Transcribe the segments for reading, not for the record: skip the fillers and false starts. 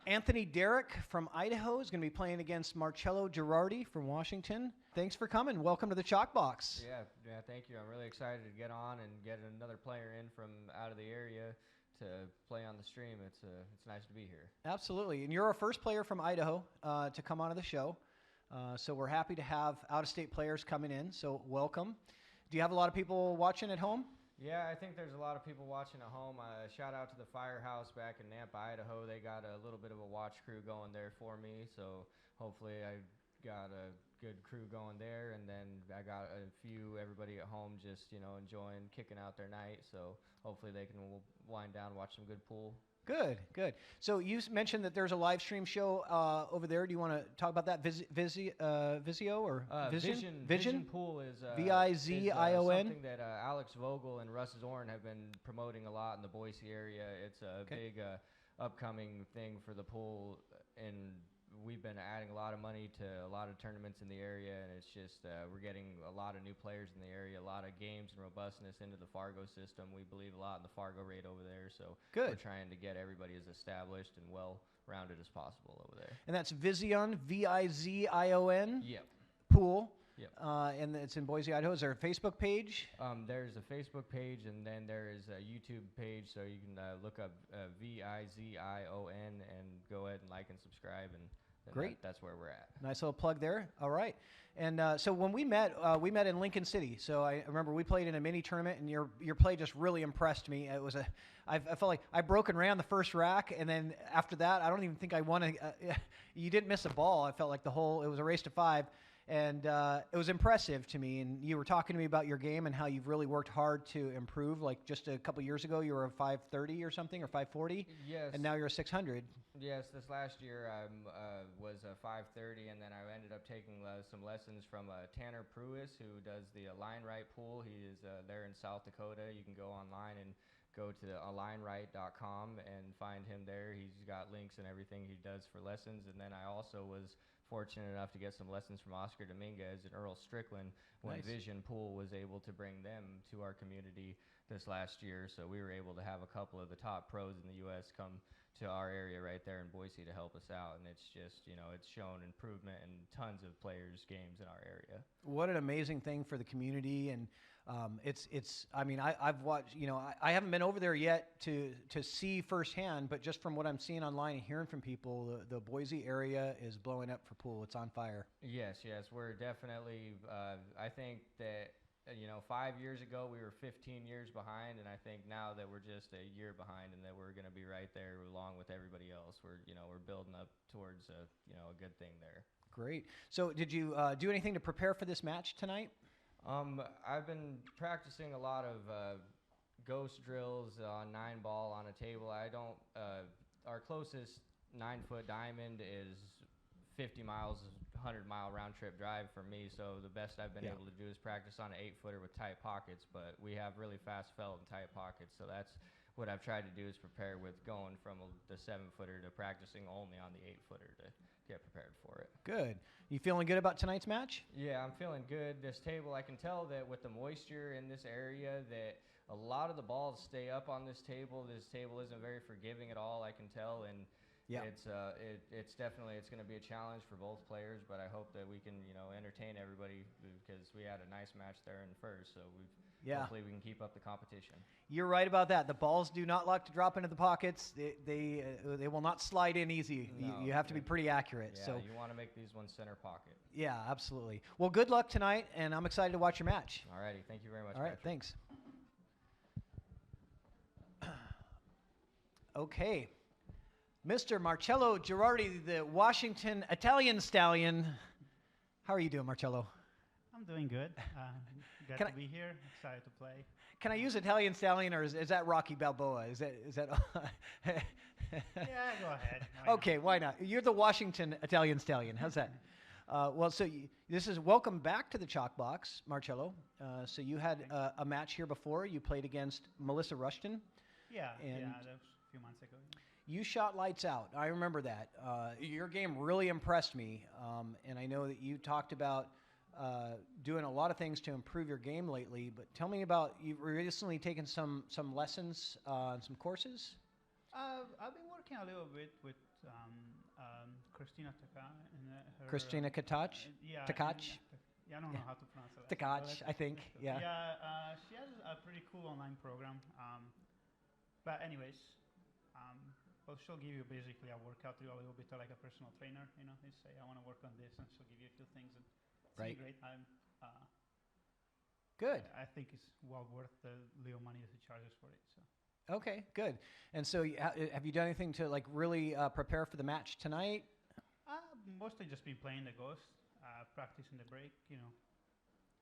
Derrick from Idaho is going to be playing against Marcello Girardi from Washington. Thanks for coming. Welcome to the Chalk Box. Yeah, thank you. I'm really excited to get on and get another player in from out of the area to play on the stream. It's nice to be here. Absolutely. And you're our first player from Idaho to come onto the show. So we're happy to have out-of-state players coming in. So welcome. Do you have a lot of people watching at home? Yeah, I think there's a lot of people watching at home. Shout out to the Firehouse back in Nampa, Idaho. They got a little bit of a watch crew going there for me. So hopefully I got a good crew going there, and then I got everybody at home just, enjoying kicking out their night. So hopefully they can wind down and watch some good pool. Good. So you mentioned that there's a live stream show over there. Do you want to talk about that? Vizio or Vision? Vision Pool is Vizion. Something that Alex Vogel and Russ Zorn have been promoting a lot in the Boise area. It's a big upcoming thing for the pool, and we've been adding a lot of money to a lot of tournaments in the area, and it's just we're getting a lot of new players in the area, a lot of games and robustness into the Fargo system. We believe a lot in the Fargo rate over there, so we're trying to get everybody as established and well-rounded as possible over there. And that's Vizion, Vizion. Yep. Pool. Yep. And it's in Boise, Idaho. Is there a Facebook page? There's a Facebook page, and then there is a YouTube page, so you can look up Vizion and go ahead and like and subscribe, and great. That's where we're at. Nice little plug there. All right. And so when we met in Lincoln City. So I remember we played in a mini tournament, and your play just really impressed me. I felt like I broke and ran the first rack, and then after that, I don't even think I won. You didn't miss a ball. I felt like it was a race to 5. And it was impressive to me. And you were talking to me about your game and how you've really worked hard to improve. Like just a couple years ago, you were a 530 or something, or 540. Yes. And now you're a 600. Yes. This last year I was a 530, and then I ended up taking some lessons from Tanner Pruis, who does the Align Right pool. He is there in South Dakota. You can go online and go to alignright.com and find him there. He's got links and everything he does for lessons. And then I also was fortunate enough to get some lessons from Oscar Dominguez and Earl Strickland when Vision Pool was able to bring them to our community this last year. So we were able to have a couple of the top pros in the U.S. come to our area right there in Boise to help us out. And it's just, it's shown improvement in tons of players' games in our area. What an amazing thing for the community. And I've watched, I haven't been over there yet to see firsthand, but just from what I'm seeing online and hearing from people, the Boise area is blowing up for pool. It's on fire. Yes, we're definitely, I think that, 5 years ago we were 15 years behind, and I think now that we're just a year behind and that we're going to be right there along with everybody else. We're building up towards a good thing there. Great. So did you do anything to prepare for this match tonight? I've been practicing a lot of ghost drills on 9-ball on a table. Our closest 9-foot diamond is 50 miles, 100-mile round-trip drive for me, so the best I've been able to do is practice on an 8-footer with tight pockets, but we have really fast felt and tight pockets, so that's what I've tried to do is prepare with going from the 7-footer to practicing only on the 8-footer to get prepared for it. Good. You feeling good about tonight's match? Yeah, I'm feeling good. This table, I can tell that with the moisture in this area that a lot of the balls stay up on this table. This table isn't very forgiving at all, I can tell, and it's definitely going to be a challenge for both players, but I hope that we can entertain everybody because we had a nice match there in the first, so hopefully we can keep up the competition. You're right about that. The balls do not like to drop into the pockets. They will not slide in easy. No, you have to be pretty accurate. Yeah, so you want to make these ones center pocket. Yeah, absolutely. Well, good luck tonight, and I'm excited to watch your match. All righty. Thank you very much, All right, Patrick. Thanks. Okay. Mr. Marcello Girardi, the Washington Italian Stallion. How are you doing, Marcello? I'm doing good. Glad to be here. Excited to play. Can I use Italian Stallion, or is that Rocky Balboa? Is that? Yeah, go ahead. Okay, why not? You're the Washington Italian Stallion. How's that? This is welcome back to the Chalk Box, Marcello. So you had a match here before. You played against Melissa Rushton. Yeah, that was a few months ago. You shot lights out. I remember that. Your game really impressed me, and I know that you talked about doing a lot of things to improve your game lately. But tell me about, you've recently taken some lessons and some courses? I've been working working a little bit with Christina Taka and her. Christina Katach? Yeah. Takach? Yeah, I don't know how to pronounce it. Takach, I think. Yeah. Yeah. She has a pretty cool online program. But anyways, well, she'll give you basically a workout through a little bit like a personal trainer. You know, you say I want to work on this, and she'll give you a few things. And it's really great. Good. I think it's well worth the little money that she charges for it. So. Okay, good. And so, have you done anything to like really prepare for the match tonight? Mostly just been playing the Ghost, practicing the break. You know,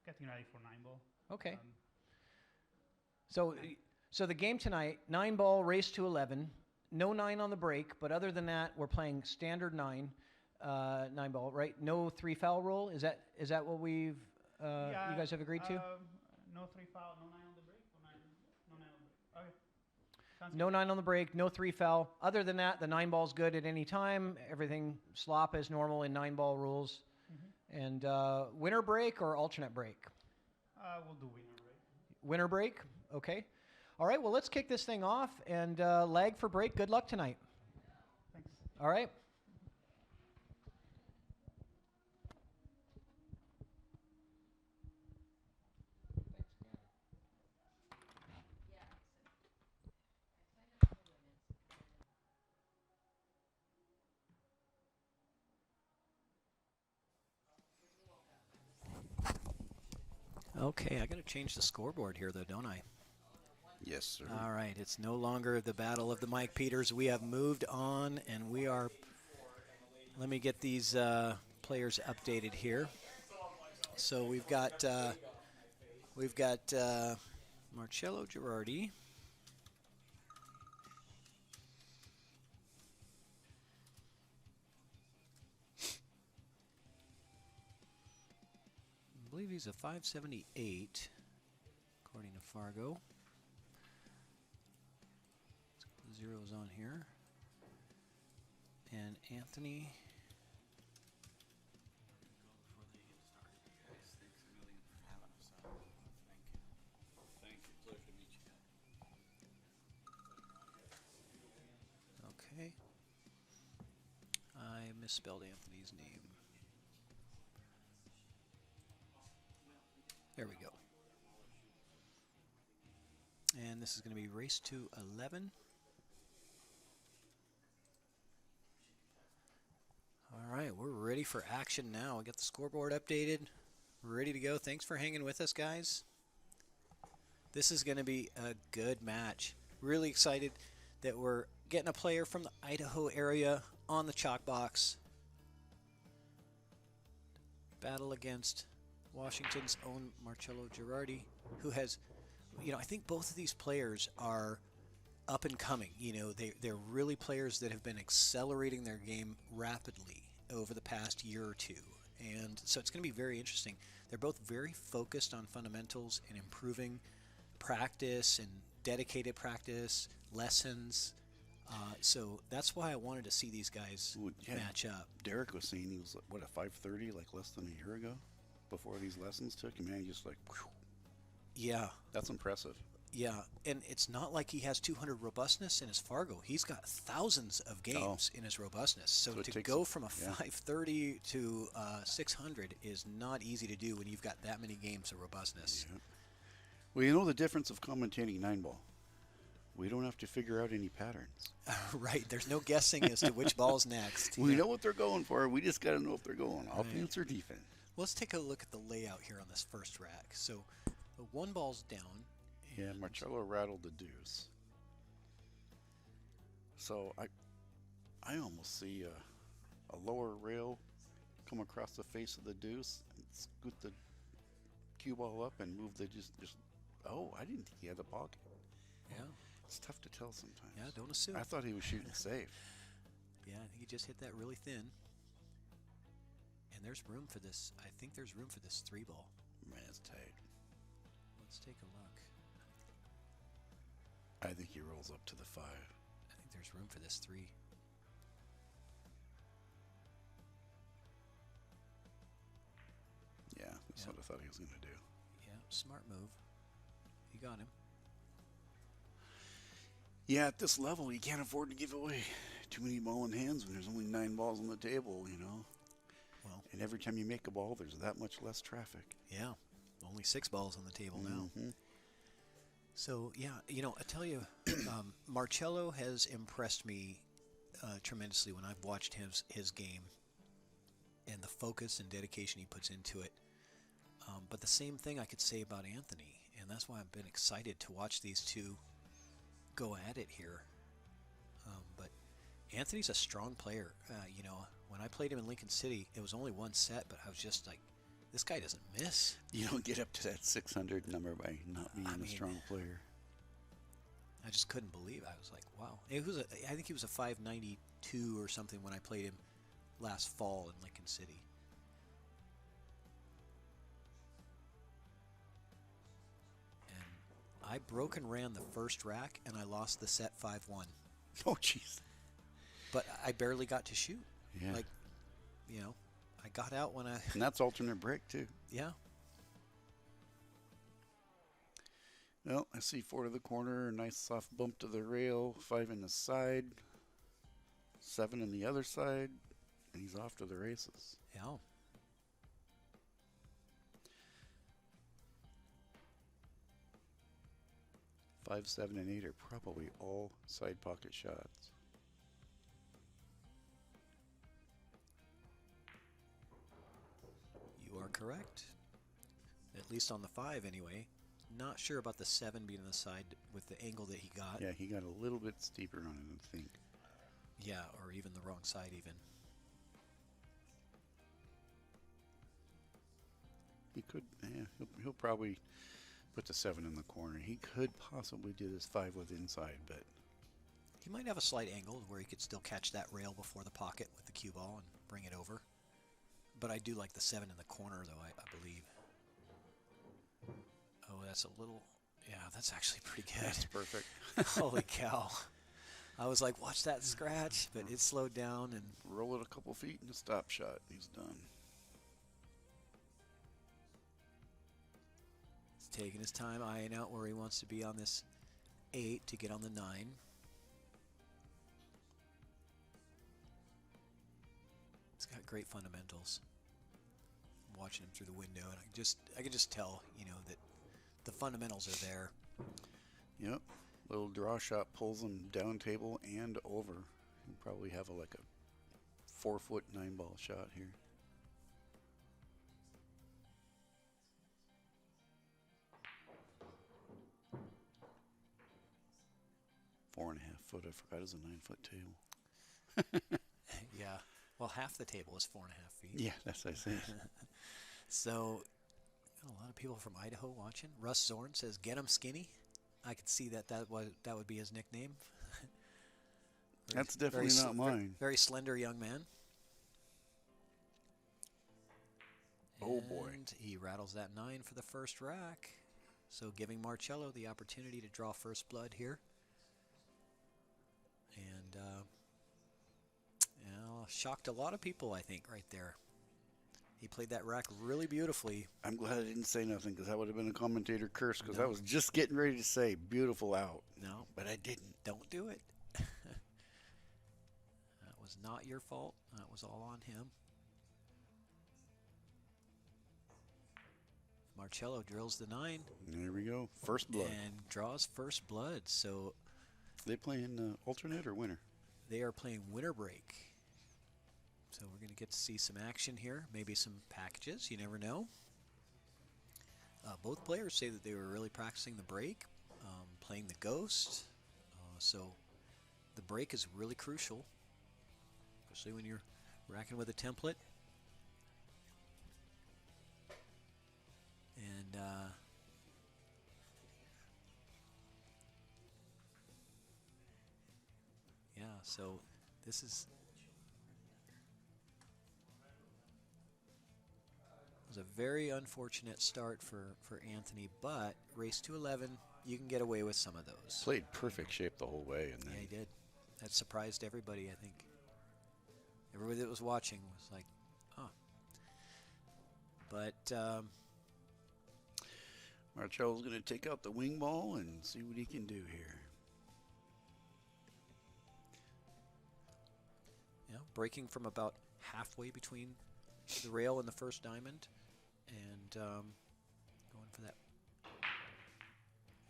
getting ready for 9-ball. Okay. So the game tonight, 9-ball, race to 11. No 9 on the break, but other than that, we're playing standard 9-ball, right? No 3 foul rule. Is that what we've you guys have agreed to? No 3 foul, no 9 on the break, no 9 on the break. Okay. No 9 on the break, no 3 foul. Other than that, the 9-ball's good at any time. Everything slop as normal in 9-ball rules. Mm-hmm. And winner break or alternate break? We'll do winner break. Winner break? Okay. All right, well, let's kick this thing off and lag for break. Good luck tonight. Thanks. All right. Okay, I got to change the scoreboard here, though, don't I? Yes, sir. All right, it's no longer the battle of the Mike Peters. We have moved on, and we are. Let me get these players updated here. So we've got Marcello, Girardi. I believe he's a 578, according to Fargo. Zeros on here. And Anthony. Okay. I misspelled Anthony's name. There we go. And this is going to be race to 11. All right, we're ready for action now. We got the scoreboard updated. We're ready to go. Thanks for hanging with us, guys. This is going to be a good match. Really excited that we're getting a player from the Idaho area on the chalk box. Battle against Washington's own Marcello Girardi, who has, I think both of these players are up and coming. They're really players that have been accelerating their game rapidly over the past year or two. And so it's going to be very interesting. They're both very focused on fundamentals and improving practice and dedicated practice, lessons. So that's why I wanted to see these guys match up. Derrick was saying he was, what, a 530 like less than a year ago before these lessons took him, man, he just like, whew. Yeah. That's impressive. Yeah, and it's not like he has 200 robustness in his Fargo. He's got thousands of games in his robustness. So to go from a 530 to 600 is not easy to do when you've got that many games of robustness. Yeah. Well, you know the difference of commentating 9-ball? We don't have to figure out any patterns. Right, there's no guessing as to which ball's next. We know what they're going for. We just got to know if they're going offense or defense. Well, let's take a look at the layout here on this first rack. So the one ball's down. Yeah, Marcello rattled the deuce. So I almost see a lower rail come across the face of the deuce and scoot the cue ball up and move the just. Oh, I didn't think he had the pocket. Yeah, it's tough to tell sometimes. Yeah, don't assume. I thought he was shooting safe. Yeah, I think he just hit that really thin. And there's room for this. I think there's room for this 3-ball. Man, it's tight. Let's take a look. I think he rolls up to the 5. I think there's room for this 3. Yeah, that's what I thought he was going to do. Yeah, smart move. He got him. Yeah, at this level, you can't afford to give away too many ball in hands when there's only 9 balls on the table, you know. Well, And every time you make a ball, there's that much less traffic. yeah, only 6 balls on the table now. Mm-hmm. So, yeah, you know, I tell you, Marcello has impressed me tremendously when I've watched his game and the focus and dedication he puts into it. But the same thing I could say about Anthony, and that's why I've been excited to watch these two go at it here. But Anthony's a strong player. You know, when I played him in Lincoln City, it was only 1 set, but I was just like, this guy doesn't miss. You don't get up to that 600 number by not being a strong player. I just couldn't believe it. I was like, wow. I think he was a 592 or something when I played him last fall in Lincoln City. And I broke and ran the first rack, and I lost the set 5-1. Oh, jeez. But I barely got to shoot. Yeah. Like, you know, I got out when I... And that's alternate break, too. Yeah. Well, I see 4 to the corner, a nice soft bump to the rail, 5 in the side, 7 in the other side, and he's off to the races. Yeah. Five, 7, and 8 are probably all side pocket shots. You are correct. At least on the 5, anyway. Not sure about the 7 being on the side with the angle that he got. Yeah, he got a little bit steeper on it, I think. Yeah, or even the wrong side even. He could, yeah, he'll probably put the 7 in the corner. He could possibly do this 5 with inside, but He might have a slight angle where he could still catch that rail before the pocket with the cue ball and bring it over. But I do like the 7 in the corner, though, I believe. Oh, that's a little... Yeah, that's actually pretty good. that's perfect. Holy cow. I was like, watch that scratch, but it slowed down. And Roll it a couple feet and a stop shot. He's done. he's taking his time, eyeing out where he wants to be on this 8 to get on the 9. He's got great fundamentals. I'm watching him through the window, and I can just tell, you know, that the fundamentals are there. Yep. Little draw shot pulls him down table and over. He'll probably have like a 4-foot 9-ball shot here. Four and a half foot. I forgot it was a 9-foot table. Yeah. Well, half the table is 4.5 feet. Yeah, that's what I say. So, got a lot of people from Idaho watching. Russ Zorn says, "Get him skinny." I could see that would be his nickname. That's definitely not mine. Very slender young man. Oh, boy. And he rattles that 9 for the first rack. So giving Marcello the opportunity to draw first blood here. And you know, shocked a lot of people, I think, right there. He played that rack really beautifully. I'm glad I didn't say nothing because that would have been a commentator curse because No. I was just getting ready to say beautiful out. No, But I didn't. don't do it. That was not your fault. That was all on him. Marcello drills the 9 There we go. First blood. and draws first blood. So They playing alternate or winner? they are playing winter break. So we're going to get to see some action here. Maybe some packages. You never know. Both players say that they were really practicing the break, playing the ghost. So the break is really crucial, especially when you're racking with a template. And yeah, so this is... It was a very unfortunate start for Anthony, but race to 11, you can get away with some of those. Played perfect shape the whole way. And then Yeah, he did. That surprised everybody, I think. Everybody that was watching was like, huh. But Marcello's going to take out the wing ball and see what he can do here. breaking from about halfway between the rail and the first diamond, and going for that.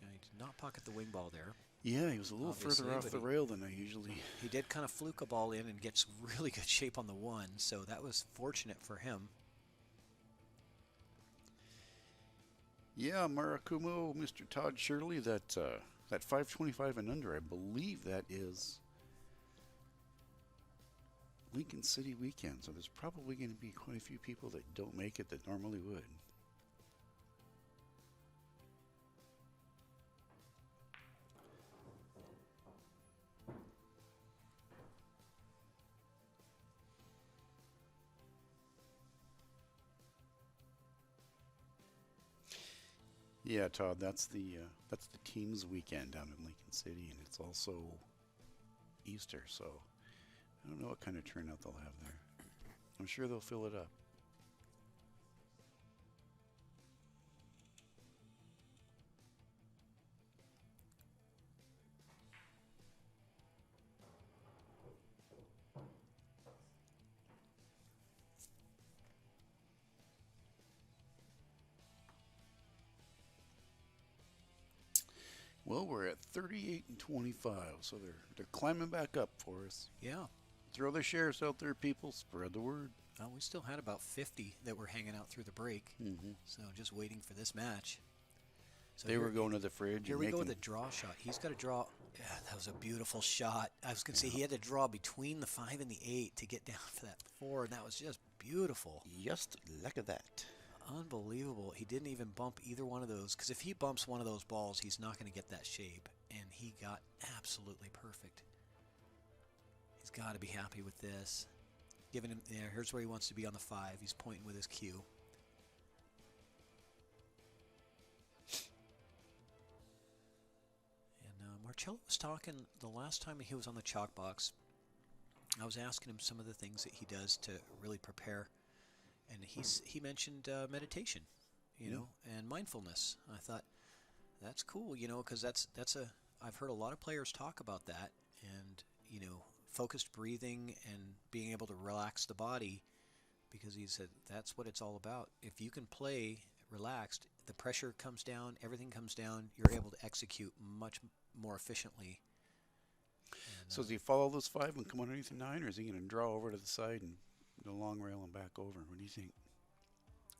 You know, he did not pocket the wing ball there. Yeah, he was a little Obviously, further off but the rail than I usually. He did kind of fluke a ball in and gets really good shape on the one, so that was fortunate for him. Yeah, Marakumo, Mr. Todd Shirley, that 525 and under, I believe that is Lincoln City weekend. So there's probably going to be quite a few people that don't make it that normally would. Yeah, Todd, that's the team's weekend down in Lincoln City, and it's also Easter, so I don't know what kind of turnout they'll have there. I'm sure they'll fill it up. Well, we're at 38 and 25, so they're climbing back up for us. Yeah. Throw the shares out there, people. Spread the word. We still had about 50 that were hanging out through the break, so just waiting for this match. So They were going to the fridge. Here and we go with making- a draw shot. He's got to draw. Yeah, that was a beautiful shot. I was going to say he had to draw between the 5 and the 8 to get down for that 4, and that was just beautiful. Just look at that. Unbelievable. He didn't even bump either one of those, because if he bumps one of those balls, he's not going to get that shape, and he got absolutely perfect. He's got to be happy with this. Giving him, yeah, here's where he wants to be on the 5. He's pointing with his cue. And Marcello was talking the last time he was on the chalk box. I was asking him some of the things that he does to really prepare. And he mentioned meditation, you know, and mindfulness. I thought, that's cool, you know, because I've heard a lot of players talk about that, and, you know, focused breathing and being able to relax the body, because he said that's what it's all about. If you can play relaxed, the pressure comes down, everything comes down, you're able to execute much more efficiently. And, So does he follow those 5 and come underneath the 9, or is he going to draw over to the side and the long rail and back over? What do you think?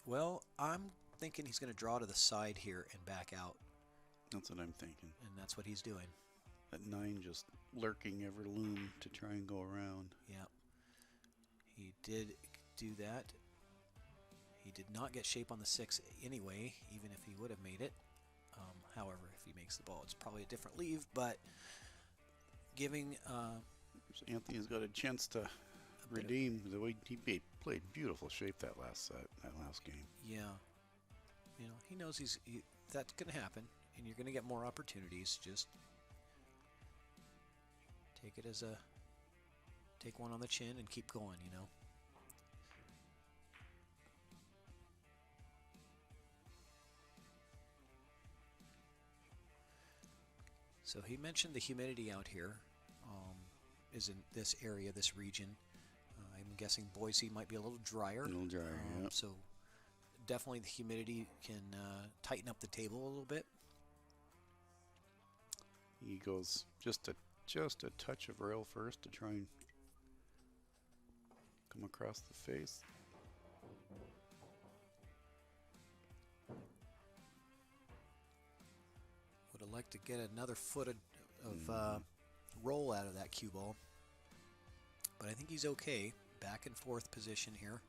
well, I'm thinking he's going to draw to the side here and back out, That's what I'm thinking. and that's what he's doing. That 9 just lurking every loom to try and go around. Yeah, he did do that. He did not get shape on the 6 anyway, even if he would have made it. However, if he makes the ball, it's probably a different leave, but giving Anthony's got a chance to redeem the way he played beautiful shape that last game. yeah, you know, he knows that's going to happen, and you're going to get more opportunities. Just take one on the chin and keep going, you know. So he mentioned the humidity out here is in this area, this region. I'm guessing Boise might be a little drier. A little drier, yeah. So definitely the humidity can tighten up the table a little bit. He goes just a touch of rail first to try and come across the face. Would have liked to get another foot of roll out of that cue ball. But I think he's okay. Back and forth position here.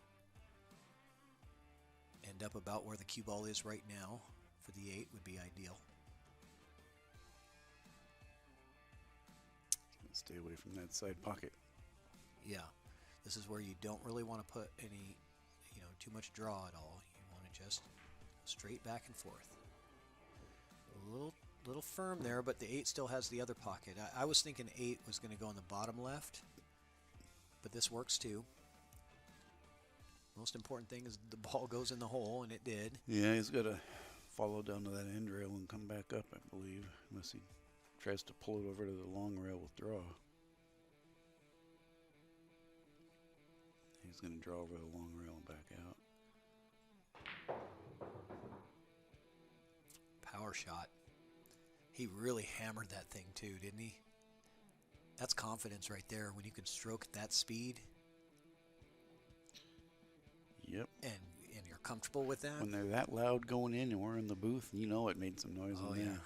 End up about where the cue ball is right now for the 8 would be ideal. Stay away from that side pocket. Yeah, this is where you don't really want to put any, you know, too much draw at all. You want to just straight back and forth. A little firm there, but the 8 still has the other pocket. I was thinking 8 was going to go on the bottom left, but this works too. Most important thing is the ball goes in the hole, and it did. Yeah, he's got to follow down to that end rail and come back up, I believe, unless he tries to pull it over to the long rail with draw. he's going to draw over the long rail and back out. Power shot. He really hammered that thing too, didn't he? That's confidence right there when you can stroke at that speed. Yep. And you're comfortable with that. When they're that loud going in and we're in the booth, you know it made some noise in there.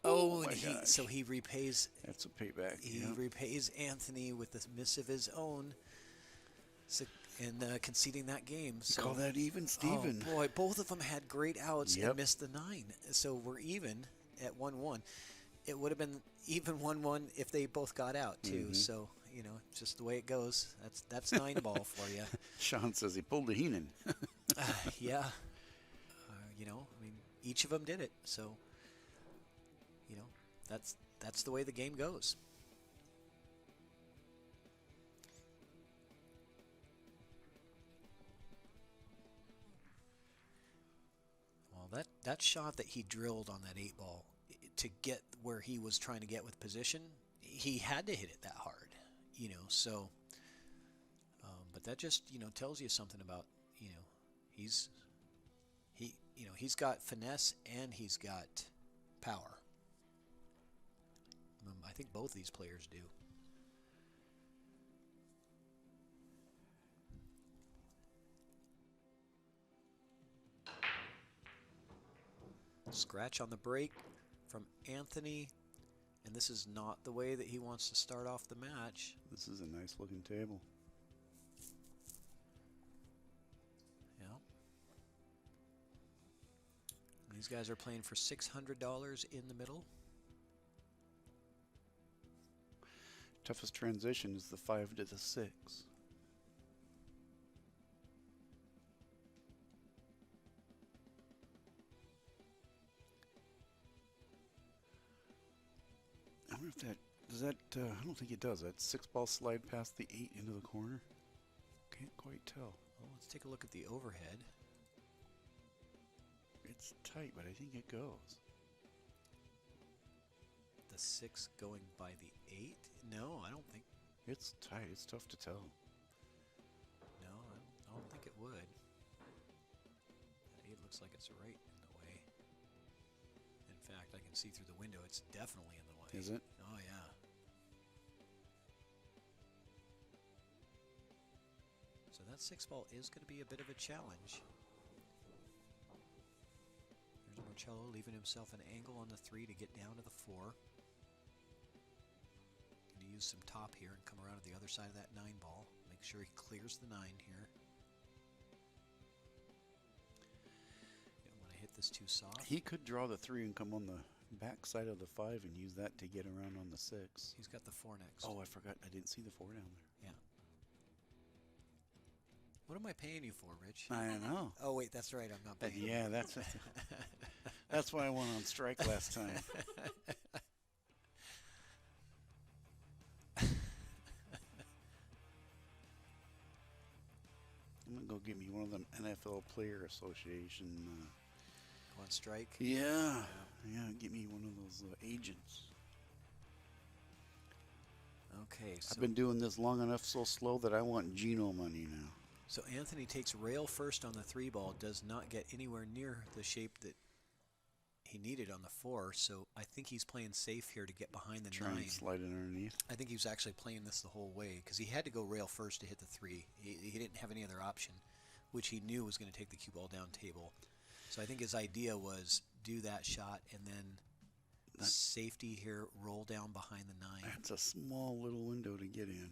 Oh, my and gosh. so he repays. That's a payback. He Yep. repays Anthony with a miss of his own, and conceding that game. So Call that even, Steven. Oh boy, both of them had great outs Yep. and missed the 9. So we're even at 1-1. It would have been even 1-1 if they both got out too. Mhm. So it's just the way it goes. That's 9 ball for you. Sean says he pulled a Heenan. Yeah. I mean, each of them did it. So, that's the way the game goes. Well, that shot that he drilled on that 8 ball to get where he was trying to get with position, he had to hit it that hard, so but that just tells you something about he's got finesse and he's got power. I think both these players do. Scratch on the break from Anthony, and this is not the way that he wants to start off the match. This is a nice looking table. Yeah. These guys are playing for $600 in the middle. Toughest transition is the 5 to the 6. I wonder if does that, I don't think it does. That 6 ball slide past the 8 into the corner? Can't quite tell. Well, let's take a look at the overhead. It's tight, but I think it goes. The 6 going by the 8? No, I don't think. It's tight. It's tough to tell. No, I don't think it would. That 8 looks like it's right in the way. In fact, I can see through the window. It's definitely in the way. Is it? Oh, yeah. So that 6 ball is going to be a bit of a challenge. There's Marcello leaving himself an angle on the 3 to get down to the 4. Going to use some top here and come around to the other side of that 9 ball. Make sure he clears the 9 here. Don't want to hit this too soft. He could draw the 3 and come on the back side of the 5 and use that to get around on the 6. He's got the 4 next. Oh, I forgot. I didn't see the 4 down there. Yeah. What am I paying you for, Rich? I know. Oh, wait, that's right. I'm not paying you. Yeah, that's why I went on strike last time. I'm going to go get me one of them NFL Player Association. Go on strike? Yeah, get me one of those agents. Okay. So, I've been doing this long enough so slow that I want Geno money now. so Anthony takes rail first on the 3 ball, does not get anywhere near the shape that he needed on the 4, so I think he's playing safe here to get behind the Try 9. and slide it underneath. I think he was actually playing this the whole way because he had to go rail first to hit the 3. He didn't have any other option, which he knew was going to take the cue ball down table. So I think his idea was do that shot and then safety here, roll down behind the 9. That's a small little window to get in.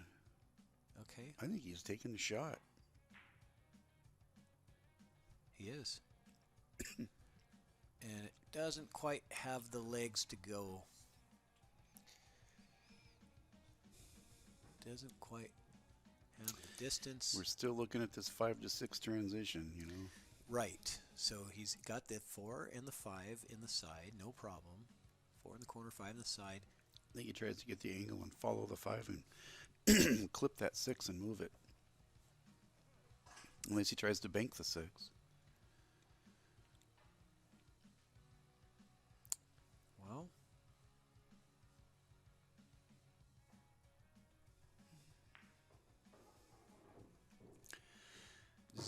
Okay, I think he's taking the shot. he is. And it doesn't quite have the legs to go. Doesn't quite have the distance. We're still looking at this 5 to 6 transition, you know. Right. So he's got the 4 and the 5 in the side, no problem. 4 in the corner, 5 in the side. I think he tries to get the angle and follow the 5 and clip that 6 and move it. Unless he tries to bank the 6. Well,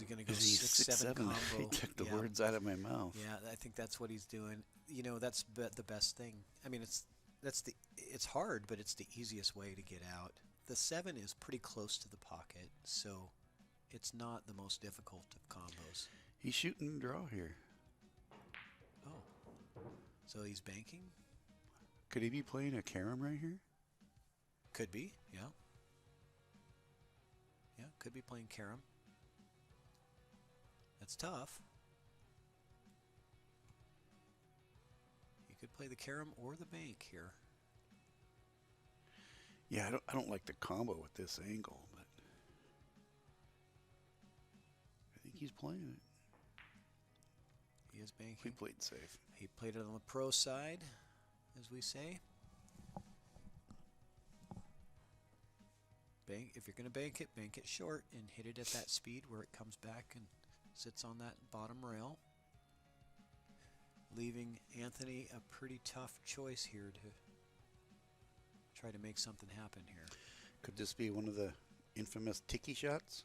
he going to go He's 6-7 6'7". He combo? took the Yeah. words out of my mouth. Yeah, I think that's what he's doing. You know, that's the best thing. I mean, it's hard, but it's the easiest way to get out. The 7 is pretty close to the pocket, so it's not the most difficult of combos. He's shooting draw here. Oh, so he's banking? Could he be playing a carom right here? Could be, yeah. Yeah, could be playing carom. That's tough. You could play the carom or the bank here. Yeah, I don't like the combo with this angle, but I think he's playing it. He is banking. He played safe. He played it on the pro side, as we say. Bank. If you're going to bank it short and hit it at that speed where it comes back and sits on that bottom rail. Leaving Anthony a pretty tough choice here to try to make something happen here. Could this be one of the infamous ticky shots?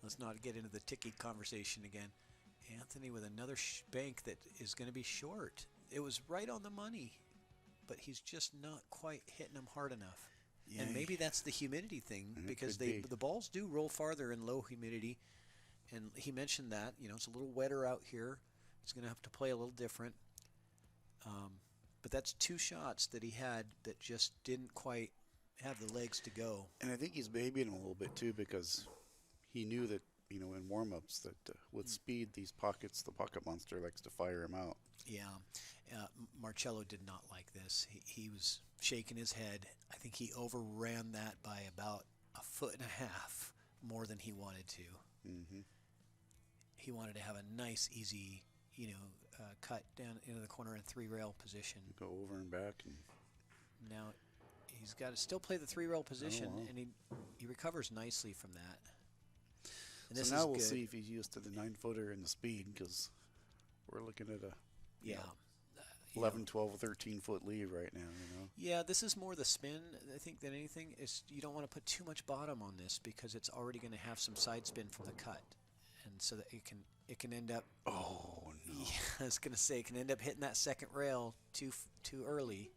Let's not get into the ticky conversation again. Anthony with another bank that is going to be short. It was right on the money, but he's just not quite hitting them hard enough. Yeah, And maybe that's the humidity thing, because the balls do roll farther in low humidity. And he mentioned that, you know, it's a little wetter out here. He's going to have to play a little different. But that's 2 shots that he had that just didn't quite have the legs to go. And I think he's babying him a little bit too, because he knew that, you know, in warm-ups that with speed, the pocket monster likes to fire him out. Yeah, Marcello did not like this. He was shaking his head. I think he overran that by about 1.5 feet more than he wanted to. Mm-hmm. He wanted to have a nice, easy, you know, cut down into the corner in 3-rail position. Go over and back. And Now he's got to still play the 3-rail position, wow. and he recovers nicely from that. And so this now is we'll good. see if he's used to the 9-footer and the speed, because we're looking at a Yeah. you know, 11, 12, 13-foot lead right now. You know. Yeah, this is more the spin, I think, than anything. Is you don't want to put too much bottom on this, because it's already going to have some side spin from the cut, and so that it can end up. Oh no! Yeah, I was going to say it can end up hitting that second rail too early.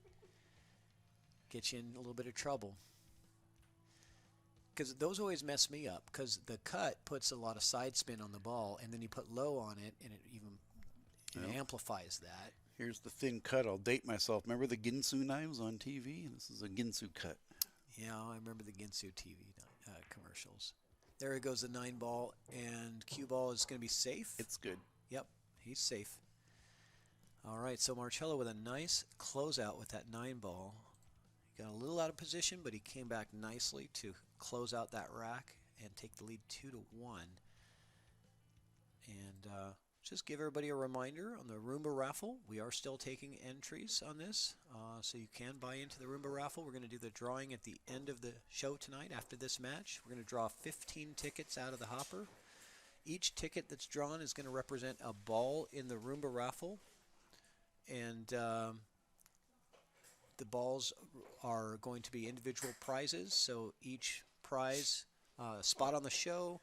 Get you in a little bit of trouble. Because those always mess me up, because the cut puts a lot of side spin on the ball, and then you put low on it, and it amplifies that. Here's the thin cut. I'll date myself. Remember the Ginsu knives on TV? This is a Ginsu cut. Yeah, I remember the Ginsu TV commercials. There goes the 9-ball, and cue ball is going to be safe. It's good. Yep, he's safe. All right, so Marcello with a nice closeout with that 9-ball. He got a little out of position, but he came back nicely to close out that rack and take the lead 2-1. And just give everybody a reminder on the Roomba raffle. We are still taking entries on this, so you can buy into the Roomba raffle. We're going to do the drawing at the end of the show tonight after this match. We're going to draw 15 tickets out of the hopper. Each ticket that's drawn is going to represent a ball in the Roomba raffle. And the balls are going to be individual prizes, so each prize, spot on the show.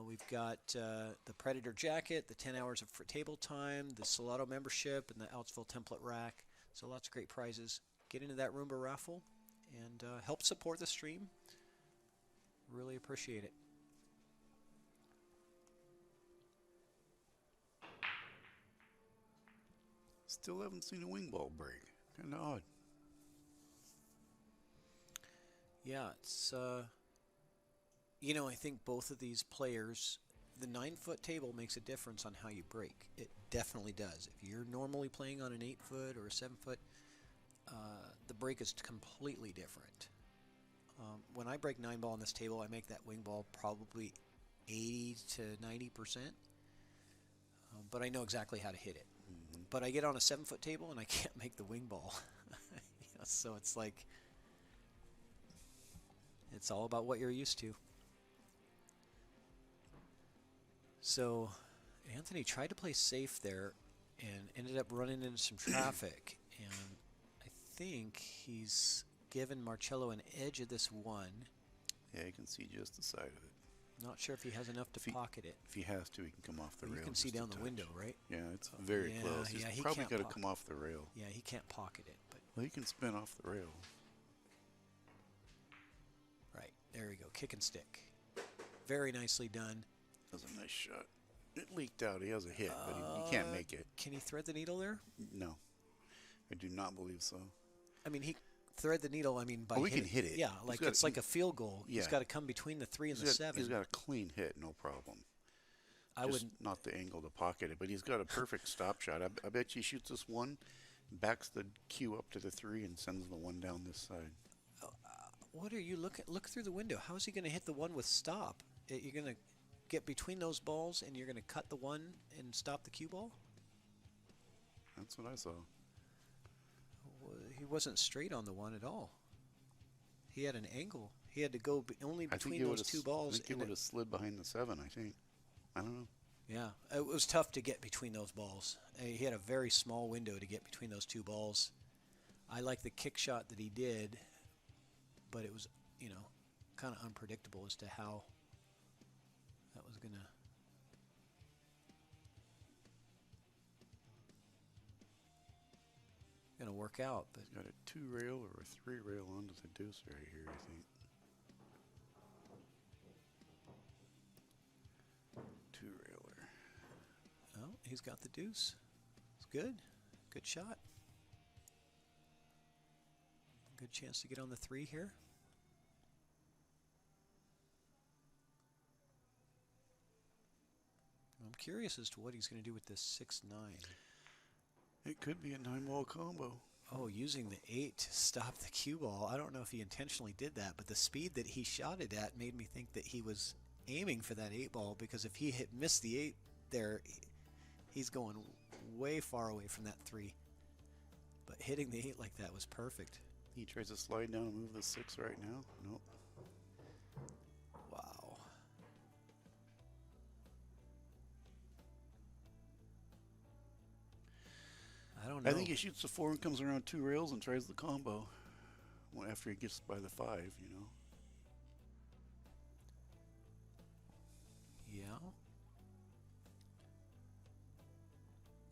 We've got the Predator jacket, the 10 hours of table time, the Salado membership, and the Outsville template rack. So lots of great prizes. Get into that Roomba raffle and help support the stream. Really appreciate it. Still haven't seen a wing ball break. Kind of odd. Yeah, it's, you know, I think both of these players, the 9-foot table makes a difference on how you break. It definitely does. If you're normally playing on an 8-foot or a 7-foot, the break is completely different. When I break 9-ball on this table, I make that wing ball probably 80 to 90%, but I know exactly how to hit it. Mm-hmm. But I get on a 7-foot table and I can't make the wing ball. You know, so it's like, it's all about what you're used to. So Anthony tried to play safe there and ended up running into some traffic. And I think he's given Marcello an edge of this one. Yeah, you can see just the side of it. Not sure if he has enough to If he- pocket it. If he has to, he can come off the You rail. can see just a down the touch. window, right? Yeah, it's very yeah, close. yeah, He's he probably can't got to pocket- come off the rail. Yeah, he can't pocket it, but Well, he can spin off the rail. right. There we go. Kick and stick. Very nicely done. That was a nice shot. It leaked out. He has a hit, but he can't make it. Can he thread the needle there? No, I do not believe so. I mean, he thread the needle. I mean, by Oh, he can hitting- hit it. Yeah, He's like got- it's like a field goal. He's yeah. got to come between the 3 and the 7. He's got a clean hit, no problem. I Just wouldn't. not the angle to pocket it, but he's got a perfect stop shot. I bet he shoots this one, backs the cue up to the 3, and sends the one down this side. What are you looking? Look through the window. How is he going to hit the one with stop? You're going to get between those balls, and you're going to cut the one and stop the cue ball. That's what I saw. He wasn't straight on the one at all. He had an angle. He had to go only between those two balls. I think he would have slid behind the 7, I think. I don't know. Yeah, it was tough to get between those balls. He had a very small window to get between those two balls. I like the kick shot that he did, but it was, kind of unpredictable as to how that was going to work out. But Got a 2 rail or a 3 rail onto the deuce right here, I think. 2 railer. oh, he's got the deuce. It's good. Good shot. Good chance to get on the 3 here. I'm curious as to what he's going to do with this 6-9. It could be a 9-ball combo. Oh, using the 8 to stop the cue ball. I don't know if he intentionally did that, but the speed that he shot it at made me think that he was aiming for that 8 ball, because if he missed the 8 there, he's going way far away from that 3. But hitting the 8 like that was perfect. He tries to slide down and move the 6 right now. Nope. Wow. I don't know. I think he shoots the 4 and comes around 2 rails and tries the combo. Well, after he gets by the 5, Yeah.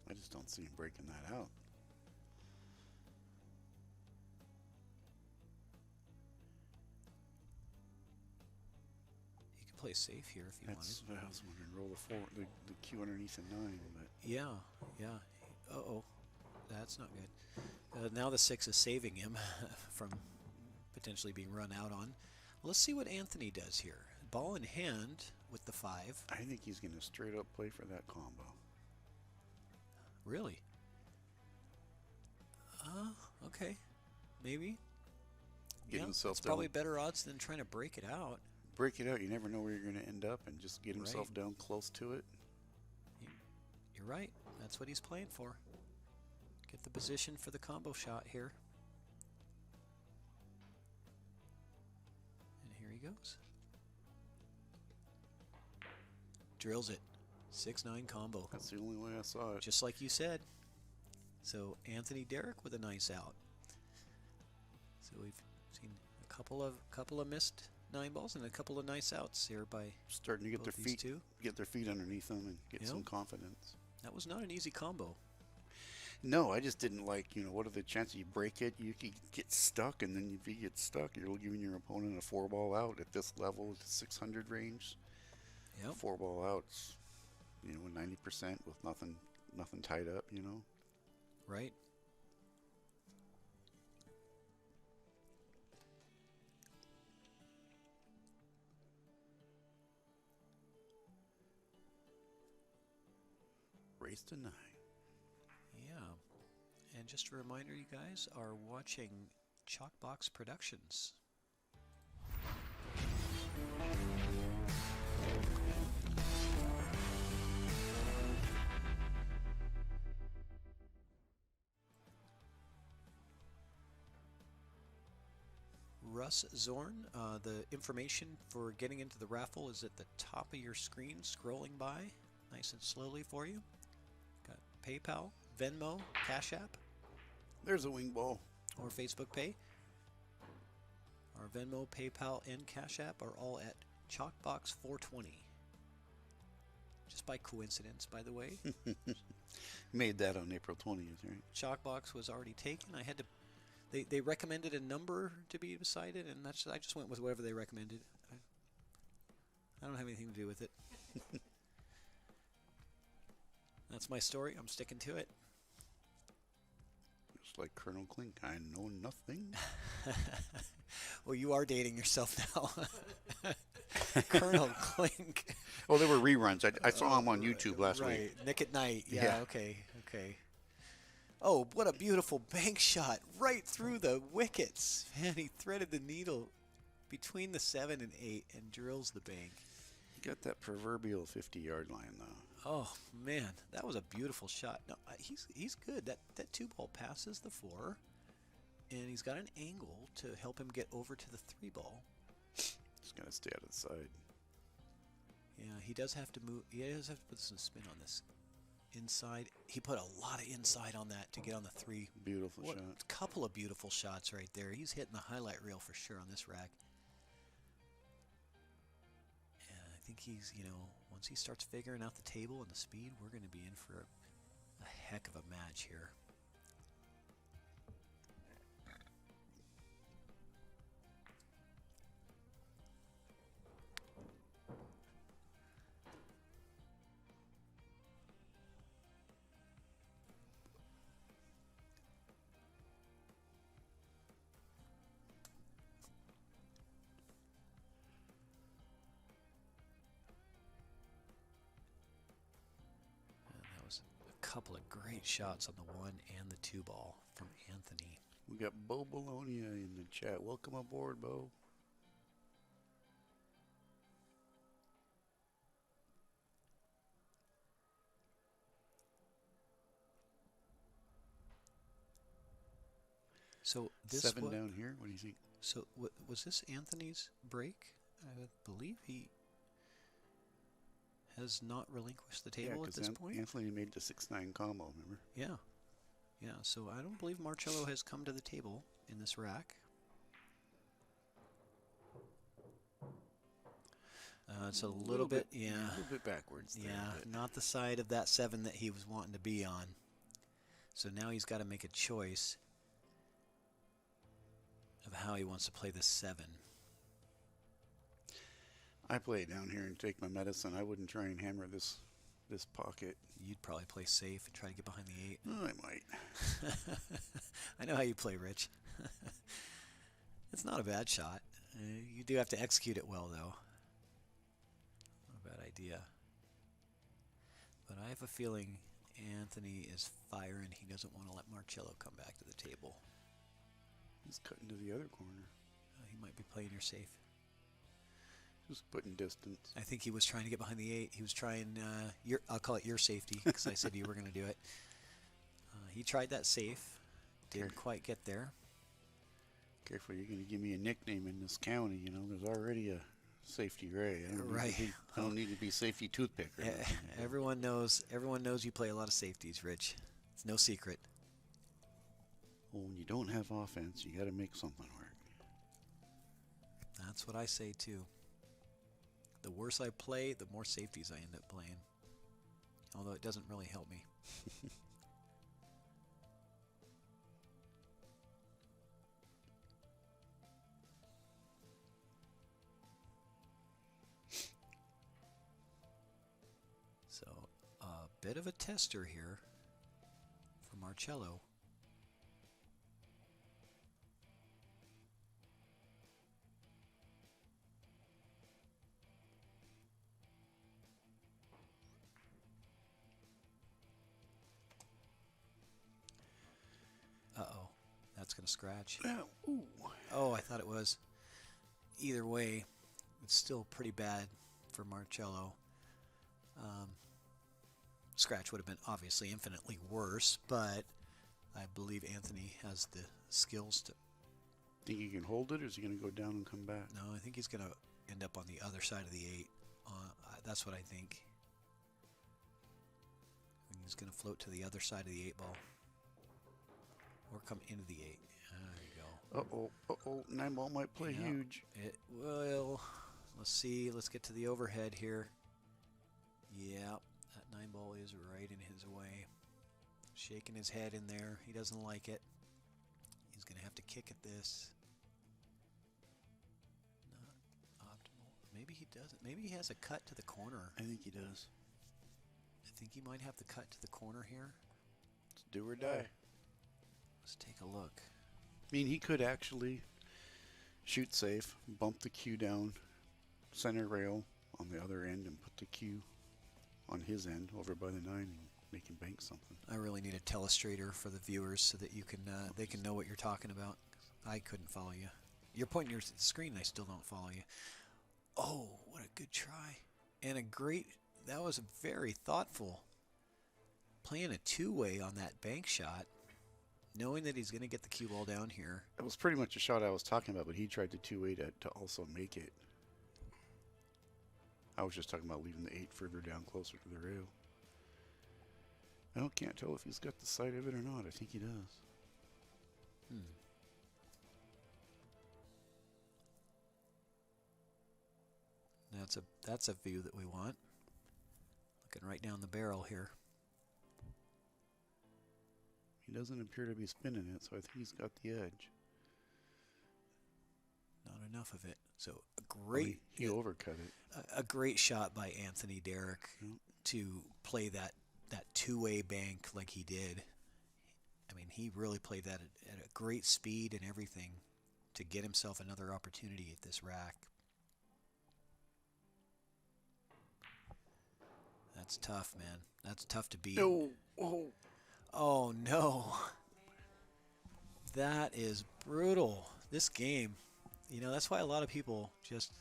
I just don't see him breaking that out. He could play safe here if he That's wanted. what I was wondering. Roll the 4, the cue underneath the 9, but Yeah, yeah. Uh-oh. That's not good. Now the 6 is saving him from potentially being run out on. Let's see what Anthony does here. Ball in hand with the 5. I think he's going to straight up play for that combo. Really? Okay. Maybe. Get himself it's down. probably better odds than trying to break it out. Break it out. You never know where you're going to end up, and just get himself Right. down close to it. You're right. That's what he's playing for. Get the position for the combo shot here. And here he goes. Drills it. 6-9 combo. That's the only way I saw it. Just like you said. So Anthony Derrick with a nice out. So we've seen a couple of missed 9 balls and a couple of nice outs here by Starting to get both their these feet, two. get their feet underneath them, and get Yep. some confidence. That was not an easy combo. No, I just didn't like. What are the chances you break it? You could get stuck, and then if you get stuck, you're giving your opponent a 4-ball out at this level, at the 600 range. Yep. 4-ball outs, 90% with nothing tied up. Right. Race to 9. Yeah. And just a reminder, you guys are watching Chalkbox Productions. Russ Zorn, the information for getting into the raffle is at the top of your screen, scrolling by nice and slowly for you. Got PayPal, Venmo, Cash App, There's a wing ball. or Facebook Pay. Our Venmo, PayPal, and Cash App are all at Chalkbox420. Just by coincidence, by the way. Made that on April 20th, right? Chalkbox was already taken. I had to. They recommended a number to be decided, and I just went with whatever they recommended. I don't have anything to do with it. That's my story. I'm sticking to it. Just like Colonel Klink, I know nothing. Well, you are dating yourself now. Colonel Klink. Oh, they were reruns. I saw them on YouTube last Right. week. Nick at Night. Yeah, Yeah. okay. Oh, what a beautiful bank shot right through the wickets. Man, he threaded the needle between the 7 and 8 and drills the bank. He got that proverbial 50-yard line, though. Oh, man, that was a beautiful shot. No, he's good. That 2-ball passes the 4, and he's got an angle to help him get over to the 3-ball. Just got to stay out of the side. Yeah, he does have to move. He does have to put some spin on this. Inside. He put a lot of inside on that to get on the 3. Beautiful What shot. a couple of beautiful shots right there. He's hitting the highlight reel for sure on this rack. And I think he's, once he starts figuring out the table and the speed, we're going to be in for a heck of a match here. That was a couple of great shots on the 1 and the 2 ball from Anthony. We got Bo Bologna in the chat. Welcome aboard, Bo. So this 7 down here. What do you think? So was this Anthony's break? I believe he has not relinquished the table at this point. Anthony made the 6-9 combo, remember? Yeah. So I don't believe Marcello has come to the table in this rack. It's a little bit, yeah. A little bit backwards there. Yeah, but not the side of that 7 that he was wanting to be on. So now he's got to make a choice of how he wants to play this 7. I play it down here and take my medicine. I wouldn't try and hammer this pocket. You'd probably play safe and try to get behind the 8. Oh, I might. I know how you play, Rich. It's not a bad shot. You do have to execute it well, though. Not a bad idea. But I have a feeling Anthony is firing. He doesn't want to let Marcello come back to the table. He's cutting to the other corner. He might be playing your safe. Just putting distance. I think he was trying to get behind the 8. He was trying, I'll call it your safety, because I said you were going to do it. He tried that safe. Didn't quite get there. Careful, you're going to give me a nickname in this county. There's already a Safety Ray. I don't need to be Safety Toothpick. Or anything. Everyone knows you play a lot of safeties, Rich. It's no secret. Well, when you don't have offense, you got to make something work. That's what I say, too. The worse I play, the more safeties I end up playing. Although it doesn't really help me. So, a bit of a tester here for Marcello. Uh-oh. That's going to scratch. Ooh. Oh, I thought it was. Either way, it's still pretty bad for Marcello. Scratch would have been obviously infinitely worse, but I believe Anthony has the skills to... Think he can hold it, or is he going to go down and come back? No, I think he's going to end up on the other side of the 8. That's what I think. He's going to float to the other side of the 8 ball. Or come into the 8. There you go. Uh-oh. Uh-oh. 9-ball might play Yeah. huge. It will. Let's see. Let's get to the overhead here. Yeah, that 9-ball is right in his way. Shaking his head in there. He doesn't like it. He's going to have to kick at this. Not optimal. Maybe he doesn't. Maybe he has a cut to the corner. I think he does. I think he might have the cut to the corner here. It's do or die. Let's take a look. I mean, he could actually shoot safe, bump the cue down, center rail on the other end, and put the cue on his end over by the 9 and make him bank something. I really need a telestrator for the viewers so that you can they can know what you're talking about. I couldn't follow you. You're pointing your screen, I still don't follow you. Oh, what a good try. And a great, that was very thoughtful. Playing a two-way on that bank shot, knowing that he's going to get the cue ball down here. It was pretty much a shot I was talking about, but he tried to 2-8 to also make it. I was just talking about leaving the 8 further down closer to the rail. Can't tell if he's got the sight of it or not. I think he does. That's a view that we want. Looking right down the barrel here. He doesn't appear to be spinning it, so I think he's got the edge. Not enough of it. So a great, He overcut it. a great shot by Anthony Derrick to play that two-way bank like he did. I mean, he really played that at a great speed and everything to get himself another opportunity at this rack. That's tough, man. That's tough to beat. No. Oh. Oh, no. That is brutal. This game, that's why a lot of people just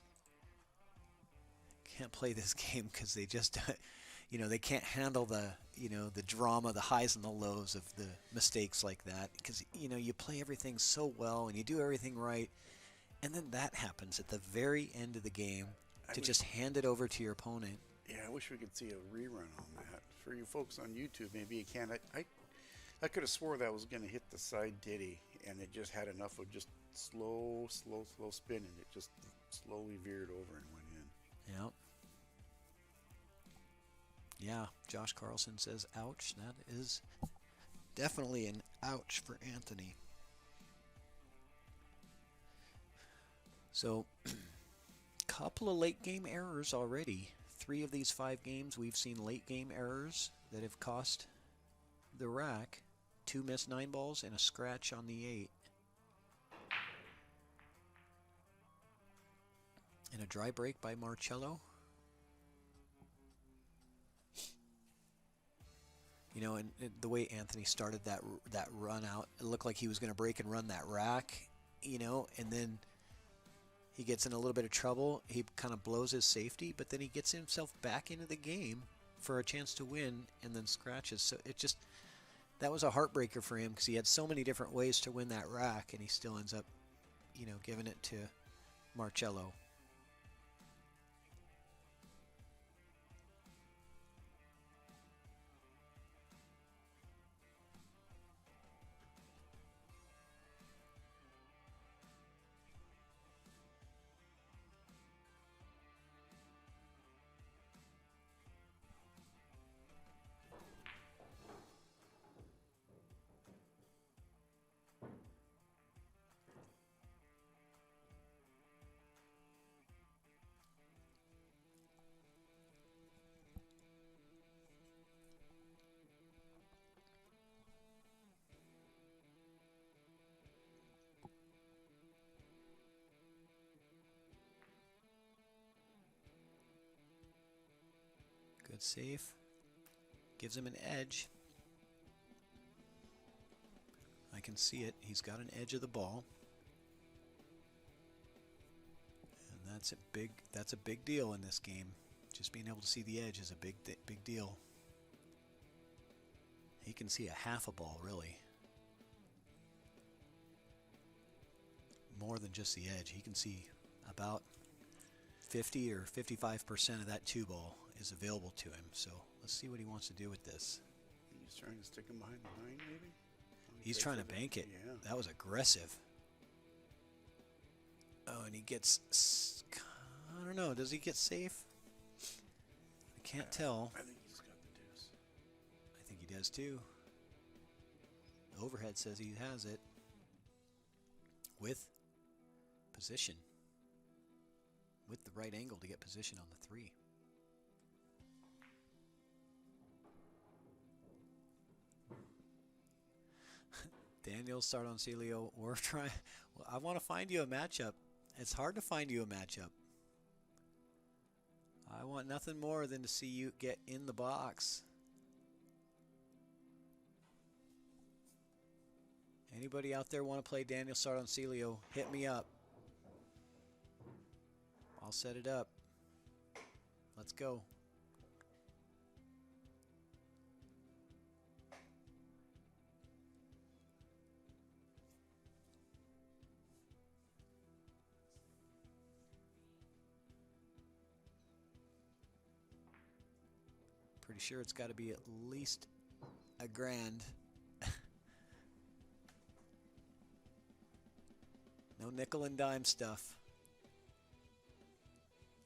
can't play this game because they just, they can't handle the drama, the highs and the lows of the mistakes like that. Because, you play everything so well and you do everything right. And then that happens at the very end of the game to just hand it over to your opponent. Yeah, I wish we could see a rerun on that. For you folks on YouTube, maybe you can. I could have swore that was going to hit the side ditty, and it just had enough of just slow spin, and it just slowly veered over and went in. Yep. Yeah, Josh Carlson says, ouch. That is definitely an ouch for Anthony. So, couple of late game errors already. 3 of these 5 games, we've seen late game errors that have cost the rack. 2 missed 9 balls and a scratch on the 8. And a dry break by Marcello. And the way Anthony started that run out, it looked like he was going to break and run that rack, and then he gets in a little bit of trouble. He kind of blows his safety, but then he gets himself back into the game for a chance to win and then scratches. So that was a heartbreaker for him because he had so many different ways to win that rack, and he still ends up, giving it to Marcello. Good save. Gives him an edge. I can see it. He's got an edge of the ball. And that's a big deal in this game. Just being able to see the edge is a big deal. He can see a half a ball, really. More than just the edge. He can see about 50 or 55% of that 2 ball is available to him. So let's see what he wants to do with this. He's trying to stick him behind the 9, maybe? He's trying to bank it. Yeah. That was aggressive. Oh, and he gets, I don't know, does he get safe? I can't tell. I think he's got the deuce. I think he does too. The overhead says he has it with position, with the right angle to get position on the 3. Daniel Sardoncilio, we're trying. Well, I want to find you a matchup. It's hard to find you a matchup. I want nothing more than to see you get in the box. Anybody out there want to play Daniel Sardoncilio, hit me up. I'll set it up. Let's go. Pretty sure it's got to be at least a grand. No nickel and dime stuff.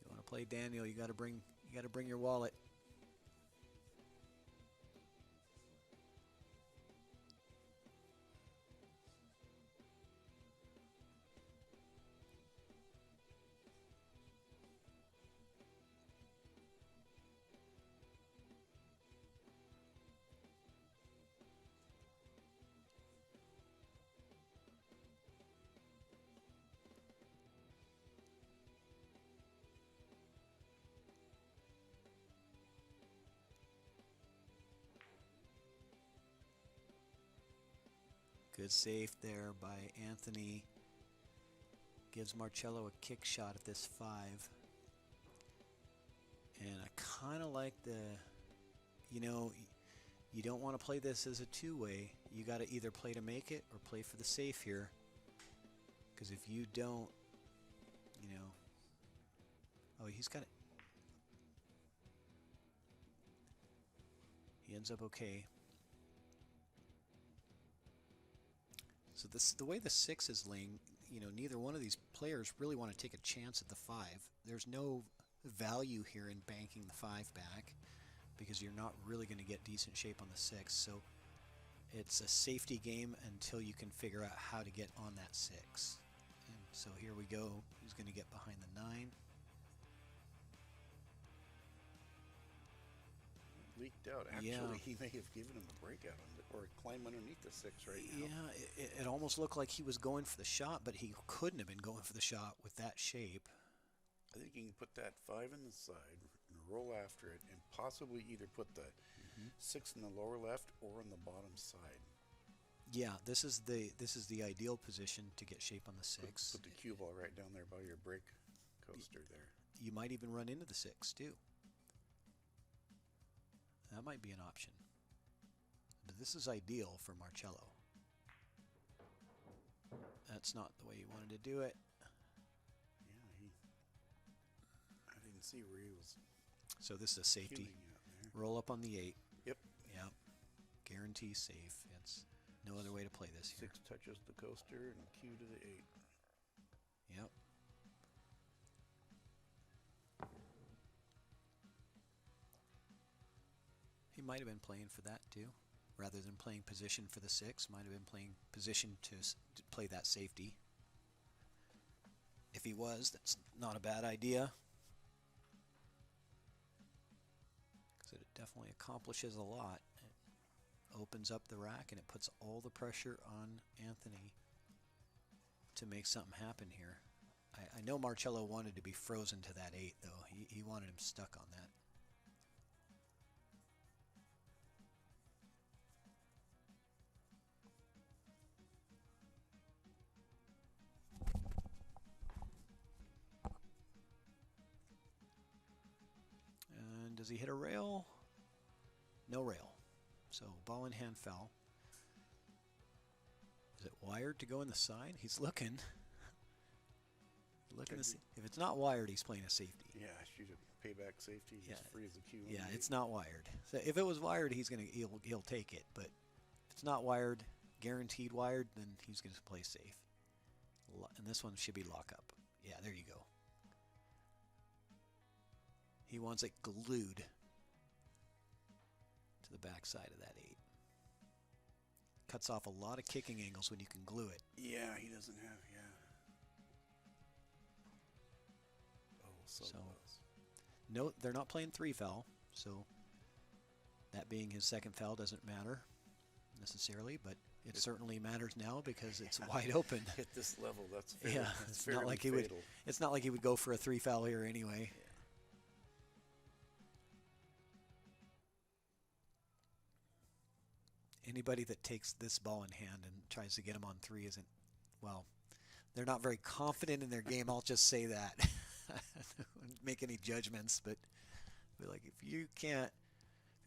You want to play Daniel, you got to bring your wallet. Good save there by Anthony. Gives Marcello a kick shot at this 5. And I kind of like the, you don't want to play this as a two-way. You got to either play to make it or play for the safe here. Because if you don't, oh, he's got it. He ends up okay. So the way the 6 is laying, neither one of these players really want to take a chance at the 5. There's no value here in banking the 5 back because you're not really going to get decent shape on the 6. So it's a safety game until you can figure out how to get on that 6. And so here we go. He's going to get behind the 9. Leaked out. Actually, he may have given him a breakout or climb underneath the 6 right now. Yeah, it almost looked like he was going for the shot, but he couldn't have been going for the shot with that shape. I think you can put that 5 in the side and roll after it and possibly either put the 6 in the lower left or on the bottom side. Yeah, this is the ideal position to get shape on the 6. Put the cue ball right down there by your brake coaster there. You might even run into the 6 too. That might be an option. But this is ideal for Marcello. That's not the way you wanted to do it. Yeah, I didn't see where he was. So this is a safety. Roll up on the 8. Yep. Yep. Guarantee safe. It's no other way to play this here. 6 touches the coaster and cue to the 8. Yep. He might have been playing for that too. Rather than playing position for the 6, might have been playing position to play that safety. If he was, that's not a bad idea. Because it definitely accomplishes a lot. It opens up the rack and it puts all the pressure on Anthony to make something happen here. I know Marcello wanted to be frozen to that 8 though. He wanted him stuck on that. Does he hit a rail? No rail. So ball in hand foul. Is it wired to go in the side? He's looking. Looking to see. If it's not wired, he's playing a safety. Yeah, shoot a payback safety. Yeah. Just freeze the cue. Yeah, it's not wired. So if it was wired, he'll take it. But if it's not wired, guaranteed wired, then he's going to play safe. And this one should be lock up. Yeah, there you go. He wants it glued to the backside of that 8. Cuts off a lot of kicking angles when you can glue it. Yeah, he doesn't have, Oh, so close. No, they're not playing 3 foul, so that being his second foul doesn't matter necessarily, but it certainly matters now because it's wide open. At this level, that's fairly, Yeah, that's it's not like he fatal. would. It's not like he would go for a 3 foul here anyway. Anybody that takes this ball in hand and tries to get him on 3 isn't, well, they're not very confident in their game. I'll just say that. Wouldn't make any judgments, but like if you're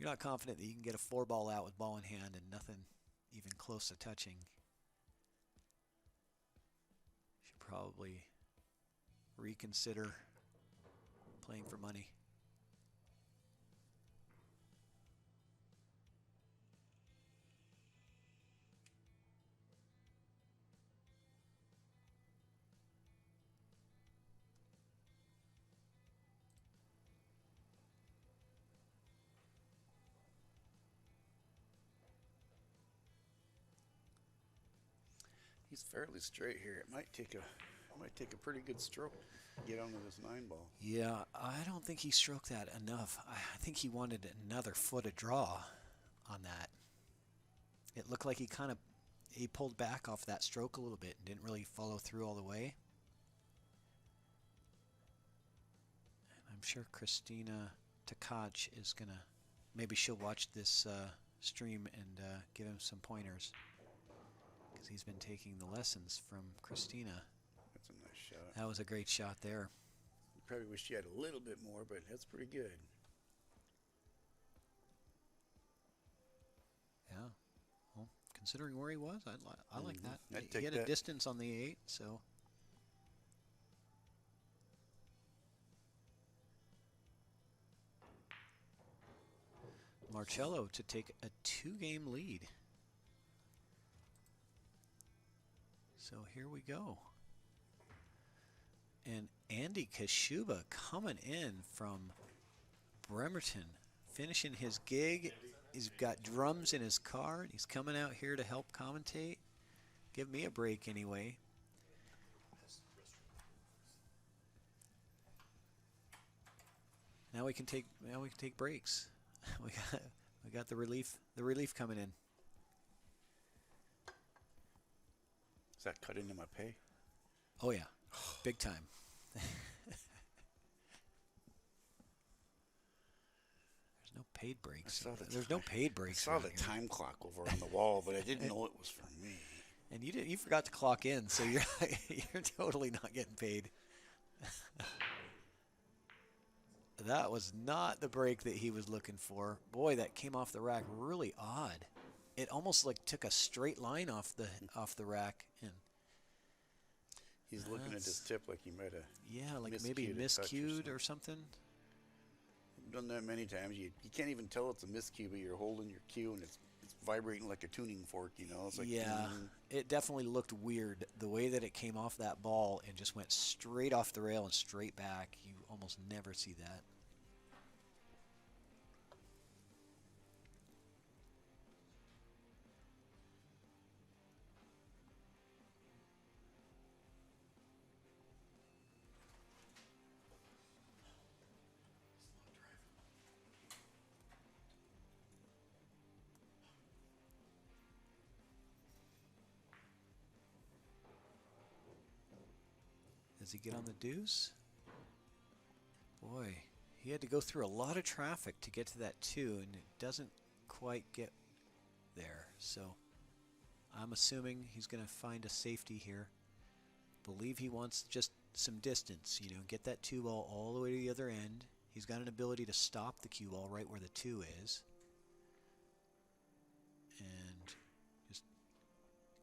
not confident that you can get a 4 ball out with ball in hand and nothing even close to touching, you should probably reconsider playing for money. He's fairly straight here. It might take a pretty good stroke to get onto this 9 ball. Yeah, I don't think he stroked that enough. I think he wanted another foot of draw on that. It looked like he pulled back off that stroke a little bit and didn't really follow through all the way. And I'm sure Christina Tkach is gonna, maybe she'll watch this stream and give him some pointers, because he's been taking the lessons from Christina. That's a nice shot. That was a great shot there. You probably wish you had a little bit more, but that's pretty good. Yeah. Well, considering where he was, I like that. I'd He take had a that. distance on the 8, so. Marcello to take a 2-game lead. So here we go. And Andy Kashuba coming in from Bremerton, finishing his gig. He's got drums in his car, and he's coming out here to help commentate. Give me a break anyway. Now we can take breaks. we got the relief coming in. Does that cut into my pay? Oh yeah, big time. There's no paid breaks. There's no paid breaks. I saw the around here. time clock over on the wall, but I didn't know it was for me. And you forgot to clock in, so you're totally not getting paid. That was not the break that he was looking for. Boy, that came off the rack really odd. It almost like took a straight line off the rack, and he's looking at his tip like he might have like maybe miscued or something. I've done that many times. You can't even tell it's a miscue, but you're holding your cue and it's vibrating like a tuning fork, you know. It's like, yeah, it definitely looked weird the way that it came off that ball and just went straight off the rail and straight back. You almost never see that. Does he get on the deuce? Boy, he had to go through a lot of traffic to get to that 2, and it doesn't quite get there. So I'm assuming he's going to find a safety here. Believe he wants just some distance, get that 2 ball all the way to the other end. He's got an ability to stop the cue ball right where the 2 is. And just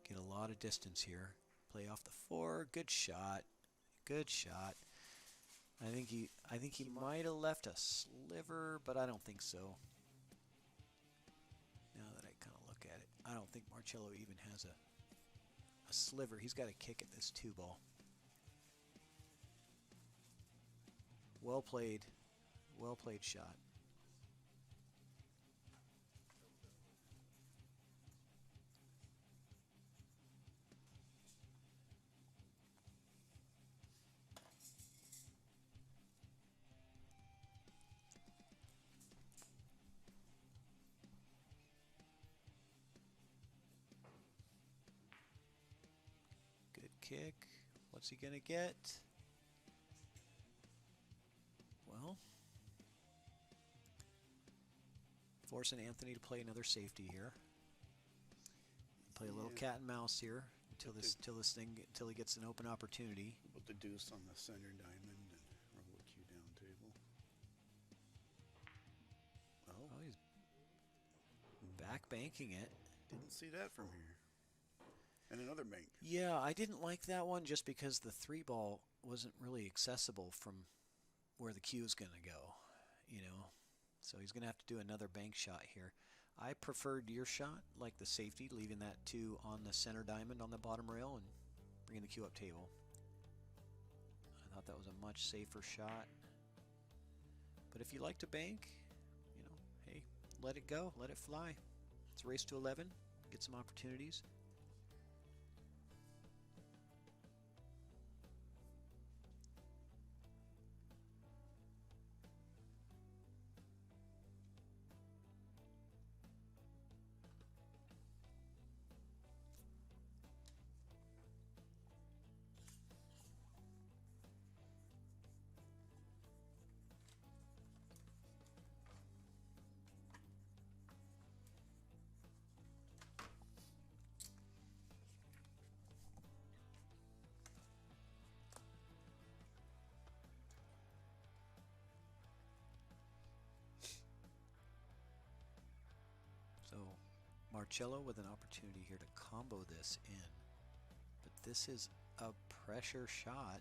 get a lot of distance here. Play off the 4. Good shot. Good shot. I think he might have left a sliver, but I don't think so. Now that I kind of look at it, I don't think Marcello even has a sliver. He's got to kick at this 2 ball. Well played. Well played shot. Good kick. What's he going to get? Well, forcing Anthony to play another safety here. Play a little cat and mouse here until he gets an open opportunity. Put the deuce on the center diamond and roll a cue down table. Oh, he's back banking it. Didn't see that from here. And another bank. Yeah, I didn't like that one just because the 3-ball wasn't really accessible from where the cue is going to go, So he's going to have to do another bank shot here. I preferred your shot, like the safety, leaving that 2 on the center diamond on the bottom rail and bringing the cue up table. I thought that was a much safer shot. But if you like to bank, hey, let it go, let it fly. It's a race to 11, get some opportunities. So Marcello with an opportunity here to combo this in. But this is a pressure shot.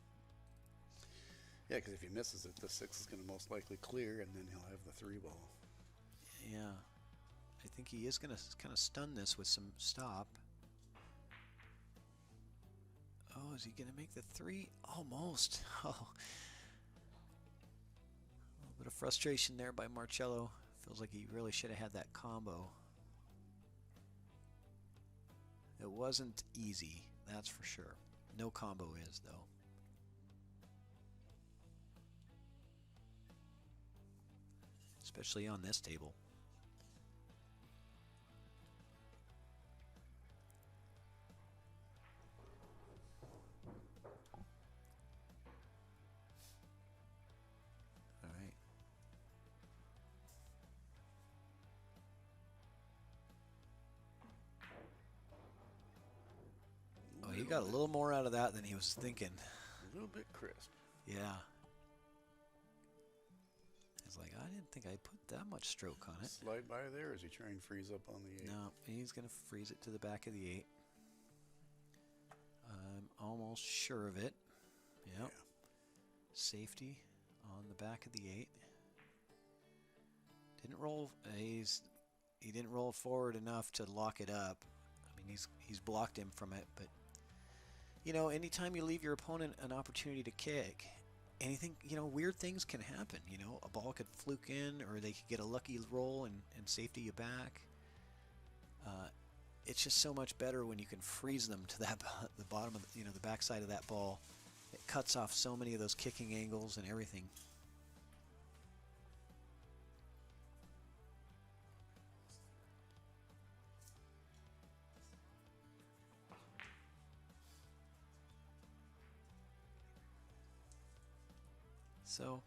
Yeah, because if he misses it, the 6 is going to most likely clear, and then he'll have the 3-ball. Yeah. I think he is going to kind of stun this with some stop. Oh, is he going to make the 3? Almost. Oh. A little bit of frustration there by Marcello. Feels like he really should have had that combo. It wasn't easy, that's for sure. No combo is, though. Especially on this table. All right. Oh, he got a little more out of that than he was thinking. A little bit crisp. Yeah. He's like, I didn't think I put that much stroke on it. Slide by there, or is he trying to freeze up on the 8? No, he's going to freeze it to the back of the 8. I'm almost sure of it. Yep. Yeah. Safety on the back of the 8. Didn't roll. He didn't roll forward enough to lock it up. I mean, he's blocked him from it, but anytime you leave your opponent an opportunity to kick, anything, weird things can happen. A ball could fluke in, or they could get a lucky roll and safety you back. It's just so much better when you can freeze them to that the bottom of the backside of that ball. It cuts off so many of those kicking angles and everything. So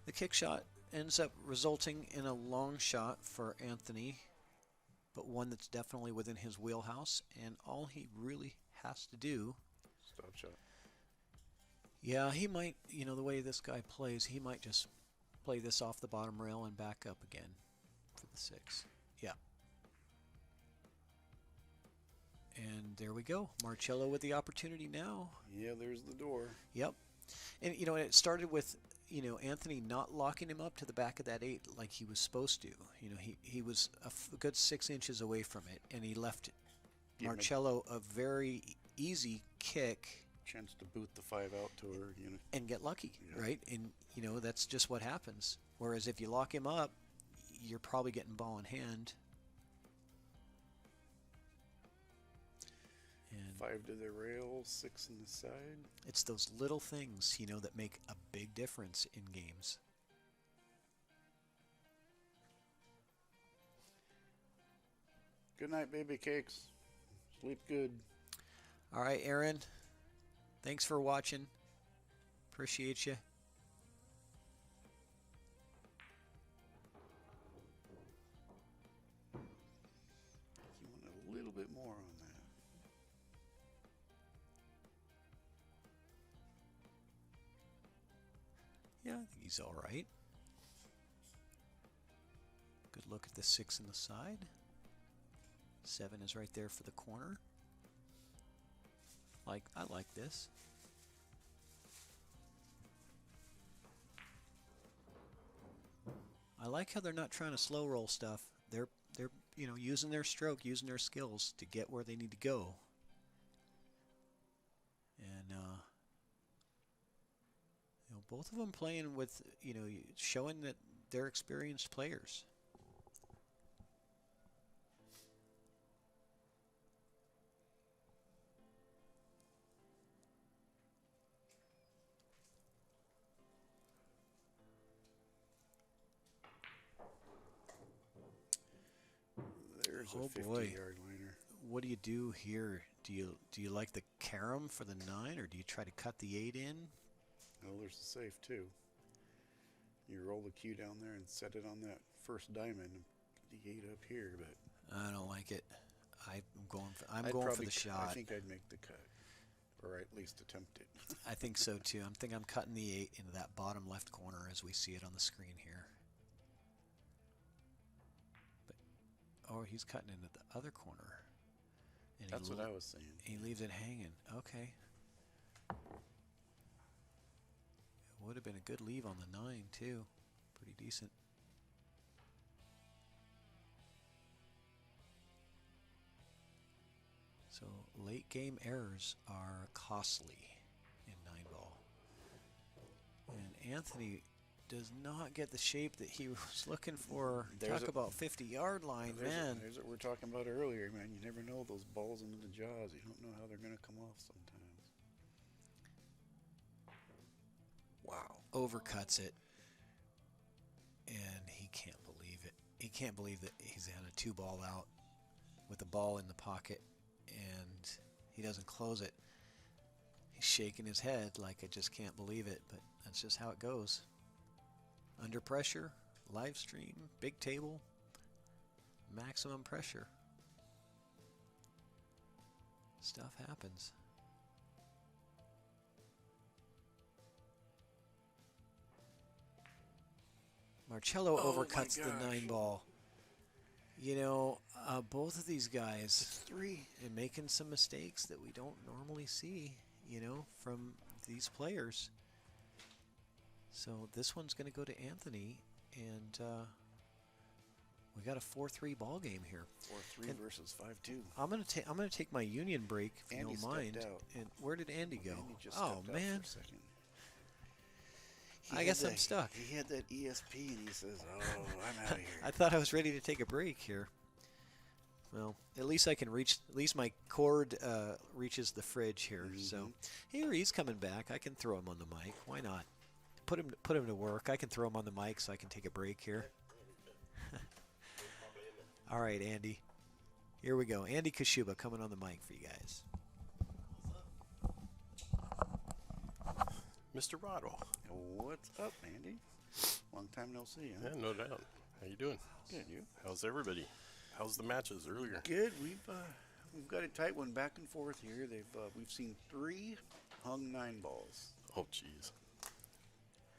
the kick shot ends up resulting in a long shot for Anthony, but one that's definitely within his wheelhouse, and all he really has to do... Stop shot. Yeah, he might, the way this guy plays, he might just play this off the bottom rail and back up again for the 6. Yeah. And there we go. Marcello with the opportunity now. Yeah, there's the door. Yep. And, it started with, Anthony not locking him up to the back of that 8 like he was supposed to. He was a good 6 inches away from it, and he left Marcello a very easy kick chance to boot the 5 out to her, and get lucky, Yeah. right? And that's just what happens. Whereas if you lock him up, you're probably getting ball in hand. And 5 to the rail, 6 in the side. it's those little things, that make a big difference in games. Good night, baby cakes. Sleep good. All right, Aaron. Thanks for watching. Appreciate you. You want a little bit more on that. Yeah, I think he's all right. Good look at the 6 in the side. 7 is right there for the corner. I like this. I like how they're not trying to slow roll stuff. They're using their stroke, using their skills to get where they need to go. And both of them playing with, showing that they're experienced players. There's Oh, a boy. 50-yard liner. What do you do here? Do you like the carom for the 9, or do you try to cut the 8 in? Oh, there's a safe too. You roll the cue down there and set it on that first diamond and put the 8 up here, but I don't like it. I'm going I'd for probably the I shot. think I'd make the cut, or at least attempt it. I think so too. I'm cutting the 8 into that bottom left corner as we see it on the screen here. But he's cutting into the other corner. And That's what I was saying. He leaves it hanging. Okay. It would have been a good leave on the 9 too. Pretty decent. So late game errors are costly in 9-ball. And Anthony does not get the shape that he was looking for. Talk about 50-yard line, man. There's what we were talking about earlier, man. You never know those balls into the jaws. You don't know how they're going to come off sometimes. Wow. Overcuts it. And he can't believe it. He can't believe that he's had a 2-ball out with the ball in the pocket and he doesn't close it. He's shaking his head like I just can't believe it, but that's just how it goes. Under pressure, live stream, big table, maximum pressure. Stuff happens. Marcello overcuts the 9-ball. Both of these guys and making some mistakes that we don't normally see, from these players. So this one's going to go to Anthony, and we got a 4-3 ball game here. 4-3 versus 5-2. I'm gonna take my union break if you don't mind. stepped out. And where did Andy go? Andy just Oh stepped out man, for a second. I guess I'm stuck. He had that ESP and he says, "Oh, I'm out of here." I thought I was ready to take a break here. Well, at least I can reach. At least my cord reaches the fridge here. So here he's coming back. I can throw him on the mic. Why not? Put him to work. I can throw him on the mic so I can take a break here. All right, Andy. Here we go. Andy Kashuba coming on the mic for you guys. Mr. Rotto. What's up, Andy? Long time no see, huh? Yeah, no doubt. How you doing? Good, you? How's everybody? How's the matches earlier? Good. We've got a tight one back and forth here. We've seen 3 hung 9 balls. Oh, jeez.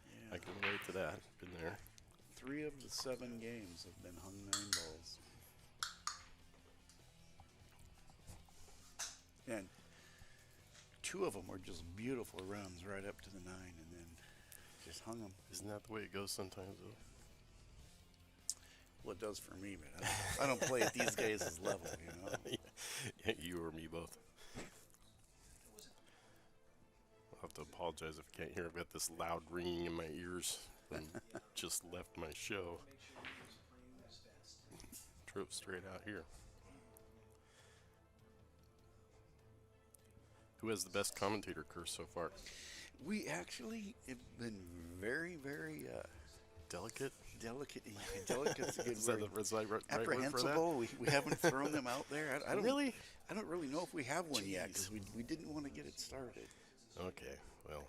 Yeah. I can relate to that. Been there. 3 of the 7 games have been hung 9 balls. And 2 of them were just beautiful runs right up to the 9 and then just hung them. Isn't that the way it goes sometimes, though? Well, it does for me, but I don't play at these guys' level, Yeah, you or me both. have to apologize if you can't hear. I've got this loud ringing in my ears and just left my show. Drove straight out here. Who has the best commentator curse so far? We actually have been very, very Delicate? delicate. Delicate's a good Is that word. the right word for that? Apprehensible. We haven't thrown them out there. I don't Really? I don't really know if we have one yet Jeez. because we didn't want to get it started. Okay, well,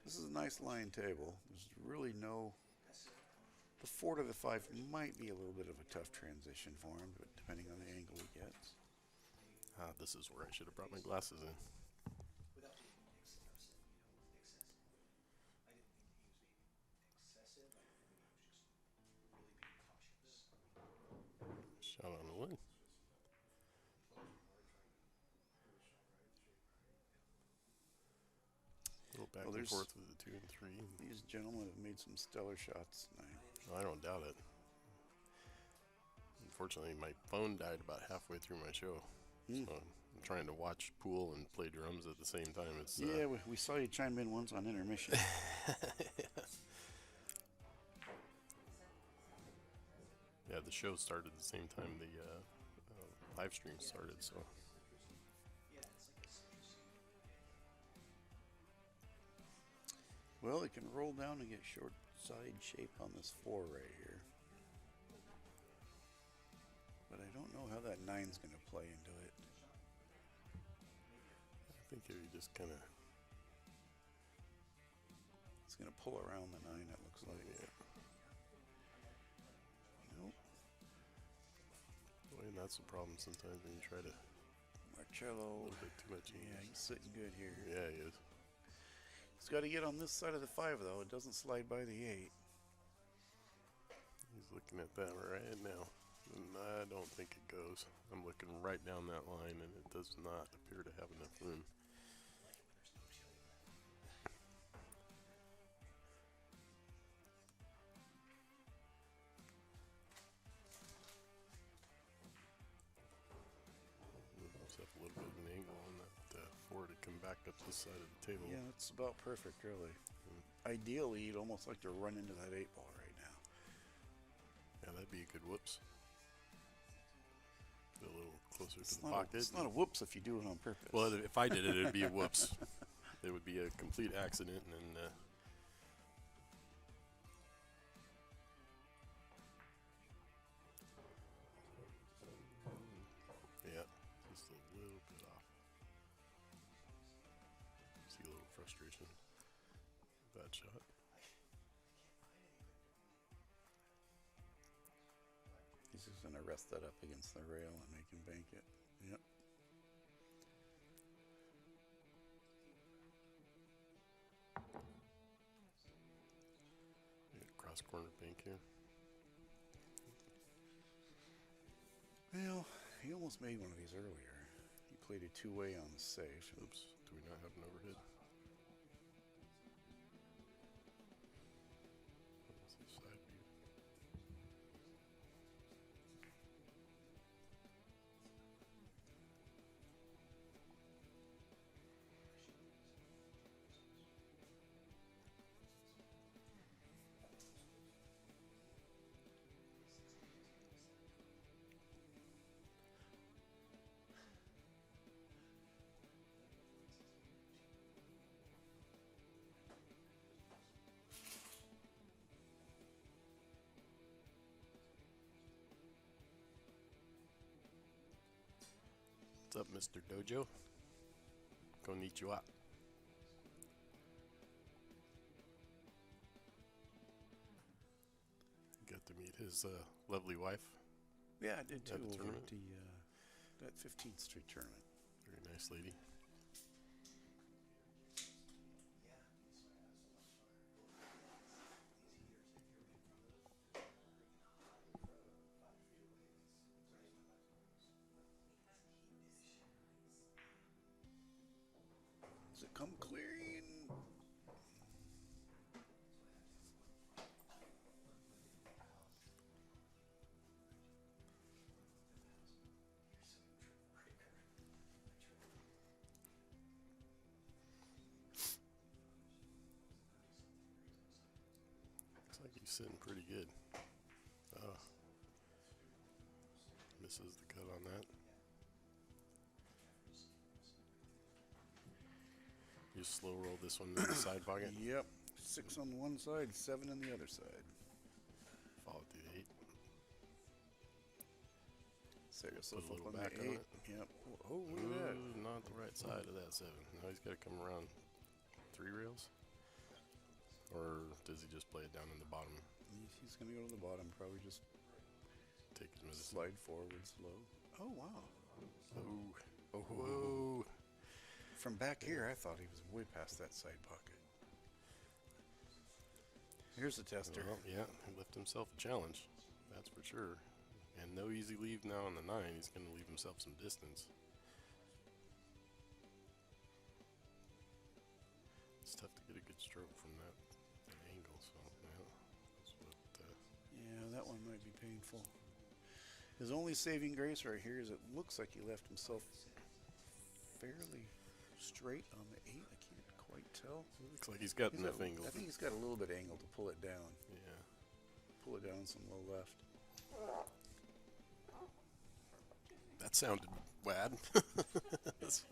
This is a nice line table. There's really no. The 4 to the 5 might be a little bit of a tough transition for him, but depending on the angle he gets. this is where I should have brought my glasses in. Shot on the wood. A little back Well, and there's- forth with the 2 and 3. These gentlemen have made some stellar shots tonight. I don't doubt it. Unfortunately, my phone died about halfway through my show. So I'm trying to watch pool and play drums at the same time. It's Yeah, we saw you chime in once on intermission. yeah, the show started at the same time the live stream started, so. Well, it can roll down and get short side shape on this 4 right here. But I don't know how that 9's going to play into it. I think if you just kind of, It's going to pull around the 9, it looks like. yeah. Nope. Well, and that's the problem sometimes when you try to a Marcello. little bit too much. Yeah, he's sitting good here. Yeah, he is. He's got to get on this side of the 5, though. It doesn't slide by the 8. He's looking at that right now. And I don't think it goes. I'm looking right down that line, and it does not appear to have enough room. Move myself a little bit of an angle on that 4 to come back up this side of the table. Yeah, that's about perfect, really. Ideally, you'd almost like to run into that 8 ball right now. Yeah, that'd be a good whoops. Get a little closer It's to the not, pocket. it's not a whoops if you do it on purpose. Well, if I did it, it'd be a whoops. It would be a complete accident, and yeah, just a little bit off. See a little frustration. Bad shot. He's just going to rest that up against the rail and make him bank it. Yep. Cross corner bank here. Well, he almost made one of these earlier. He played a 2-way on the safe. Oops, do we not have an overhead? Let's see, side view. What's up, Mr. Dojo? Konnichiwa. Got to meet his lovely wife. Yeah, I did too. At the Over tournament? at the, that 15th Street tournament. Very nice lady. Does it come clearing? He's sitting pretty good. Misses the cut on that. You slow roll this one in the side pocket. Yep. 6 on one side, 7 on the other side. Follow through the 8. Set yourself Put a little up on back the on 8. it. Yep. Oh, look at that. Ooh, not the right side of that 7. Now he's got to come around 3 rails. Or does he just play it down in the bottom? He's going to go to the bottom, probably just Take his medicine. slide forward slow. Oh, wow. Oh. Whoa. From back here, I thought he was way past that side pocket. Here's the tester. Well, yeah, he left himself a challenge. That's for sure. And no easy leave now on the 9. He's going to leave himself some distance. It's tough to get a good stroke from that angle. So, yeah, that's what. Yeah, that one might be painful. His only saving grace right here is it looks like he left himself fairly straight on the 8. I can't quite tell. Looks like he's got enough angle. I think he's got a little bit of angle to pull it down. Yeah. Pull it down some low left. That sounded bad. So,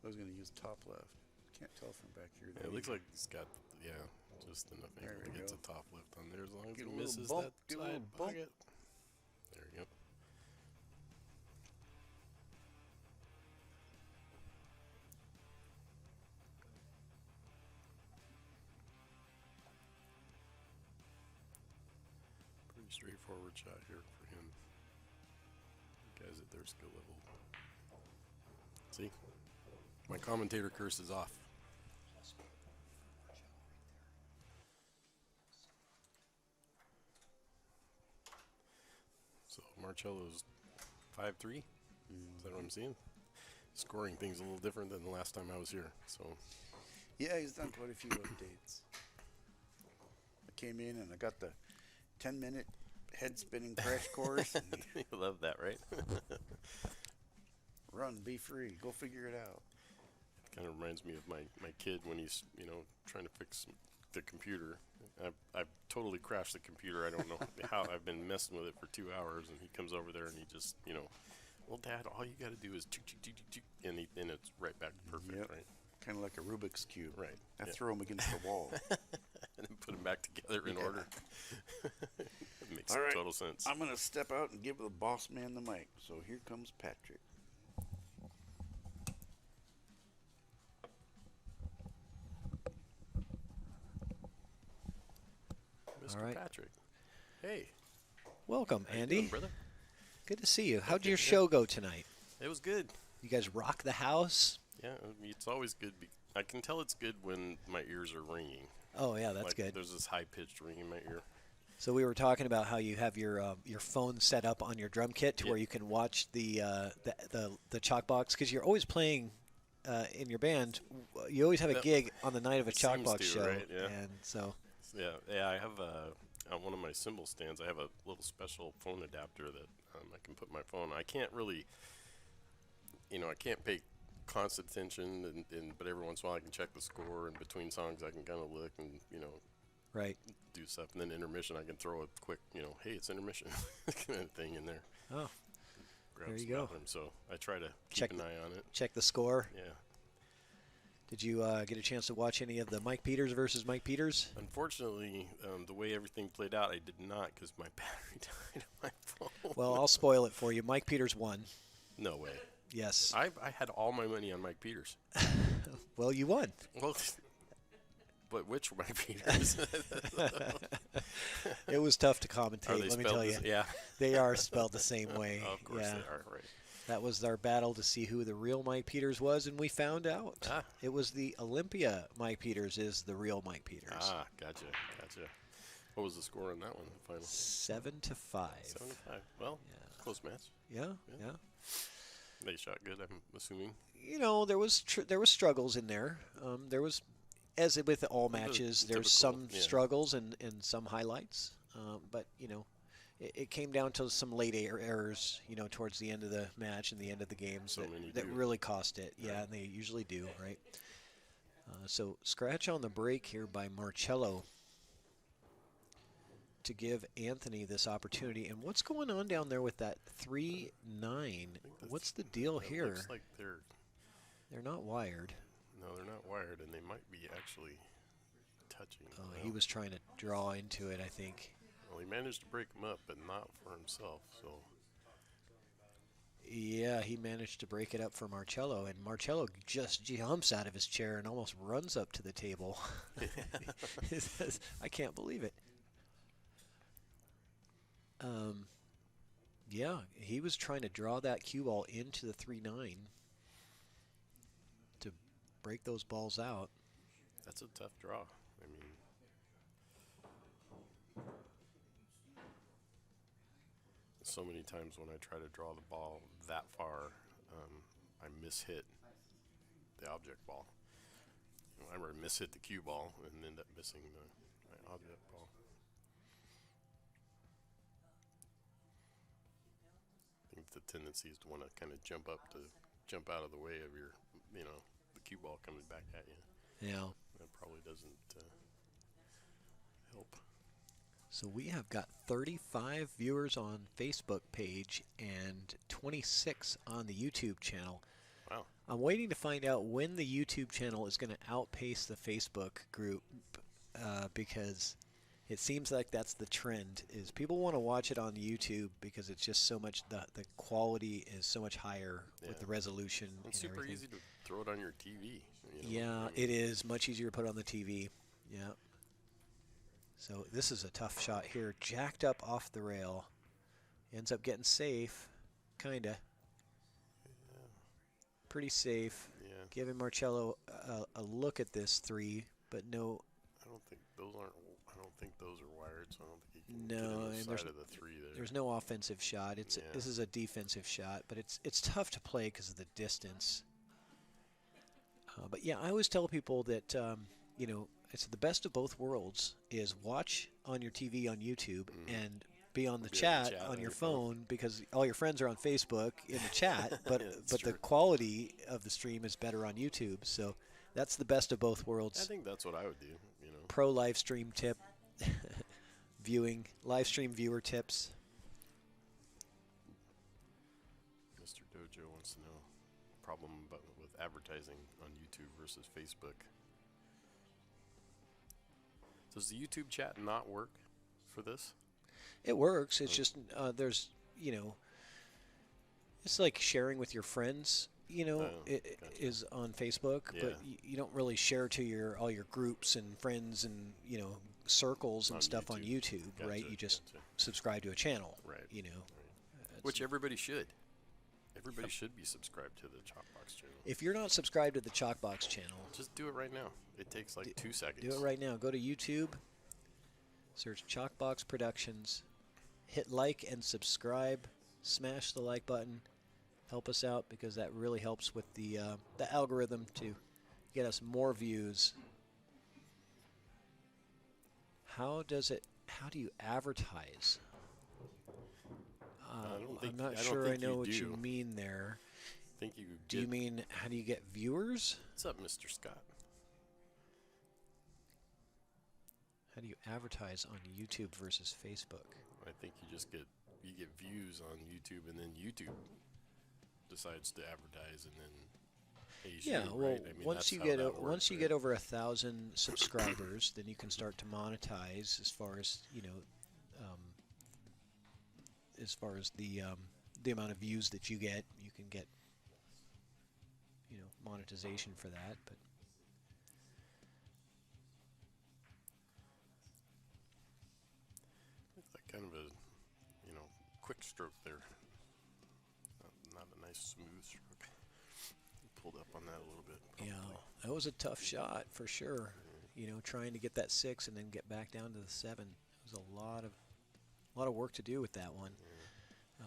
I was going to use top left. Can't tell from back here. yeah, it looks like he's got, just enough There angle to we get go. to top left on there as long as Get he a little misses bump, that get a side little bump. pocket. There you go. Pretty straightforward shot here for him. Guys at their skill level. See? My commentator curse is off. So Marcello's 5'3". Is that what I'm seeing? Scoring things a little different than the last time I was here. So Yeah, he's done quite a few updates. I came in and I got the 10-minute head spinning crash course. And you love that, right? run, be free, go figure it out. Kind of reminds me of my kid when he's trying to fix the computer. I've totally crashed the computer. I don't know how. I've been messing with it for 2 hours, and he comes over there and he just well, Dad, all you got to do is and it's right back to perfect, Yep. right? Kind of like a Rubik's Cube. Right. I Yeah. throw him against the wall. And then put them back together in Yeah. order. It makes All right. total sense. I'm going to step out and give the boss man the mic. So here comes Patrick. Mr. All right. Patrick. Hey. Welcome, How you Andy. doing, brother? Good to see you. How'd your show go tonight? It was good. You guys rock the house? Yeah, it's always good. I can tell it's good when my ears are ringing. Oh yeah, that's Like, good. There's this high-pitched ring in my ear. So we were talking about how you have your phone set up on your drum kit to Yeah. where you can watch the chalk box, because you're always playing in your band. You always have a That gig on the night of a chalk seems box to, show, right? Yeah. and so Yeah. I have on one of my cymbal stands. I have a little special phone adapter that I can put my phone. I can't really, I can't pay constant attention, but every once in a while I can check the score, and between songs I can kind of look and right. do stuff. And then intermission I can throw a quick, hey, it's intermission kind of thing in there. Oh, Grab There you some go. album. So I try to keep Check an the- eye on it. check the score. Yeah. Did you get a chance to watch any of the Mike Peters versus Mike Peters? Unfortunately, the way everything played out, I did not because my battery died on my phone. Well, I'll spoil it for you. Mike Peters won. No way. Yes. I had all my money on Mike Peters. Well, you won. Well, but which Mike Peters? It was tough to Are commentate. they Let me spelled tell you, Yeah. they are spelled the same way. Of course yeah. they are. Right. That was our battle to see who the real Mike Peters was, and we found out. Ah. It was the Olympia Mike Peters is the real Mike Peters. Gotcha. What was the score on that one? The final 7-5. 7-5. Well, Yeah. close match. Yeah, yeah. They shot good, I'm assuming. You know, there was struggles in there. There was, as with all matches, there's some typical, yeah. struggles and some highlights. But it came down to some late errors. Towards the end of the match and the end of the games So many that do. really cost it. Yeah, Right. and they usually do, right? So scratch on the break here by Marcello to give Anthony this opportunity. And what's going on down there with that 3-9? What's the deal here? Looks like They're not wired. no, they're not wired, and they might be actually touching. He was trying to draw into it, I think. Well, he managed to break them up, but not for himself. So Yeah, he managed to break it up for Marcello, and Marcello just jumps out of his chair and almost runs up to the table. He says, I can't believe it. Yeah, he was trying to draw that cue ball into the 3-9 to break those balls out. that's a tough draw. I mean, so many times when I try to draw the ball that far, I mishit the object ball. I mishit the cue ball and end up missing my object ball. I think the tendency is to want to kind of jump out of the way of your, the cue ball coming back at you. Yeah. That probably doesn't help. So we have got 35 viewers on Facebook page and 26 on the YouTube channel. Wow. I'm waiting to find out when the YouTube channel is going to outpace the Facebook group because it seems like that's the trend. Is people want to watch it on YouTube because it's just so much, the quality is so much higher with the resolution. It's and super everything. easy to throw it on your TV. Yeah, it is much easier to put on the TV. Yeah. So this is a tough shot here. Jacked up off the rail. Ends up getting safe. Kinda. Yeah. Pretty safe. Yeah. Giving Marcello a look at this 3, but no. I don't think those are wired, so I don't think you can No, get on and the there's- side of the 3 there. There's no offensive shot. This is a defensive shot, but it's tough to play because of the distance. But yeah, I always tell people that it's the best of both worlds is watch on your TV on YouTube and be on the chat on your phone because all your friends are on Facebook in the chat, but the true. quality of the stream is better on YouTube. So that's the best of both worlds. I think that's what I would do. Pro live stream tip, live stream viewer tips. Mr. Dojo wants to know problem with advertising on YouTube versus Facebook. Does the YouTube chat not work for this? It works. It's just there's it's like sharing with your friends. It gotcha. is on Facebook, but Yeah. you don't really share to all your groups and friends and circles and On stuff on YouTube, Gotcha, right? You just gotcha. subscribe to a channel, Right. That's- Which everybody should. Everybody should be subscribed to the Chalkbox channel. If you're not subscribed to the Chalkbox channel, Just do it right now. It takes like 2 seconds. do it right now. Go to YouTube, search Chalkbox Productions, hit like and subscribe, smash the like button. Help us out because that really helps with the algorithm to get us more views. How do you advertise? I'm not sure I know what you mean there. I think you Do you mean how do you get viewers? What's up, Mr. Scott? How do you advertise on YouTube versus Facebook? I think you just get views on YouTube, and then YouTube decides to advertise, and then pays Yeah, you, well, right? I mean, once that's you how get that works, once you right? get over 1,000 subscribers, then you can start to monetize as far as the amount of views that you get. You can get monetization for that, but. It's like kind of a quick stroke there. Not a nice smooth stroke. Pulled up on that a little bit. Yeah, probably. that was a tough shot for sure. Trying to get that 6 and then get back down to the 7. It was a lot of work to do with that one.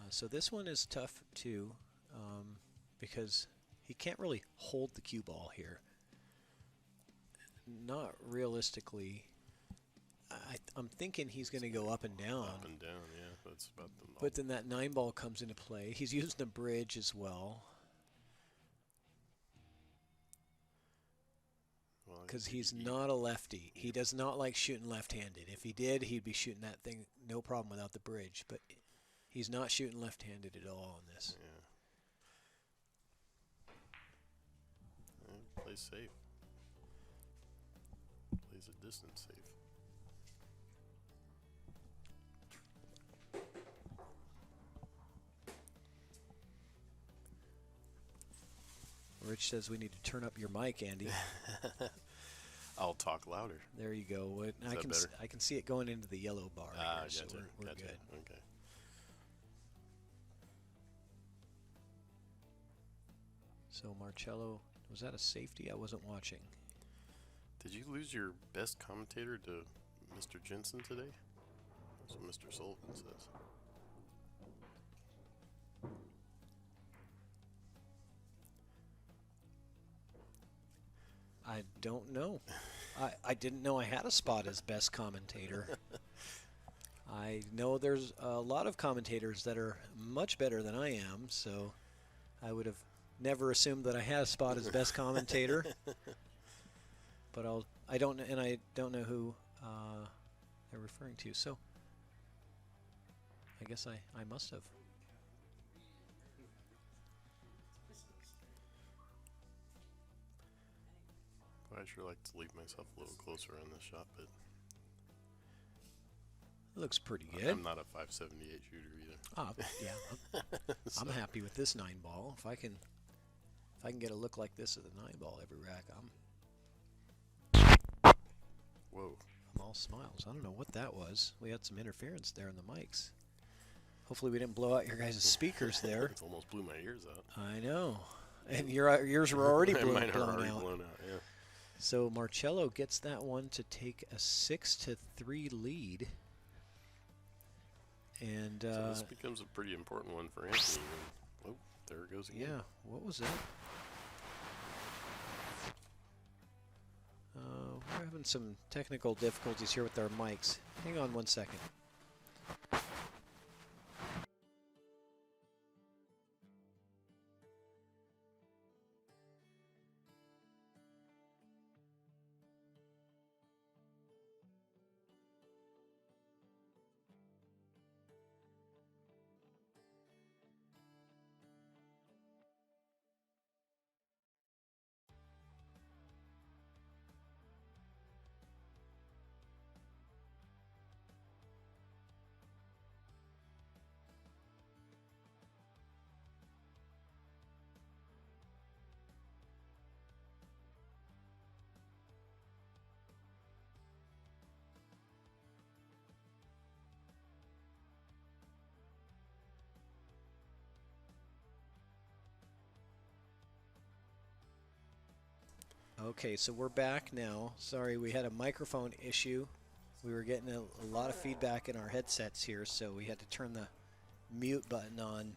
So this one is tough too, because he can't really hold the cue ball here. Not realistically. I'm thinking he's going to go up and down. Up and down, yeah. That's about the. But then that 9 ball comes into play. He's using the bridge as well. Well, because he's not a lefty. He does not like shooting left-handed. If he did, he'd be shooting that thing no problem without the bridge. But he's not shooting left-handed at all on this. Yeah. Plays safe. Plays a distance safe. Rich says we need to turn up your mic, Andy. I'll talk louder. There you go. I can see it going into the yellow bar. Here, Gotcha. so we're Gotcha. good. Okay. So Marcello, was that a safety? I wasn't watching. Did you lose your best commentator to Mr. Jensen today? That's what Mr. Sullivan says. I don't know. I didn't know I had a spot as best commentator. I know there's a lot of commentators that are much better than I am, so I would have never assumed that I had a spot as best commentator. But I don't know who they're referring to. So I guess I must have. I'd sure like to leave myself a little closer on this shot, but It looks pretty good. I'm not a 578 shooter either. Yeah, I'm happy with this 9-ball. If I can get a look like this at the 9-ball every rack, Whoa. I'm all smiles. I don't know what that was. We had some interference there in the mics. Hopefully we didn't blow out your guys' speakers there. It almost blew my ears out. I know. And your ears were already blown Mine are already out. blown out, yeah. So Marcello gets that one to take a 6-3 lead. And So this becomes a pretty important one for Anthony. Oh, there it goes again. yeah, what was that? We're having some technical difficulties here with our mics. Hang on 1 second. Okay, so we're back now. Sorry, we had a microphone issue. We were getting a lot of feedback in our headsets here, so we had to turn the mute button on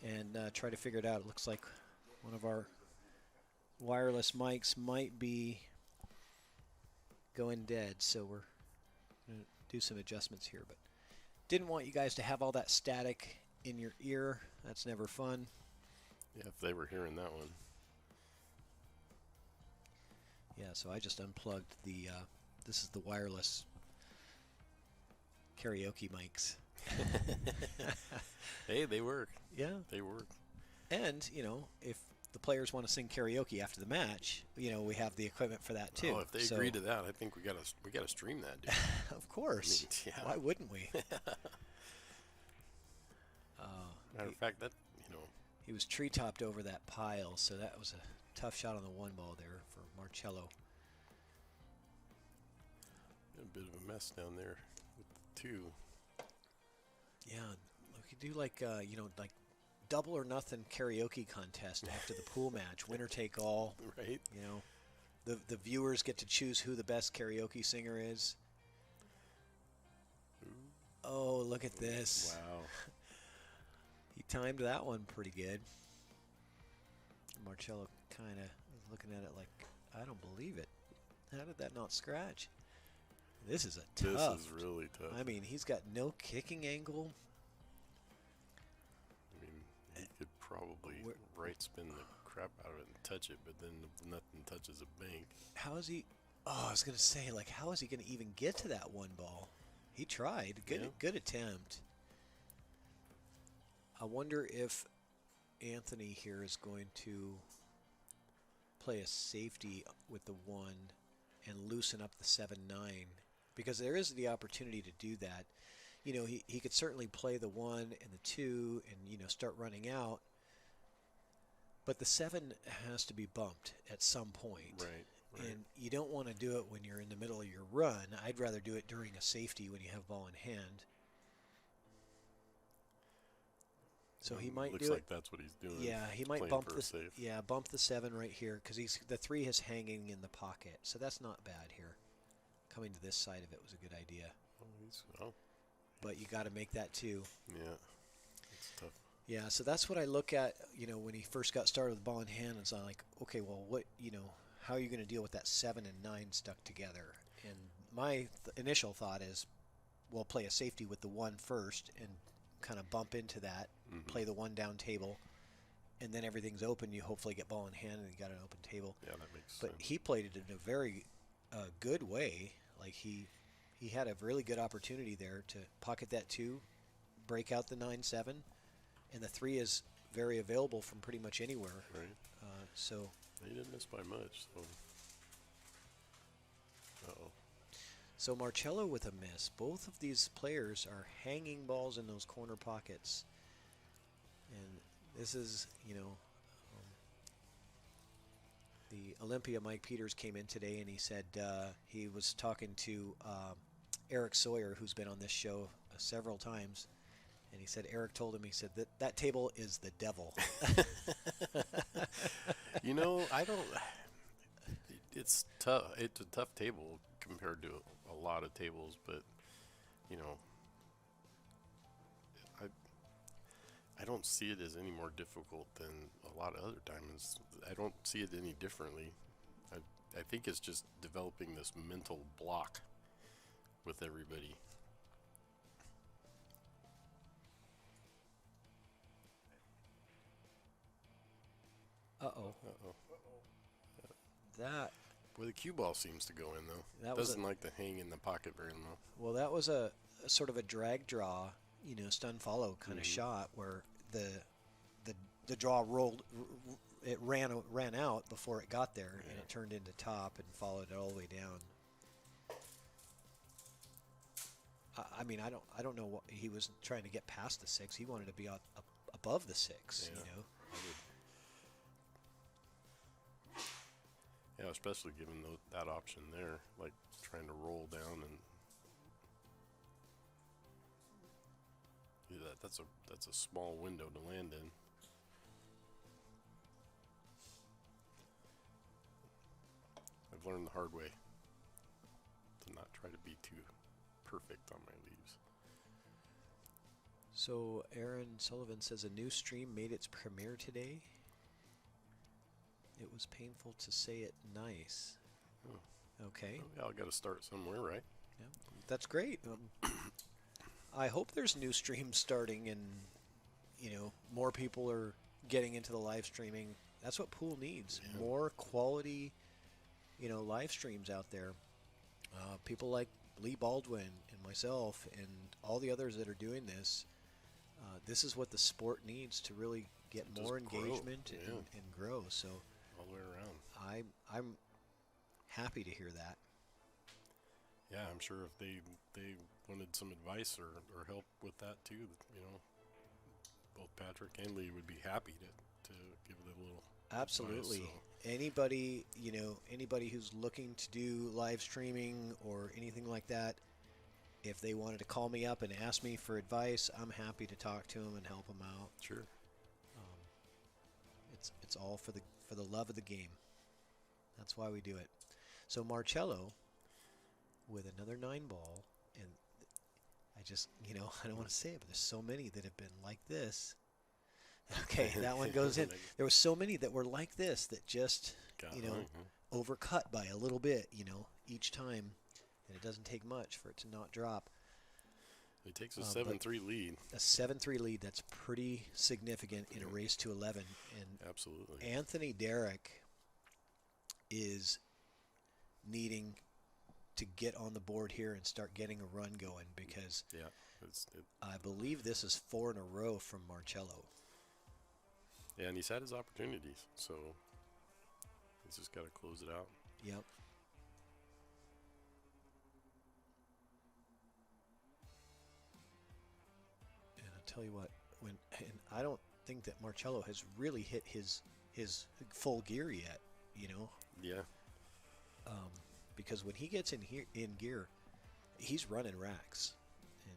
and try to figure it out. It looks like one of our wireless mics might be going dead, so we're going to do some adjustments here. But didn't want you guys to have all that static in your ear. That's never fun. Yeah, if they were hearing that one. Yeah, so I just unplugged the, this is the wireless karaoke mics. Hey, they work. Yeah. They work. And, you know, if the players want to sing karaoke after the match, you know, we have the equipment for that too. Oh, if they agree to that, I think we gotta stream that, dude. Of course. I mean, yeah. Why wouldn't we? Matter of fact, that, you know. He was tree-topped over that pile, so that was a tough shot on the 1-ball there for Marcello. A bit of a mess down there with the 2. Yeah, we could do like, you know, like double or nothing karaoke contest after the pool match, winner take all. Right. You know, the viewers get to choose who the best karaoke singer is. Ooh. Oh, look at this. Wow. He timed that one pretty good. Marcello kind of is looking at it like, I don't believe it. How did that not scratch? This is a tough. This is really tough. I mean, he's got no kicking angle. I mean, he could probably right spin the crap out of it and touch it, but then nothing touches a bank. How is he? Oh, I was gonna say, like, how is he gonna even get to that one ball? He tried. Good attempt. I wonder if Anthony here is going to play a safety with the 1 and loosen up the 7-9, because there is the opportunity to do that. You know, he could certainly play the 1 and the 2 and, you know, start running out. But the 7 has to be bumped at some point. Right. And you don't want to do it when you're in the middle of your run. I'd rather do it during a safety when you have ball in hand. So he might looks do like it. that's what he's doing. Yeah, he might playing bump for a the safe. bump the 7 right here, because the 3 is hanging in the pocket. So that's not bad here. Coming to this side of it was a good idea. But you got to make that 2. Yeah, it's tough. Yeah, so that's what I look at, you know, when he first got started with the ball in hand. It's like, okay, well, what, you know, how are you going to deal with that 7 and 9 stuck together? And my initial thought is, we'll play a safety with the 1 first and kind of bump into that, play the 1 down table, and then everything's open. You hopefully get ball in hand and you got an open table. Yeah, that makes But sense. he played it in a very good way. Like he had a really good opportunity there to pocket that 2, break out the 9-7, and the 3 is very available from pretty much anywhere. Right. So He didn't miss by much. So. Uh-oh. So Marcello with a miss. Both of these players are hanging balls in those corner pockets. And this is, you know, the Olympia Mike Peters came in today and he said he was talking to Eric Sawyer, who's been on this show several times. And he said Eric told him, he said, that table is the devil. You know, I don't. It's tough. It's a tough table compared to a lot of tables, but you know, I don't see it as any more difficult than a lot of other diamonds. I don't see it any differently. I think it's just developing this mental block with everybody. Uh-oh. Uh-oh. That, Well, the cue ball seems to go in, though. That was Doesn't like to hang in the pocket very long. well, that was a sort of a drag draw, you know, stun follow kind of shot where the draw rolled, it ran out before it got there, and it turned into top and followed it all the way down. I mean, I don't know what he was trying to get past the 6. He wanted to be above the 6, Yeah. you know. Yeah, especially given that option there, like trying to roll down and do that. That's a small window to land in. I've learned the hard way to not try to be too perfect on my leaves. So Aaron Sullivan says a new stream made its premiere today. It was painful to say it nice. Oh. Okay. Well, yeah, I got to start somewhere, right? Yeah, that's great. I hope there's new streams starting and, you know, more people are getting into the live streaming. That's what Pool needs. Yeah. More quality, you know, live streams out there. People like Lee Baldwin and myself and all the others that are doing this. This is what the sport needs to really get Just more grow. engagement Yeah. and grow. So All the way around. I'm happy to hear that. Yeah, I'm sure if they wanted some advice or help with that too, you know, both Patrick and Lee would be happy to give it a little Absolutely. advice, so. Anybody who's looking to do live streaming or anything like that, if they wanted to call me up and ask me for advice, I'm happy to talk to them and help them out. Sure. It's all for the love of the game. That's why we do it. So Marcello with another 9 ball, and I just, you know, I don't want to say it, but there's so many that have been like this. Okay, that one goes in. There were so many that were like this that just, Got you know, one, overcut by a little bit, you know, each time, and it doesn't take much for it to not drop. He takes a 7-3 lead. A 7-3 lead, that's pretty significant in a race to 11. And Absolutely. Anthony Derrick is needing to get on the board here and start getting a run going because I believe this is 4 in a row from Marcello. Yeah, and he's had his opportunities, so he's just got to close it out. Yep. And I'll tell you what, and I don't think that Marcello has really hit his full gear yet, you know. Yeah. Because when he gets in gear, he's running racks, and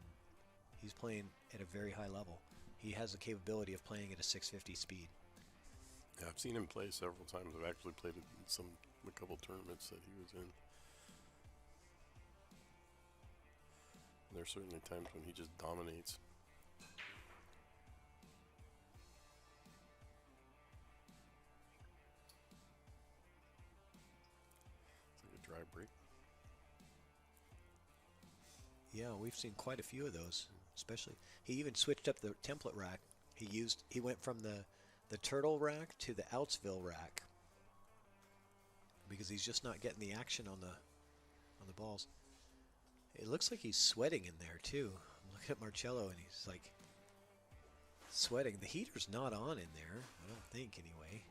he's playing at a very high level. He has the capability of playing at a 650 speed. Yeah, I've seen him play several times. I've actually played in a couple tournaments that he was in. There's certainly times when he just dominates. It's like a dry break. Yeah, we've seen quite a few of those. Especially, he even switched up the template rack. He went from the turtle rack to the Outsville rack because he's just not getting the action on the balls. It looks like he's sweating in there too. I'm looking at Marcello and he's like sweating. The heater's not on in there, I don't think anyway.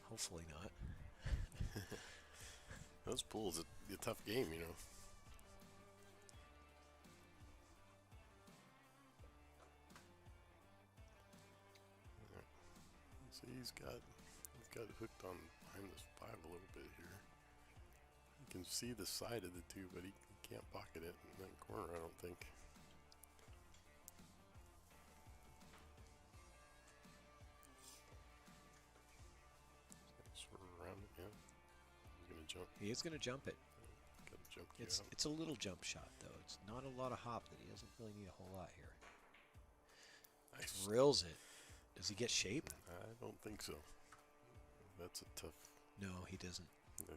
Hopefully not. Those pools, a tough game, you know. See, he's got hooked on behind this 5 a little bit here. You can see the side of the 2, but he can't pocket it in that corner, I don't think. Sort of around it, yeah. He's gonna jump. He is going to jump it. Got to jump. It's a little jump shot though. It's not a lot of hop that he doesn't really need a whole lot here. Nice. Drills it. Does he get shape? I don't think so. That's a tough. No, he doesn't.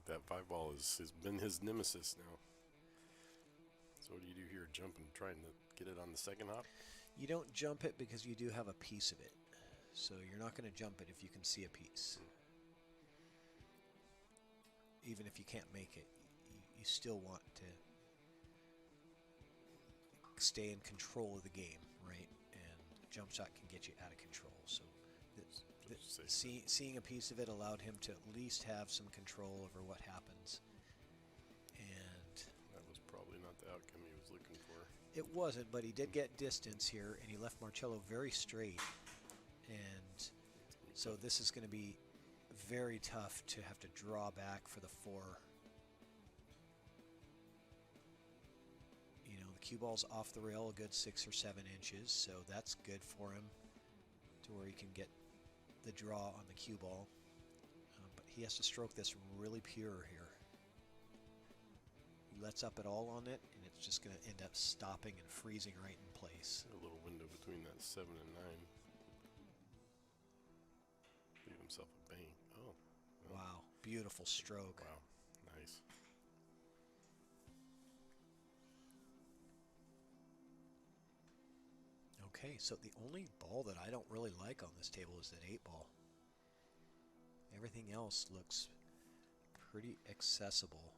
That 5 ball has been his nemesis now. So what do you do here? Jump and trying to get it on the second hop? You don't jump it because you do have a piece of it. So you're not going to jump it if you can see a piece. Even if you can't make it, you still want to stay in control of the game, right? And a jump shot can get you out of control. So seeing a piece of it allowed him to at least have some control over what happens. And that was probably not the outcome he was looking for. It wasn't, but he did get distance here, and he left Marcello very straight. And so this is going to be very tough to have to draw back for the 4. You know, the cue ball's off the rail a good 6 or 7 inches, so that's good for him to where he can get the draw on the cue ball. But he has to stroke this really pure here. He lets up at all on it, and it's just going to end up stopping and freezing right in place. A little window between that 7 and 9. Leave himself a bang. Oh. Wow, beautiful stroke. Wow, nice. Okay, so the only ball that I don't really like on this table is that 8 ball. Everything else looks pretty accessible.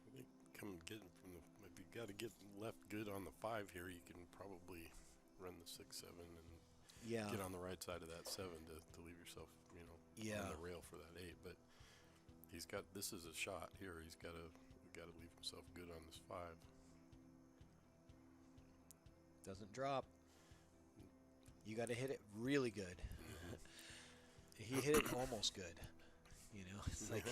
I think if you got to get left good on the 5 here, you can probably run the 6, 7, and get on the right side of that 7 to leave yourself, on the rail for that 8. But this is a shot here. He's got to leave himself good on this 5. Doesn't drop. You got to hit it really good. He hit it almost good. It's like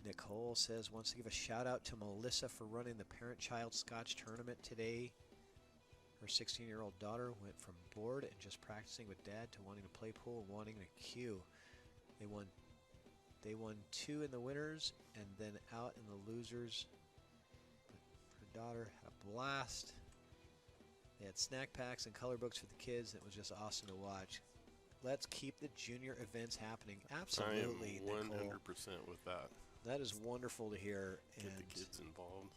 Nicole says wants to give a shout out to Melissa for running the parent-child Scotch tournament today. Her 16-year-old daughter went from bored and just practicing with dad to wanting to play pool and wanting a cue. They won 2 in the winners and then out in the losers. But her daughter had a blast. They had snack packs and color books for the kids. It was just awesome to watch. Let's keep the junior events happening. I Absolutely, am 100% Nicole. with that. That is wonderful to hear. Get And the kids involved.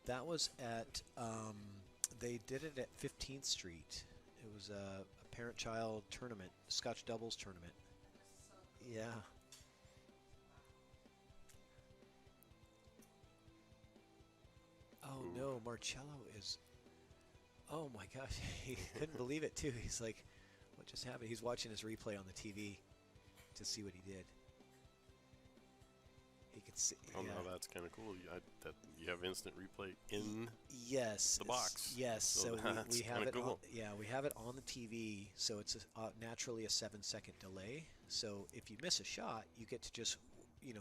that was at, they did it at 15th Street. It was a parent-child tournament, Scotch doubles tournament. Yeah. Oh Ooh. no, Marcello is. Oh my gosh, he couldn't believe it too. He's like, "What just happened?" He's watching his replay on the TV to see what he did. He could see. Oh, yeah. no, that's kind of cool. That you have instant replay in. Yes. the box. Yes. So So that's we have kinda it. On, cool. yeah, we have it on the TV. So it's naturally a 7-second delay. So if you miss a shot, you get to just,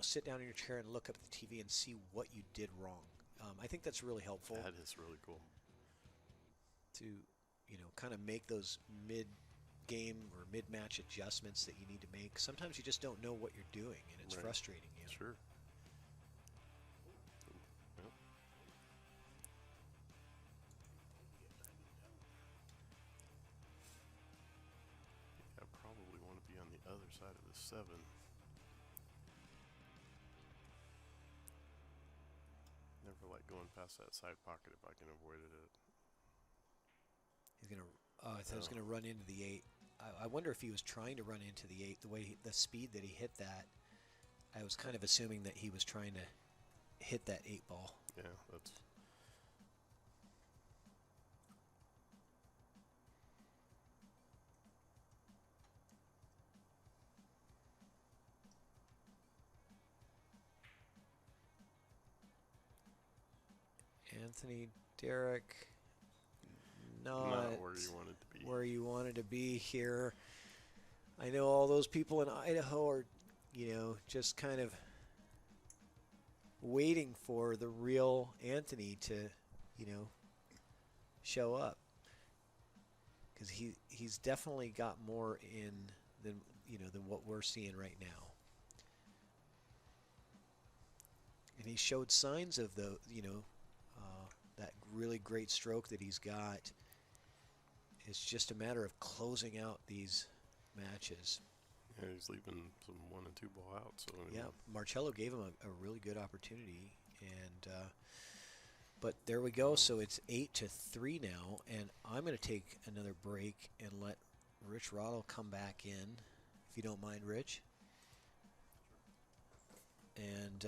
sit down in your chair and look up at the TV and see what you did wrong. I think that's really helpful That is really cool. to, kind of make those mid-game or mid-match adjustments that you need to make. Sometimes you just don't know what you're doing, and it's Right. frustrating you. Sure. Yep. I probably want to be on the other side of the 7. Never like going past that side pocket if I can avoid it. He's gonna. I thought he was gonna run into the 8. I wonder if he was trying to run into the 8. The way the speed that he hit that, I was kind of assuming that he was trying to hit that 8 ball. Yeah, that's. Anthony, Derrick, Not not where you wanted to be. where you wanted to be here. I know all those people in Idaho are, just kind of waiting for the real Anthony to, show up. Because he's definitely got more in than what we're seeing right now. And he showed signs of that really great stroke that he's got. It's just a matter of closing out these matches. Yeah, he's leaving some 1 and 2 ball out. So I mean, Yeah, Marcello gave him a really good opportunity, and but there we go. So it's 8-3 now, and I'm going to take another break and let Rich Rottle come back in, if you don't mind, Rich. And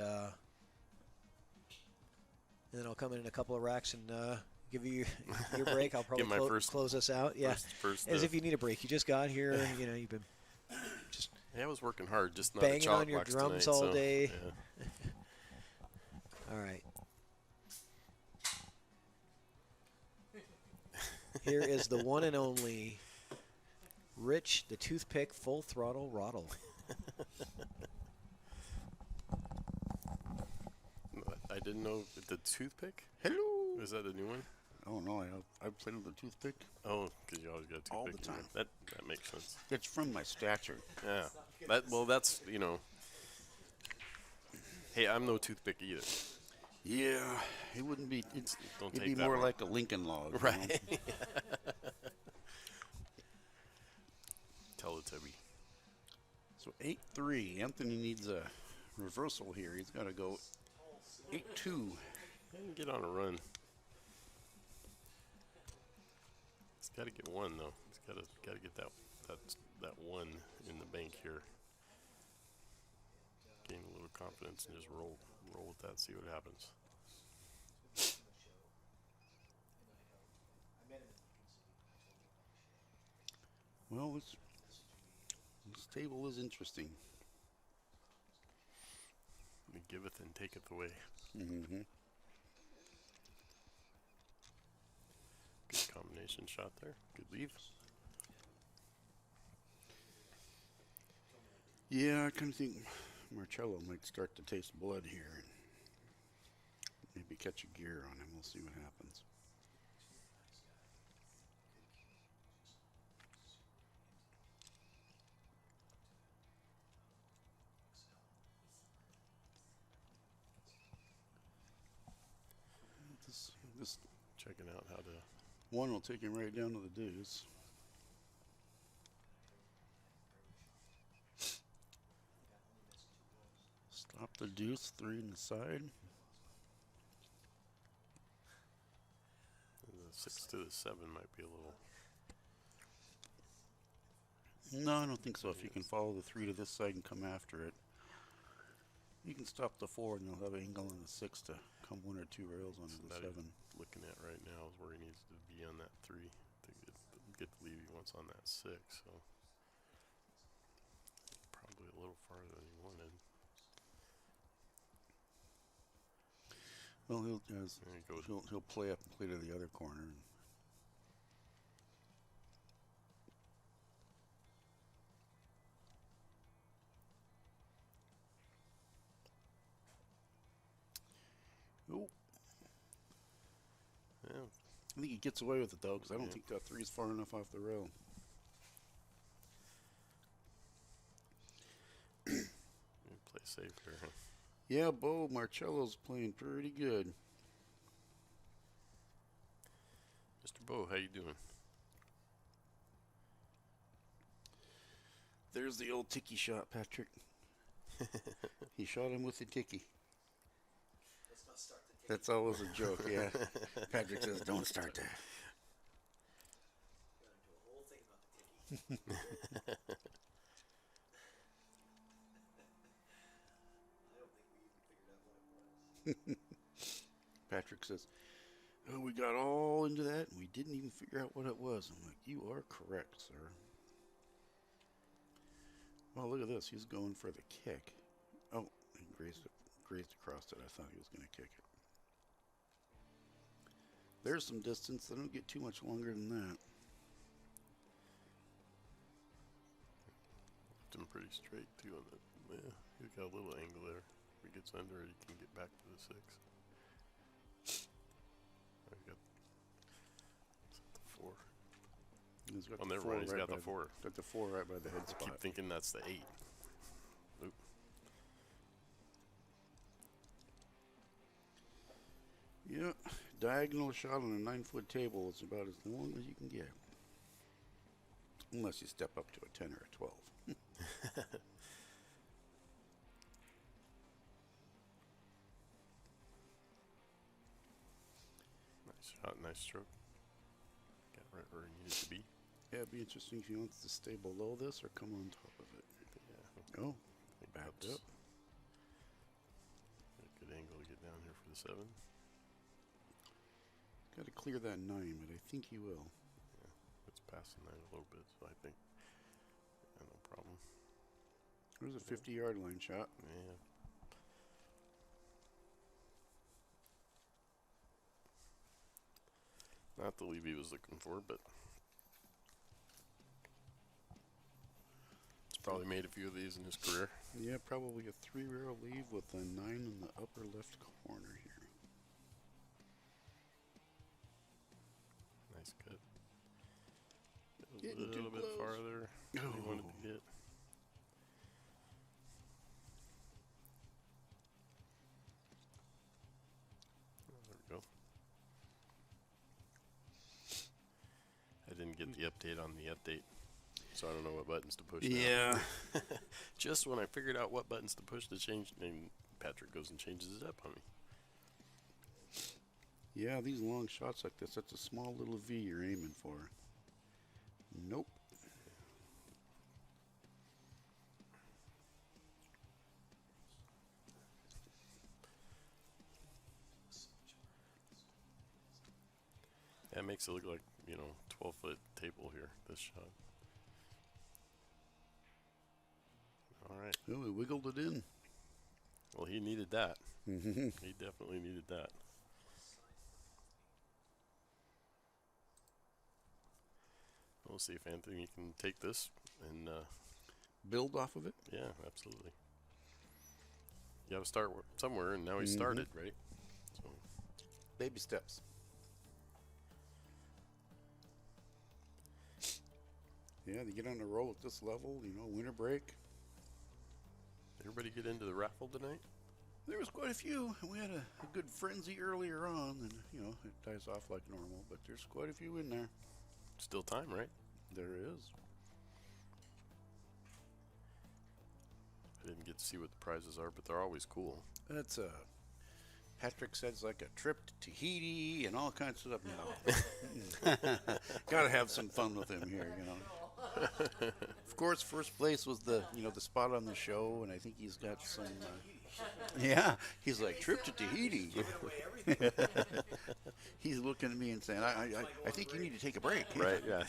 then I'll come in a couple of racks and give you your break. I'll probably Get my close us out. Yeah, first as if you need a break. You just got here, and you've been just Yeah, I was working hard, just not banging a chalk on your box drums tonight, all so, day. Yeah. All right. Here is the one and only Rich, the toothpick, full throttle Rottle. I didn't know the toothpick. Hello. Is that a new one? Oh no, I played with a toothpick Oh, because you always got a toothpick. all the in there. time. That makes sense. It's from my stature. Yeah. That's Hey, I'm no toothpick either. Yeah, it wouldn't be. Don't It'd take be that more one. like a Lincoln log. you know? Right. Teletubby. So 8-3. Anthony needs a reversal here. He's got to go 8-2. Get on a run. He's got to get one though. He's got to get that one in the bank here. Gain a little confidence and just roll with that. See what happens. Well, this table is interesting. He giveth and taketh away. Mm-hmm. Good combination shot there. Good leave. Yeah, I kind of think Marcello might start to taste blood here and maybe catch a gear on him. We'll see what happens. This Checking out how to. one will take him right down to the deuce. the deuce, 3 in the side. The 6 to the 7 might be a little. No, I don't think so. If you can follow the 3 to this side and come after it, you can stop the 4 and you'll have angle on the 6 to come 1 or 2 rails onto the 7. Looking at right now is where he needs to be on that 3 to get the Levy once on that 6. So probably a little farther than he wanted. Well, There he goes. he'll play up and play to the other corner. Oh, Yeah, I think he gets away with it though, because I don't Yeah. think that 3 is far enough off the rail. you play safe there, huh? Yeah, Bo Marcello's playing pretty good. Mr. Bo, how you doing? There's the old ticky shot, Patrick. He shot him with the ticky. Let's not start the ticket. That's always a joke, yeah. Patrick says, don't start that. Got into a whole thing about the ticket. I don't think we even figured out what it was. Patrick says, oh, we got all into that and we didn't even figure out what it was. I'm like, you are correct, sir. Well, look at this. He's going for the kick. Oh, he grazed across it. I thought he was going to kick it. There's some distance. They don't get too much longer than that. Left him pretty straight too on that. Yeah, he's got a little angle there. If he gets under it, he can get back to the 6. I got the 4. He's got Oh, the never 4 mind. He's right got by the 4. Got the 4 right by the head I spot. keep thinking that's the 8. Oop. Yeah, diagonal shot on a 9-foot table is about as long as you can get. Unless you step up to a 10 or a 12. Nice shot, nice stroke. Got right where he needed to be. Yeah, it'd be interesting if he wants to stay below this or come on top of it. Yeah, Oh, I think backed that's up. a good angle to get down here for the 7. Got to clear that 9, but I think he will. Yeah, it's passing that a little bit, so I think no problem. There's a 50-yard line shot. Yeah. Not the Levy was looking for, but he's probably made a few of these in his career. Yeah, probably a 3-rail leave with a 9 in the upper left corner here. Nice cut. A Getting too little bit close. farther than he wanted to get. There we go. I didn't get the update on the update, so I don't know what buttons to push now. Yeah. Just when I figured out what buttons to push to change, and Patrick goes and changes it up on me. Yeah, these long shots like this, that's a small little V you're aiming for. Nope. That makes it look like, 12-foot table here, this shot. All right. Oh, he wiggled it in. Well, he needed that. Mm-hmm. He definitely needed that. We'll see if Anthony can take this and, Build off of it. yeah, absolutely. You got to start somewhere, and now he started, right? So, Baby steps. Yeah, they get on the roll at this level, winter break. everybody get into the raffle tonight? There was quite a few. We had a good frenzy earlier on, and, it dies off like normal, but there's quite a few in there. Still time, right? There is. I didn't get to see what the prizes are, but they're always cool. That's Patrick said it's like a trip to Tahiti and all kinds of stuff. Gotta have some fun with him here, you know. Of course, first place was the spot on the show, and I think he's got some. Yeah, he's like trip to Tahiti. He's looking at me and saying, "I think you need to take a break." Right? Yeah.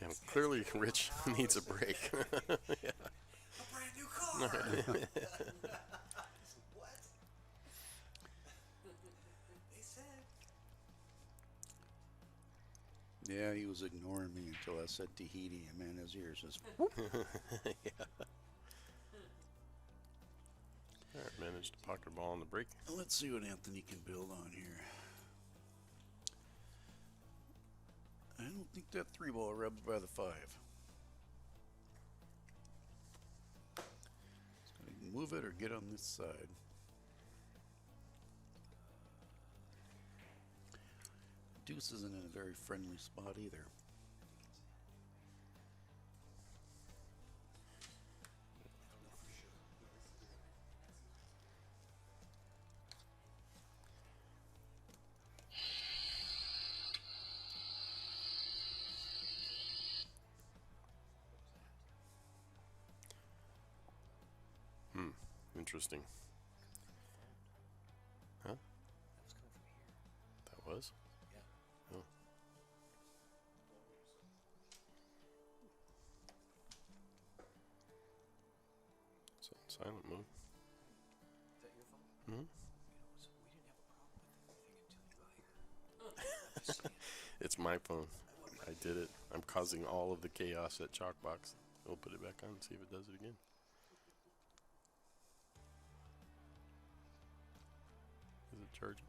Yeah. Clearly, Rich needs a break. Yeah. A brand new car. What? They said. Yeah, he was ignoring me until I said Tahiti, and man, his ears just. Whoop. Yeah. All right, managed to pocket a ball on the break. Let's see what Anthony can build on here. I don't think that 3-ball rubs by the 5. It's going to move it or get on this side. Deuce isn't in a very friendly spot either. Interesting. Huh? That was? Yeah. Oh. So silent mode. Is that your phone? Mm-hmm. So we didn't have a problem with anything until you got here. It's my phone. I did it. I'm causing all of the chaos at Chalkbox. We'll put it back on and see if it does it again. Is it charging?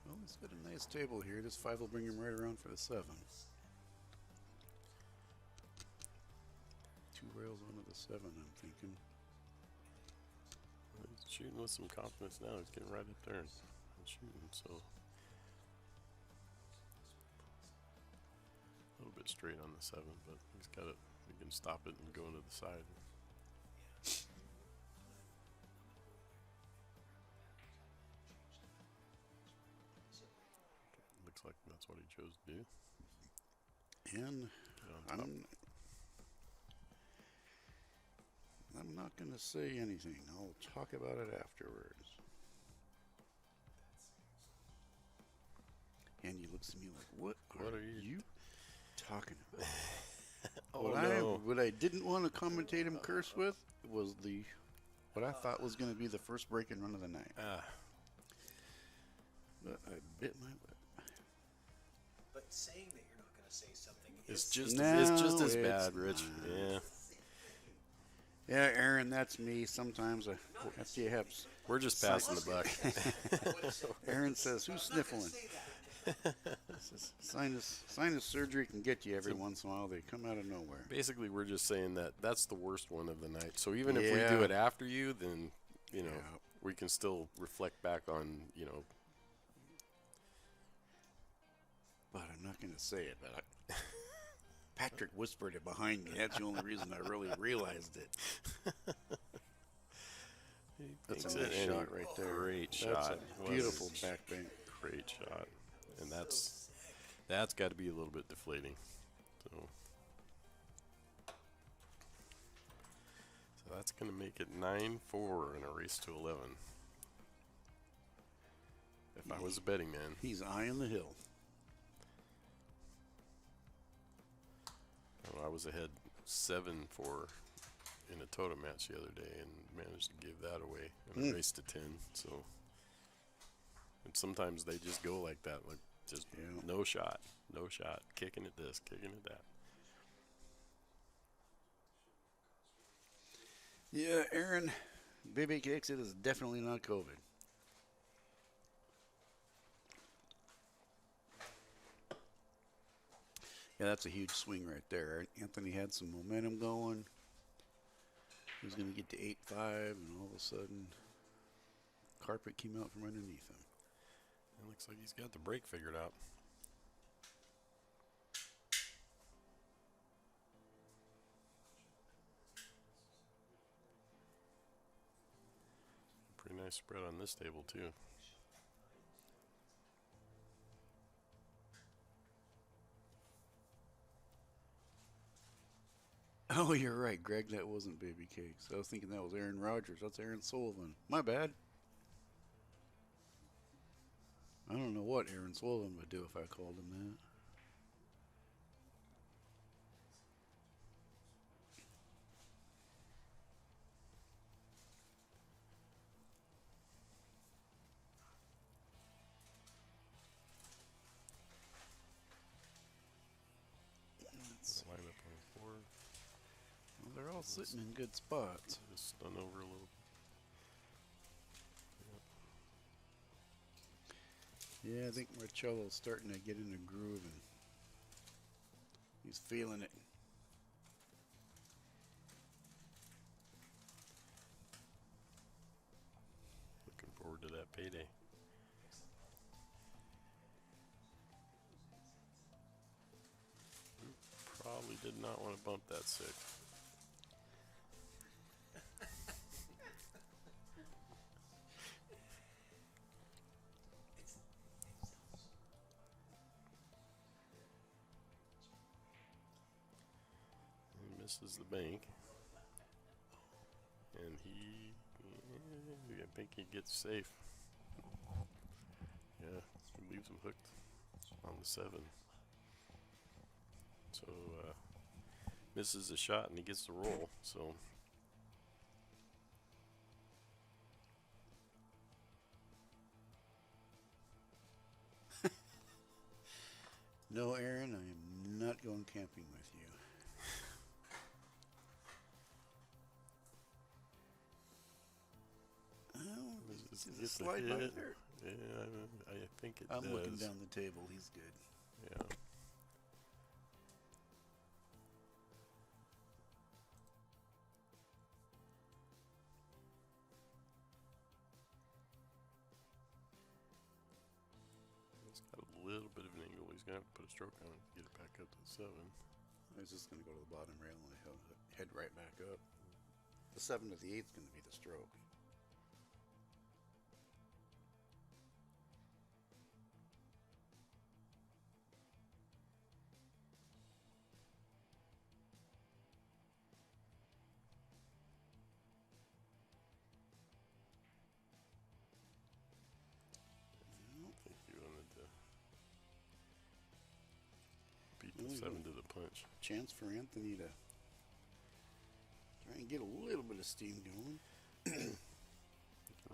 Well, he's got a nice table here. This 5 will bring him right around for the 7. 2 rails onto the 7, I'm thinking. Well, he's shooting with some confidence now. He's getting right up there and shooting, so. A little bit straight on the 7, but he's got it. He can stop it and go to the side. Looks like that's what he chose to do. And Get on top. I'm not going to say anything. I'll talk about it afterwards. And he looks at me like, what are you talking about? What I didn't want to commentate him curse with was what I thought was going to be the first break and run of the night. But I bit my lip. But saying that you're not going to say something It's is just as bad, Rich. Yeah. Yeah, Aaron, that's me. Sometimes after you have. We're just passing the buck. Aaron says, "Who's sniffling?" Sinus surgery can get you every once in a while. They come out of nowhere. Basically, we're just saying that that's the worst one of the night. So even if we Yeah. do it after you, then, Yeah. we can still reflect back on, But I'm not going to say it. But Patrick whispered it behind me. That's the only reason I really realized it. That's a nice shot right there. Great That's shot. a beautiful back bank. Great shot. And that's got to be a little bit deflating. So that's going to make it 9-4 in a race to 11. If I was a betting man. He's eyeing the hill. I was ahead 7-4 in a totem match the other day and managed to give that away in a race to 10. So, and sometimes they just go like that, like just no shot, kicking at this, kicking at that. Yeah, Aaron, Baby Cakes, it is definitely not COVID. Yeah, that's a huge swing right there. Anthony had some momentum going. He was going to get to 8-5, and all of a sudden, carpet came out from underneath him. It looks like he's got the break figured out. nice spread on this table too. Oh, you're right, Greg. That wasn't Baby Cakes. I was thinking that was Aaron Rodgers. That's Aaron Sullivan. My bad. I don't know what Aaron Sullivan would do if I called him that. Line up on the board. Well, they're all sitting in good spots. Just stun over a little. Yeah, I think Marcello's starting to get in the groove and he's feeling it. Looking forward to that payday. Probably did not want to bump that 6. He misses the bank. And I think he gets safe. Yeah, he leaves him hooked on the 7. So, misses the shot and he gets the roll. So, No, Aaron, I am not going camping with you. Oh, Does does it it slide by hit? there? Yeah, I think it I'm does. looking down the table. He's good. Yeah. It's got a little bit of an angle. He's going to have to put a stroke on it to get it back up to the 7. I was just going to go to the bottom rail and head right back up. The 7 to the 8 is going to be the stroke. I think he wanted to beat Well, the you 7 go. to the punch. Chance for Anthony to try and get a little bit of steam going.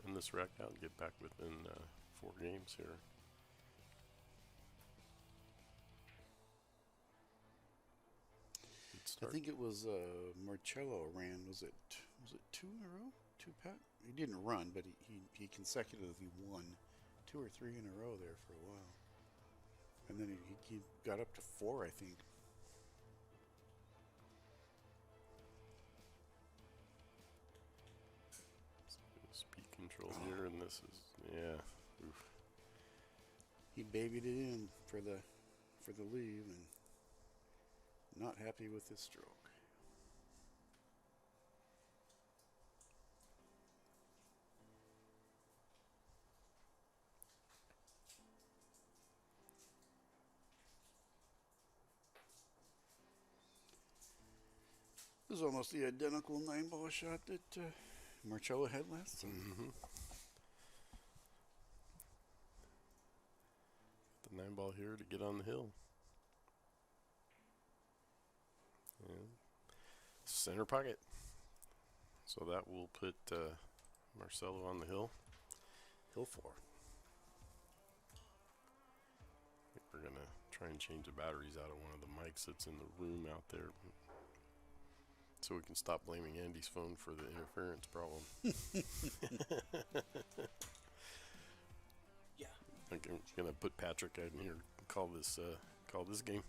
Run this rack out and get back within 4 games here. Good I start. think it was Marcello ran. Was it 2 in a row? 2 pat? He didn't run, but he consecutively won 2 or 3 in a row there for a while. And then he got up to 4, I think. Speed control here, and this is, yeah. Oof. He babied it in for the leave and not happy with his stroke. This is almost the identical 9-ball shot that Marcello had last time. Mm-hmm. The 9-ball here to get on the hill. And center pocket. So that will put Marcello on the hill. Hill 4. I think we're going to try and change the batteries out of one of the mics that's in the room out there, so we can stop blaming Andy's phone for the interference problem. Yeah. I'm gonna put Patrick out in here and call this game.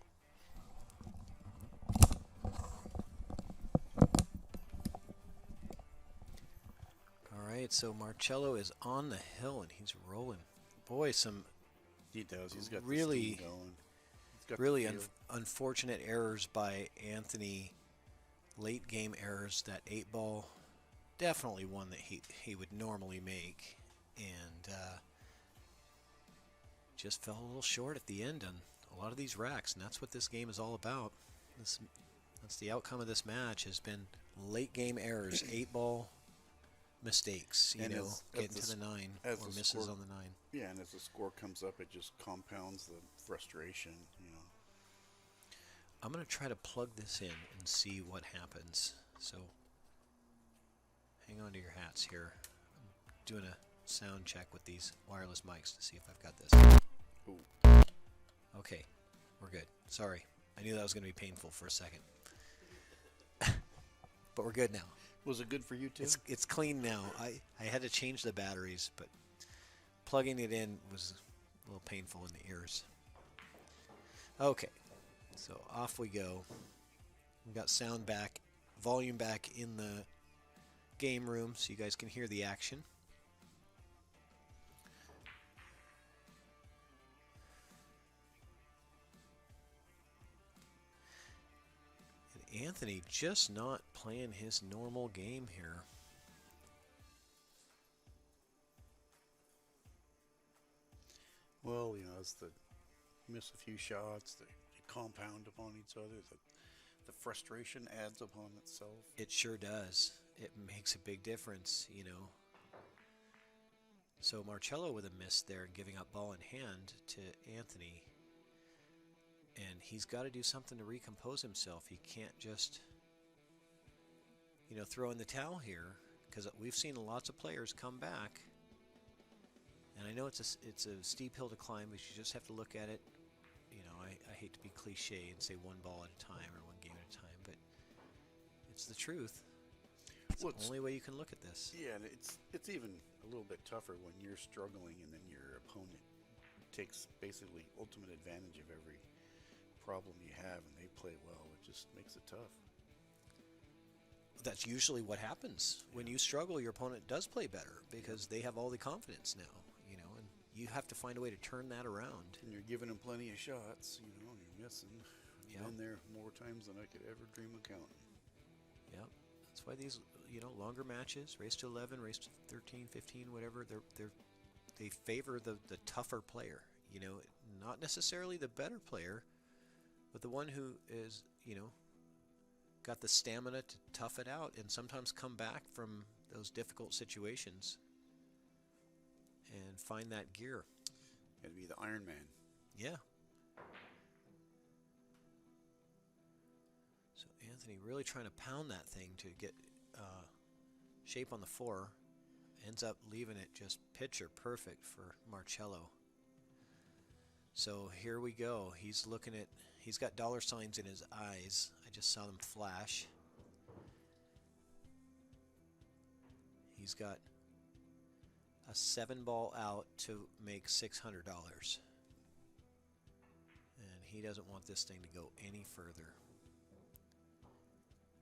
All right, so Marcello is on the hill and he's rolling. Boy, some He does. He's got Really- the steam going. He's got the really feel. unfortunate errors by Anthony. Late game errors. That 8-ball definitely one that he would normally make, and just fell a little short at the end on a lot of these racks, and that's what this game is all about. That's the outcome of this match, has been late game errors, 8-ball mistakes, And getting to the 9 or misses on the 9. Yeah, and as the score comes up, it just compounds the frustration, I'm going to try to plug this in and see what happens. So hang on to your hats here. I'm doing a sound check with these wireless mics to see if I've got this. Ooh. Okay, we're good. Sorry. I knew that was going to be painful for a second. But we're good now. Was it good for you too? It's clean now. I had to change the batteries, but plugging it in was a little painful in the ears. Okay, so off we go. We've got sound back, volume back in the game room so you guys can hear the action. And Anthony just not playing his normal game here. Well, as they miss a few shots, they compound upon each other. The frustration adds upon itself. It sure does. It makes a big difference, So Marcello with a miss there and giving up ball in hand to Anthony. And he's got to do something to recompose himself. He can't just, throw in the towel here, because we've seen lots of players come back. And I know it's a steep hill to climb, but you just have to look at it. I hate to be cliche and say one ball at a time or one game at a time, but it's the truth. It's the only way you can look at this. Yeah, and it's even a little bit tougher when you're struggling and then your opponent takes basically ultimate advantage of every problem you have and they play well. It just makes it tough. That's usually what happens. When you struggle, your opponent does play better because they have all the confidence now, and you have to find a way to turn that around. And you're giving them plenty of shots, and you're missing. Yep. Been there more times than I could ever dream of counting. Yep. That's why these, longer matches, race to 11, race to 13, 15, whatever, they favor the tougher player, not necessarily the better player, but the one who is, got the stamina to tough it out and sometimes come back from those difficult situations and find that gear. It'd be the Iron Man. Yeah. So Anthony really trying to pound that thing to get shape on the 4. Ends up leaving it just picture perfect for Marcello. So here we go. He's got dollar signs in his eyes. I just saw them flash. He's got a 7-ball out to make $600. And he doesn't want this thing to go any further.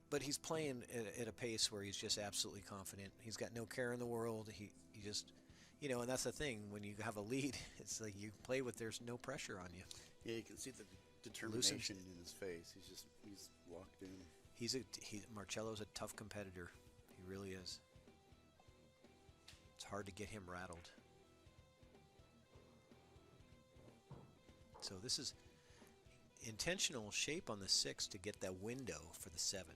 But he's playing at a pace where he's just absolutely confident. He's got no care in the world. He just, and that's the thing. When you have a lead, it's like you play with there's no pressure on you. Yeah, you can see the determination in his face. He's locked in. Marcello's a tough competitor. He really is. It's hard to get him rattled. So this is intentional shape on the 6 to get that window for the 7.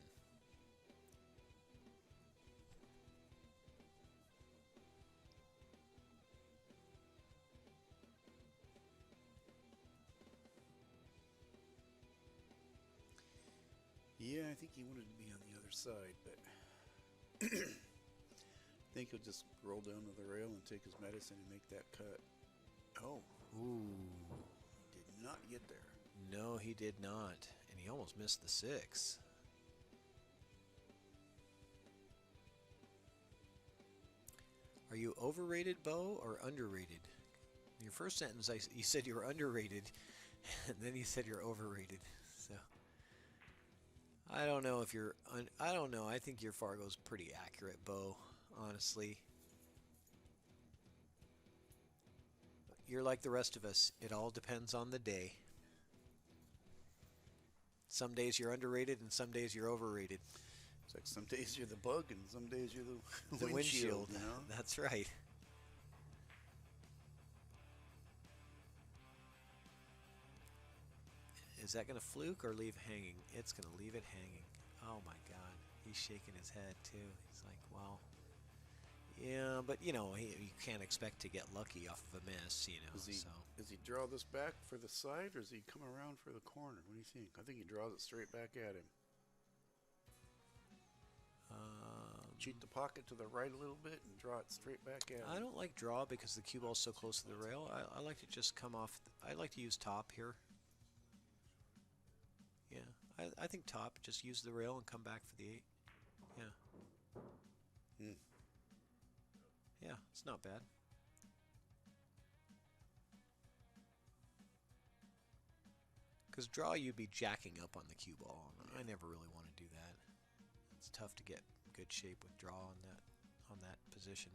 Yeah, I think he wanted to be on the other side, but I think he'll just roll down to the rail and take his medicine and make that cut. Oh. Ooh. Did not get there. No, he did not. And he almost missed the 6. Are you overrated, Bo, or underrated? In your first sentence, you said you were underrated, and then you said you're overrated. So I don't know if you're. I don't know. I think your Fargo's pretty accurate, Bo. Honestly, you're like the rest of us. It all depends on the day. Some days you're underrated, and some days you're overrated. It's like some days you're the bug and some days you're the, The windshield, you know? That's right. Is that going to fluke or leave hanging? It's going to leave it hanging. Oh my God. He's shaking his head too. He's like, well, yeah, but you know, you can't expect to get lucky off of a miss, you know. Does he draw this back for the side or does he come around for the corner? What do you think? I think he draws it straight back at him. Cheat the pocket to the right a little bit and draw it straight back at him. I don't like draw because the cue ball's so close to the rail. I like to just come off. I like to use top here. Yeah, I think top. Just use the rail and come back for the 8. Yeah. Yeah, it's not bad. Because draw, you'd be jacking up on the cue ball. I never really want to do that. It's tough to get good shape with draw on that position.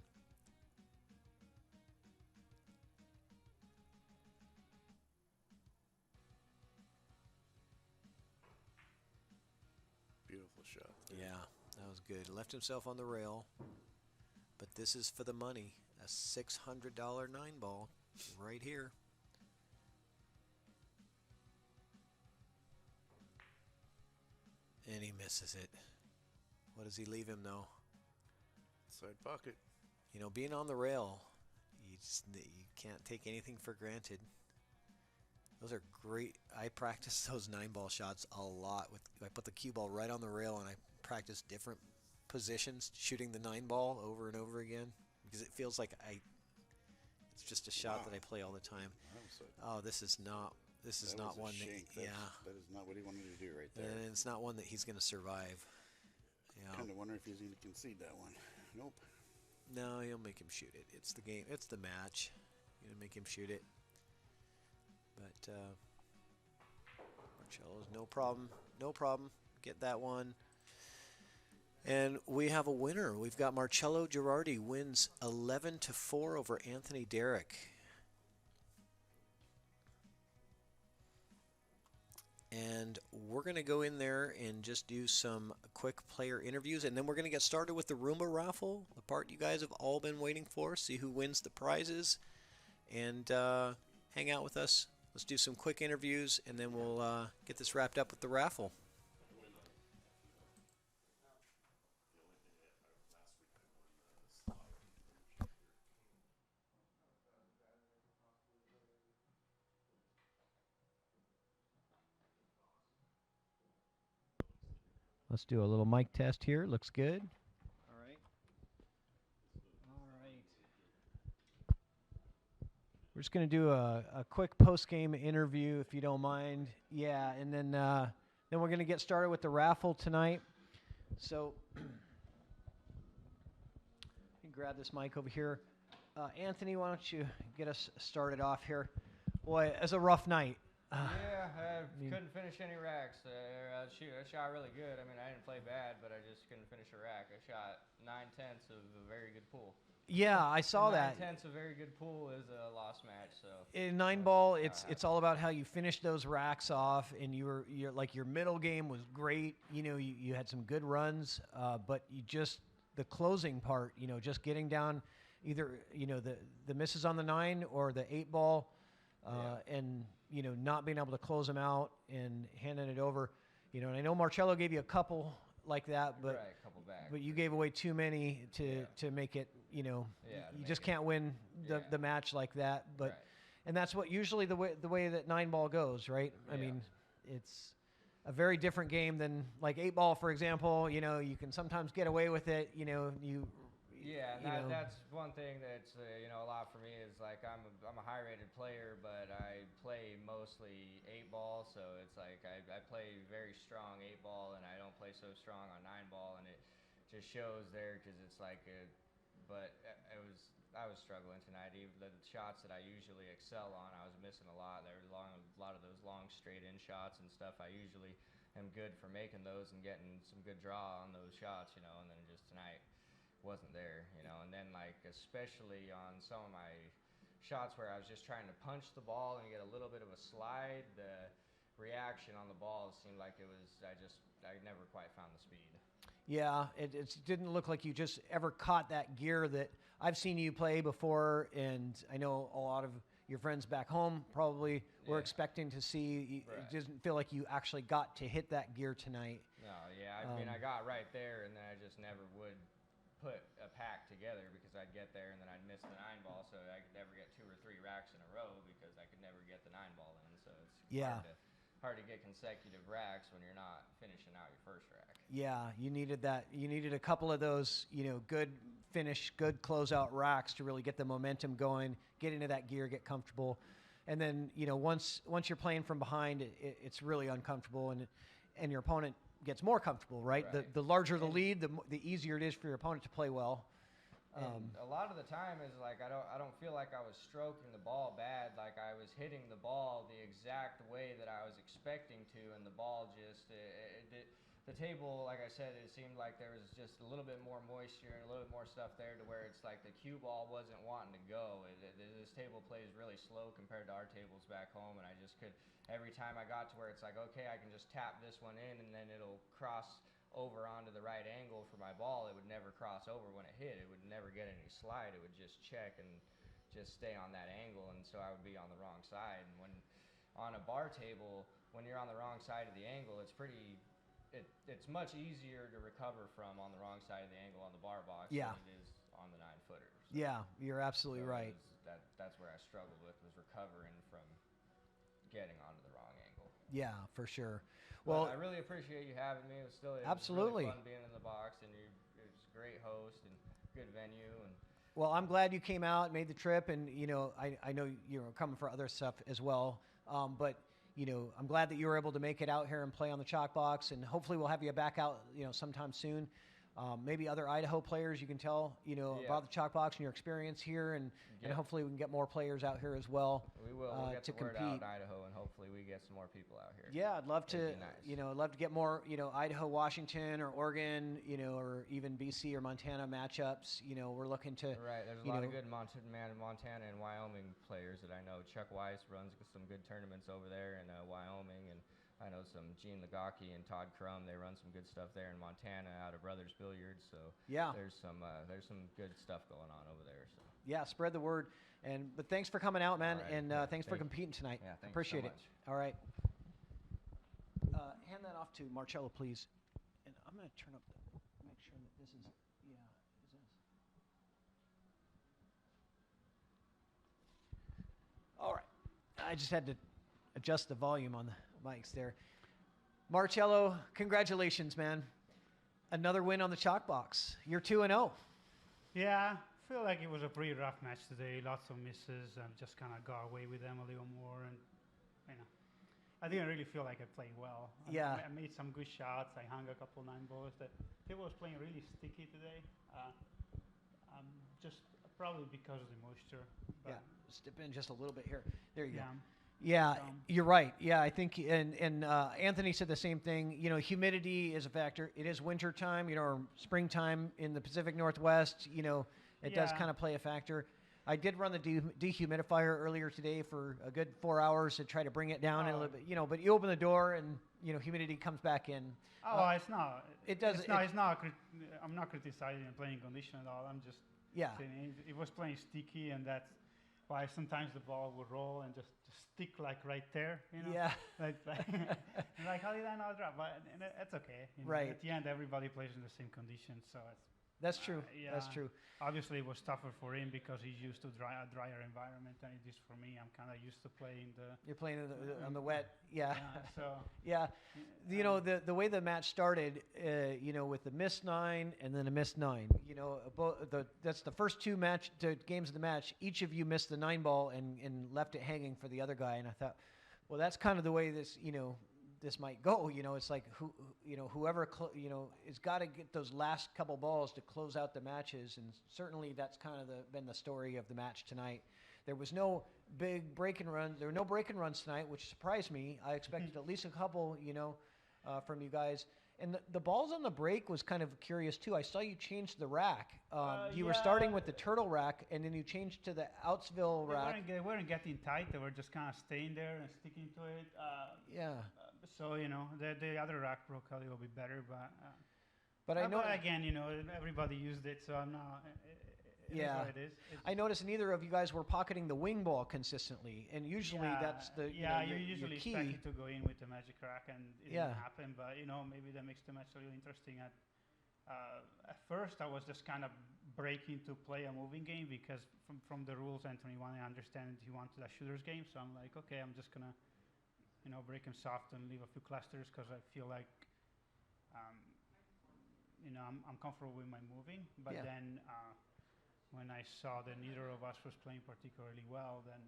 Beautiful shot. Yeah, that was good. Left himself on the rail. But this is for the money. A $600 9-ball right here. And he misses it. What does he leave him though? Side pocket. You know, being on the rail, you can't take anything for granted. Those are great. I practice those 9-ball shots a lot. I put the cue ball right on the rail and I practice different positions, shooting the 9-ball over and over again because it feels like it's just a shot that I play all the time. Oh, this is not one that, that is not what he wanted to do right there. And it's not one that he's going to survive. Yeah. Kind of wonder if he's going to concede that one. Nope. No, he'll make him shoot it. It's the game. It's the match. You're going to make him shoot it. But Marcello's no problem. Get that one. And we have a winner. We've got Marcello Girardi wins 11-4 over Anthony Derrick. And we're going to go in there and just do some quick player interviews, and then we're going to get started with the Roomba raffle, the part you guys have all been waiting for, see who wins the prizes, and hang out with us. Let's do some quick interviews, and then we'll get this wrapped up with the raffle. Let's do a little mic test here. Looks good. All right. We're just going to do a quick post-game interview, if you don't mind. Yeah, and then we're going to get started with the raffle tonight. So, you can grab this mic over here. Anthony, why don't you get us started off here? Boy, it's a rough night. Yeah, I couldn't finish any racks. I shot really good. I mean, I didn't play bad, but I just couldn't finish a rack. I shot 9/10 of a very good pool. Yeah, I saw that. 9/10 of a very good pool is a lost match. So in 9-ball, it's all about how you finish those racks off, and you're like your middle game was great. You know, you had some good runs, but you just the closing part. You know, just getting down either the misses on the 9 or the 8-ball, and not being able to close them out and handing it over. And I know Marcello gave you a couple like that, but right, a couple back. But you gave away too many to make it. You just can't win the match like that. But right. And that's what usually the way that 9-ball goes, right? I mean, it's a very different game than like 8-ball, for example. You can sometimes get away with it. Yeah, and that's one thing that's a lot for me is like I'm a high-rated player, but I play mostly 8-ball, so it's like I play very strong 8-ball, and I don't play so strong on 9-ball, and it just shows there because it's like but I was struggling tonight. Even the shots that I usually excel on, I was missing a lot. There were a lot of those long straight-in shots and stuff. I usually am good for making those and getting some good draw on those shots, and then just tonight wasn't there, and then like especially on some of my shots where I was just trying to punch the ball and get a little bit of a slide, the reaction on the ball seemed like it was I never quite found the speed. Yeah, it didn't look like you just ever caught that gear that I've seen you play before, and I know a lot of your friends back home probably were Yeah. expecting to see. Right. It doesn't feel like you actually got to hit that gear tonight. No, yeah, I mean, I got right there, and then I just never would put a pack together because I'd get there and then I'd miss the 9-ball, so I could never get 2 or 3 racks in a row because I could never get the 9-ball in. So it's Yeah. hard to get consecutive racks when you're not finishing out your first rack. Yeah, you needed that. You needed a couple of those, good finish, good closeout racks to really get the momentum going, get into that gear, get comfortable, and then once you're playing from behind, it's really uncomfortable, and your opponent gets more comfortable, right? Right. The larger the lead, the easier it is for your opponent to play well. And a lot of the time is like I don't feel like I was stroking the ball bad, like I was hitting the ball the exact way that I was expecting to, and the ball just the table, like I said, it seemed like there was just a little bit more moisture and a little bit more stuff there to where it's like the cue ball wasn't wanting to go. This table plays really slow compared to our tables back home, and I just could, every time I got to where it's like, okay, I can just tap this one in and then it'll cross over onto the right angle for my ball. It would never cross over when it hit. It would never get any slide. It would just check and just stay on that angle, and so I would be on the wrong side. And when on a bar table, when you're on the wrong side of the angle, it's much easier to recover from on the wrong side of the angle on the bar box Yeah. than it is on the 9-footer. So, Yeah, you're absolutely right. That's where I struggled with, was recovering from getting onto the wrong angle. Yeah, for sure. Well, Well, I really appreciate you having me. It was Absolutely. really fun being in the box, and it was a great host and good venue. And well, I'm glad you came out, made the trip, and I know you're coming for other stuff as well. But I'm glad that you were able to make it out here and play on the chalk box, and hopefully we'll have you back out, sometime soon. Maybe other Idaho players you can tell, about the chalk box and your experience here, and hopefully we can get more players out here as well. we will. We'll get to the word compete. out in Idaho, and hopefully we get some more people out here. Yeah, I'd love to, That'd be nice. love to get more, Idaho, Washington, or Oregon, or even BC or Montana matchups. We're looking to. Right, there's a lot of good Montana and Wyoming players that I know. Chuck Weiss runs some good tournaments over there in Wyoming, and I know some Gene Lagaki and Todd Crum. They run some good stuff there in Montana out of Brothers Billiards. So Yeah. there's some good stuff going on over there. So Yeah, spread the word. But thanks for coming out, man, All right. and Yeah, thanks for thank you. competing tonight. Yeah, thank you so Appreciate it. much. All right. Hand that off to Marcello, please. And I'm going to turn up make sure that this is, is this. All right. I just had to adjust the volume on the mics there. Marcello, congratulations, man. Another win on the chalk box. You're 2-0. Yeah, I feel like it was a pretty rough match today. Lots of misses, and just kind of got away with them a little more. And I didn't really feel like I played well. Yeah. I made some good shots. I hung a couple 9-balls. That people was playing really sticky today. Just probably because of the moisture. But Yeah. Step in just a little bit here. There you go. yeah. Yeah, So- you're right. Yeah, I think, and Anthony said the same thing. Humidity is a factor. It is winter time, or springtime in the Pacific Northwest. It does Yeah. kind of play a factor. I did run the dehumidifier earlier today for a good 4 hours to try to bring it down a Oh. little bit. But you open the door and humidity comes back in. Oh, it's not. it does- It's not. It's not. I'm not criticizing the playing condition at all. I'm just Yeah, saying it was playing sticky, and that's why sometimes the ball would roll and just stick like right there. yeah, like how did I not drop? But that's okay. Right. At the end, everybody plays in the same conditions, so it's that's true. That's yeah. true. Obviously, it was tougher for him because he's used to a drier environment than it is for me. I'm kind of used to playing the. You're playing on the wet. Yeah. So. Yeah, the way the match started, with the missed 9 and then a missed 9. That's the first two games of the match. Each of you missed the 9-ball and left it hanging for the other guy. And I thought, well, that's kind of the way this might go. It's like whoever has got to get those last couple balls to close out the matches, and certainly that's kind of been the story of the match tonight. There was no big break and run. There were no break and runs tonight, which surprised me. I expected at least a couple, from you guys. And the balls on the break was kind of curious too. I saw you change the rack. You were starting with the turtle rack, and then you changed to the Outsville rack. They weren't getting tight. They were just kind of staying there and sticking to it. Yeah. So the other rack broke a little bit better, but But I know. But again, everybody used it, so I'm not. It is Yeah. what it is. I noticed neither of you guys were pocketing the wing ball consistently, and usually that's the you your usually key. expect it to go in with the magic rack, and it Yeah. didn't happen. But maybe that makes the match really interesting. At first, I was just kind of breaking to play a moving game because from the rules, Anthony wanted to understand he wanted a shooter's game. So I'm like, okay, I'm just gonna break him soft and leave a few clusters because I feel like I'm comfortable with my moving. But Yeah. then when I saw that neither of us was playing particularly well, then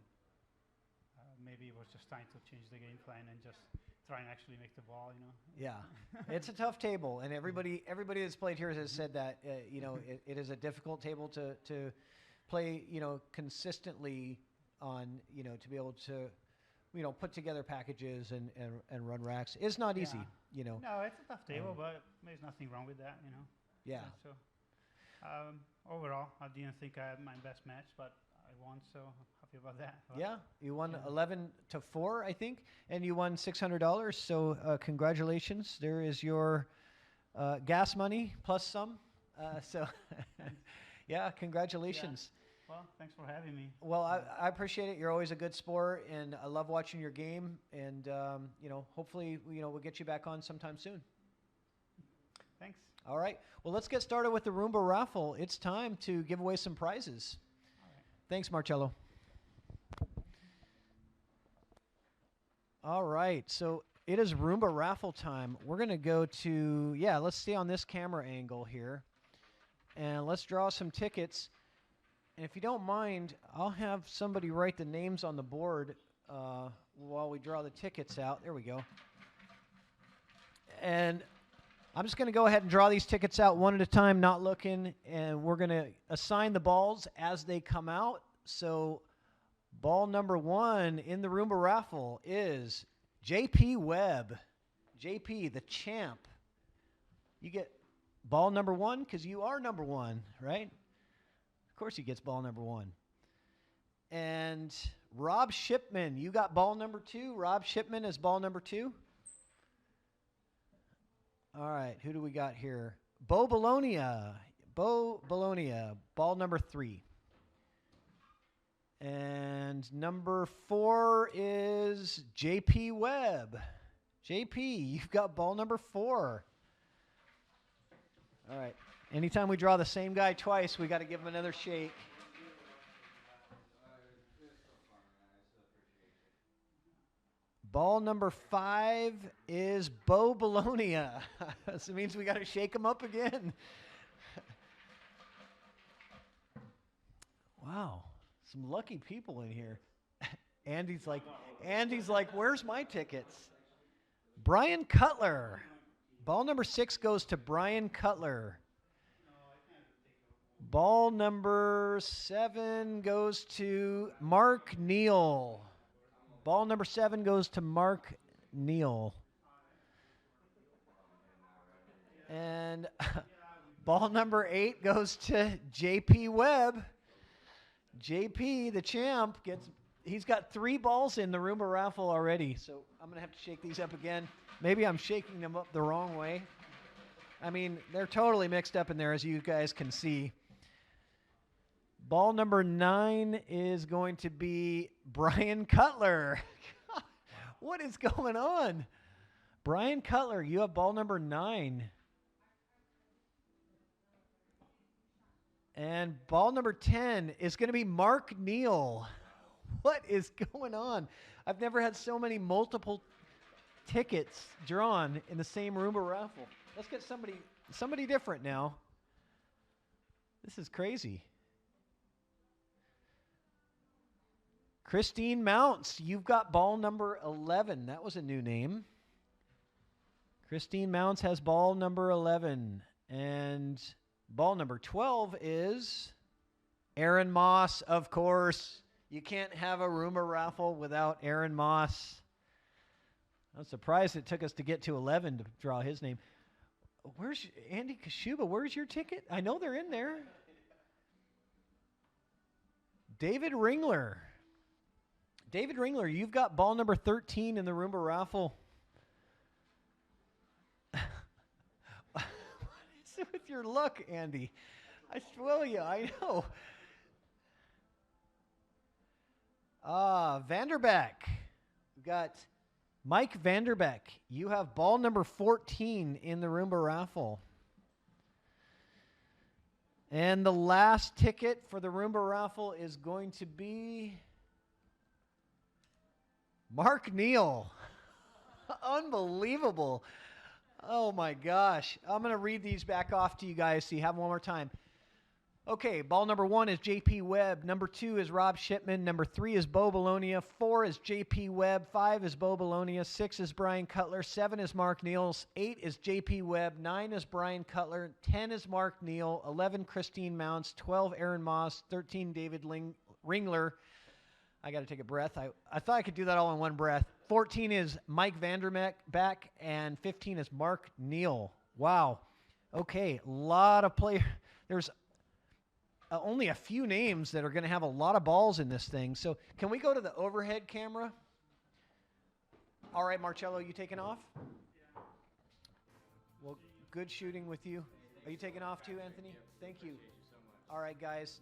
maybe it was just time to change the game plan and just try and actually make the ball. Yeah, it's a tough table, and everybody that's played here has said that it is a difficult table to play consistently on to be able to put together packages and run racks. It's not easy. No, it's a tough table, but there's nothing wrong with that. Yeah. So overall, I didn't think I had my best match, but I won, so happy about that. Yeah, you won Yeah. 11-4, I think, and you won $600. So congratulations! There is your gas money plus some. So yeah, congratulations. Well, thanks for having me. Well, I appreciate it. You're always a good sport, and I love watching your game. And hopefully, we'll get you back on sometime soon. Thanks. All right. Well, let's get started with the Roomba raffle. It's time to give away some prizes. All right. Thanks, Marcello. All right. So it is Roomba raffle time. We're going to go to, let's stay on this camera angle here. And let's draw some tickets. And if you don't mind, I'll have somebody write the names on the board while we draw the tickets out. There we go. And I'm just going to go ahead and draw these tickets out one at a time, not looking, and we're going to assign the balls as they come out. So ball number 1 in the Roomba raffle is JP Webb. JP, the champ. You get ball number 1 because you are number 1, right? Of course he gets ball number 1. And Rob Shipman, you got ball number 2. Rob Shipman is ball number 2. All right, who do we got here? Bo Bologna. Bo Bologna, ball number 3. And number 4 is JP Webb. JP, you've got ball number 4. All right. Anytime we draw the same guy twice, we got to give him another shake. Ball number 5 is Bo Bologna. This means we got to shake him up again. Wow, some lucky people in here. Andy's like, where's my tickets? Brian Cutler. Ball number 6 goes to Brian Cutler. Ball number 7 goes to Mark Neal. Ball number 7 goes to Mark Neal. And ball number 8 goes to JP Webb. JP, the champ, he's got 3 balls in the Roomba raffle already. So I'm going to have to shake these up again. Maybe I'm shaking them up the wrong way. I mean, they're totally mixed up in there, as you guys can see. Ball number 9 is going to be Brian Cutler. What is going on? Brian Cutler, you have ball number 9. And ball number 10 is going to be Mark Neal. What is going on? I've never had so many multiple tickets drawn in the same Roomba raffle. Let's get somebody different now. This is crazy. Christine Mounts, you've got ball number 11. That was a new name. Christine Mounts has ball number 11. And ball number 12 is Aaron Moss, of course. You can't have a Roomba raffle without Aaron Moss. I'm surprised it took us to get to 11 to draw his name. Where's Andy Kashuba? Where's your ticket? I know they're in there. David Ringler. David Ringler, you've got ball number 13 in the Roomba raffle. What is with your look, Andy. I swear you, I know. Vanderbeck. We've got Mike Vanderbeck. You have ball number 14 in the Roomba raffle. And the last ticket for the Roomba raffle is going to be Mark Neal. Unbelievable. Oh my gosh. I'm going to read these back off to you guys so you have them one more time. Okay, ball number 1 is J.P. Webb. Number 2 is Rob Shipman. Number 3 is Bo Bologna. 4 is J.P. Webb. 5 is Bo Bologna. 6 is Brian Cutler. 7 is Mark Neals. 8 is J.P. Webb. 9 is Brian Cutler. 10 is Mark Neal. 11, Christine Mounts. 12, Aaron Moss. 13, David Ringler. I got to take a breath. I thought I could do that all in one breath. 14 is Mike Vanderbeck. And 15 is Mark Neal. Wow. Okay, a lot of players. There's only a few names that are going to have a lot of balls in this thing. So can we go to the overhead camera? All right, Marcello, you taking off? Yeah. Well, good shooting with you. Are you taking off too, Anthony? Thank you. All right, guys.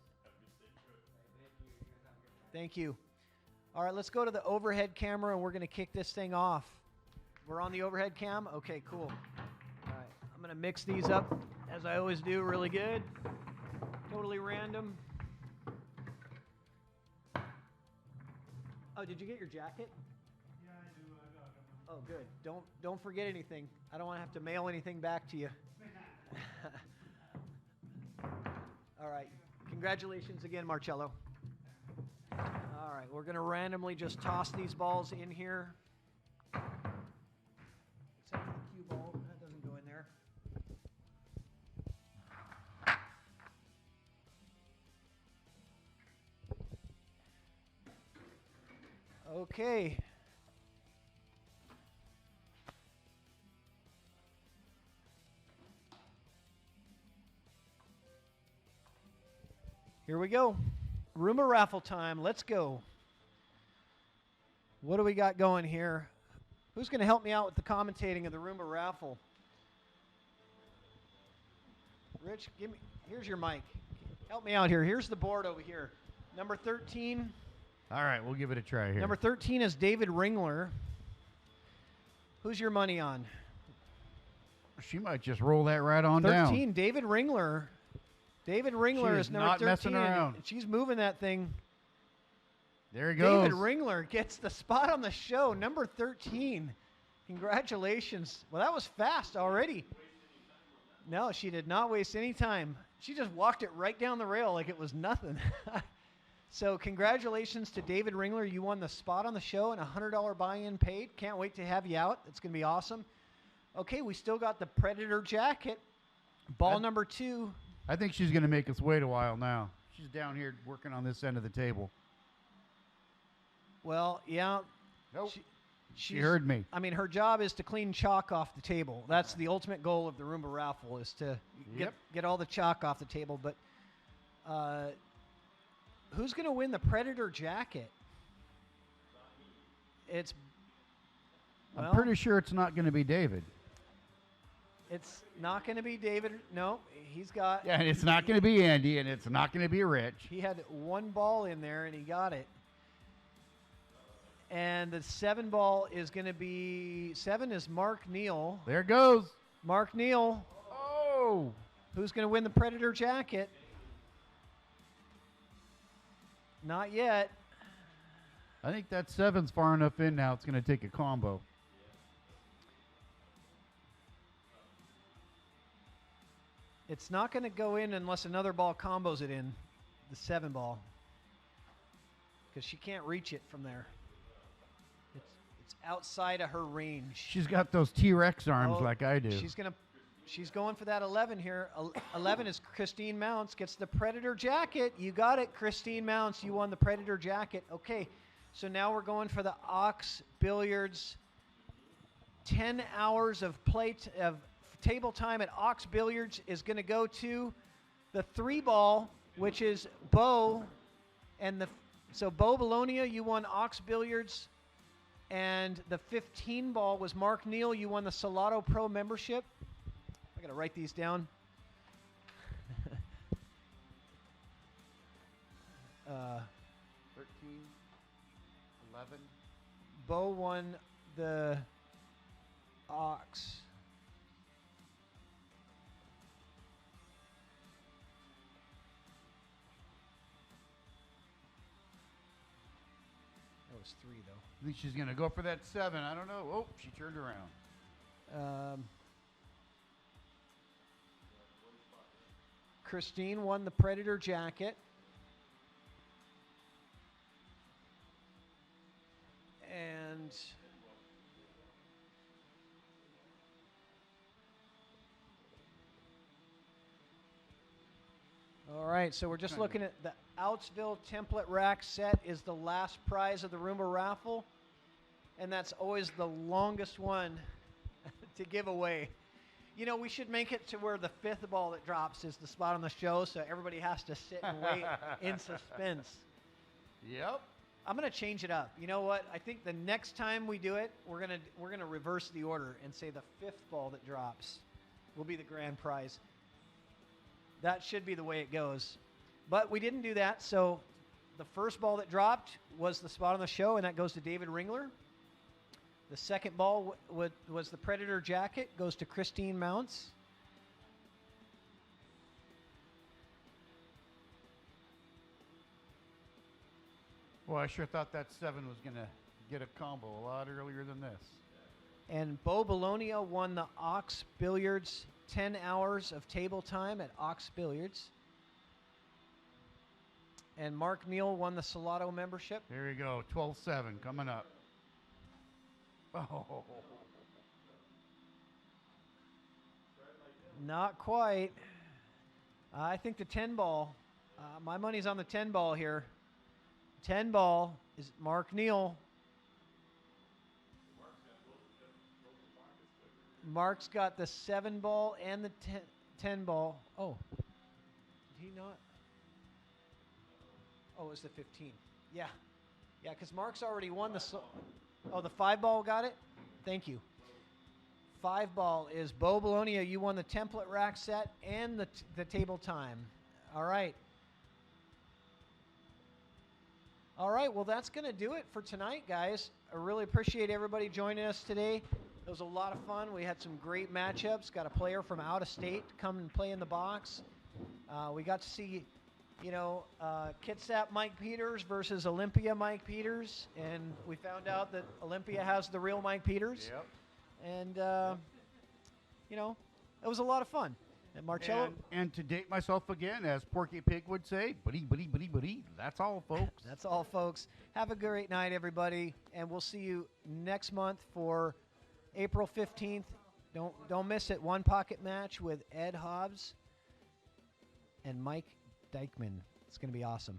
Thank you. All right, let's go to the overhead camera, and we're going to kick this thing off. We're on the overhead cam? Okay, cool. All right, I'm going to mix these up, as I always do, really good. Totally random. Oh, did you get your jacket? Yeah, I do. I got it. Oh, good. Don't forget anything. I don't want to have to mail anything back to you. All right. Congratulations again, Marcello. All right, we're going to randomly just toss these balls in here. Except for the cue ball. That doesn't go in there. Okay. Here we go. Roomba raffle time. Let's go. What do we got going here? Who's going to help me out with the commentating of the Roomba raffle? Rich, here's your mic. Help me out here. Here's the board over here. Number 13. All right, we'll give it a try here. Number 13 is David Ringler. Who's your money on? She might just roll that right on 13, down. David Ringler. David Ringler She is is number not 13. messing around. And she's moving that thing. There he goes. David Ringler gets the spot on the show, number 13. Congratulations. Well, that was fast already. No, she did not waste any time. She just walked it right down the rail like it was nothing. So congratulations to David Ringler. You won the spot on the show and a $100 buy-in paid. Can't wait to have you out. It's going to be awesome. Okay, we still got the Predator jacket. Ball number 2. I think she's going to make us wait a while now. She's down here working on this end of the table. Well, yeah. Nope. She heard me. I mean, her job is to clean chalk off the table. That's the ultimate goal of the Roomba raffle, is to get all the chalk off the table. But who's going to win the Predator jacket? I'm pretty sure it's not going to be David. It's not going to be David. No, he's got. Yeah, and it's not going to be Andy, and it's not going to be Rich. He had one ball in there, and he got it. And the 7 ball is going to be 7 is Mark Neal. There it goes. Mark Neal. Oh. Who's going to win the Predator jacket? Not yet. I think that 7's far enough in now. It's going to take a combo. It's not going to go in unless another ball combos it in, the 7 ball, because she can't reach it from there. It's outside of her range. She's got those T-Rex arms like I do. She's going for that 11 here. 11 is Christine Mounts, gets the Predator jacket. You got it, Christine Mounts. You won the Predator jacket. Okay, so now we're going for the Ox Billiards. 10 hours of table time at Ox Billiards is going to go to the 3 ball, which is Bo, and so Bo Bologna, you won Ox Billiards, and the 15 ball was Mark Neal. You won the Salado Pro membership. I got to write these down. 13, 11. Bo won the ox. That was 3 though. I think she's going to go for that 7. I don't know. Oh, she turned around. Christine won the Predator jacket. And all right, so we're just looking at the Outsville template rack set is the last prize of the Roomba raffle. And that's always the longest one to give away. You know, we should make it to where the 5th ball that drops is the spot on the show, so everybody has to sit and wait in suspense. Yep. I'm gonna change it up. You know what? I think the next time we do it, we're gonna reverse the order and say the 5th ball that drops will be the grand prize. That should be the way it goes. But we didn't do that, so the first ball that dropped was the spot on the show, and that goes to David Ringler. The second ball was the Predator jacket, goes to Christine Mounts. Well, I sure thought that 7 was going to get a combo a lot earlier than this. And Bo Bologna won the Ox Billiards 10 hours of table time at Ox Billiards. And Mark Neal won the Salado membership. There you go, 12-7 coming up. Oh. Not quite. I think the 10 ball. My money's on the 10 ball here. 10 ball is Mark Neal. Mark's got the 7 ball and the 10 ball. Oh, did he not? Oh, it was the 15. Yeah. Yeah, because Mark's already won the... Oh, the 5 ball got it? Thank you. 5 ball is Bo Bologna. You won the template rack set and the table time. All right. All right, well, that's going to do it for tonight, guys. I really appreciate everybody joining us today. It was a lot of fun. We had some great matchups. Got a player from out of state come and play in the box. We got to see, you know, Kitsap Mike Peters versus Olympia Mike Peters. And we found out that Olympia has the real Mike Peters. Yep. And, you know, it was a lot of fun. And Marcello. And to date myself again, as Porky Pig would say, buddy. That's all, folks. That's all, folks. Have a great night, everybody. And we'll see you next month for April 15th. Don't miss it. One pocket match with Ed Hobbs and Mike Dykman. It's going to be awesome.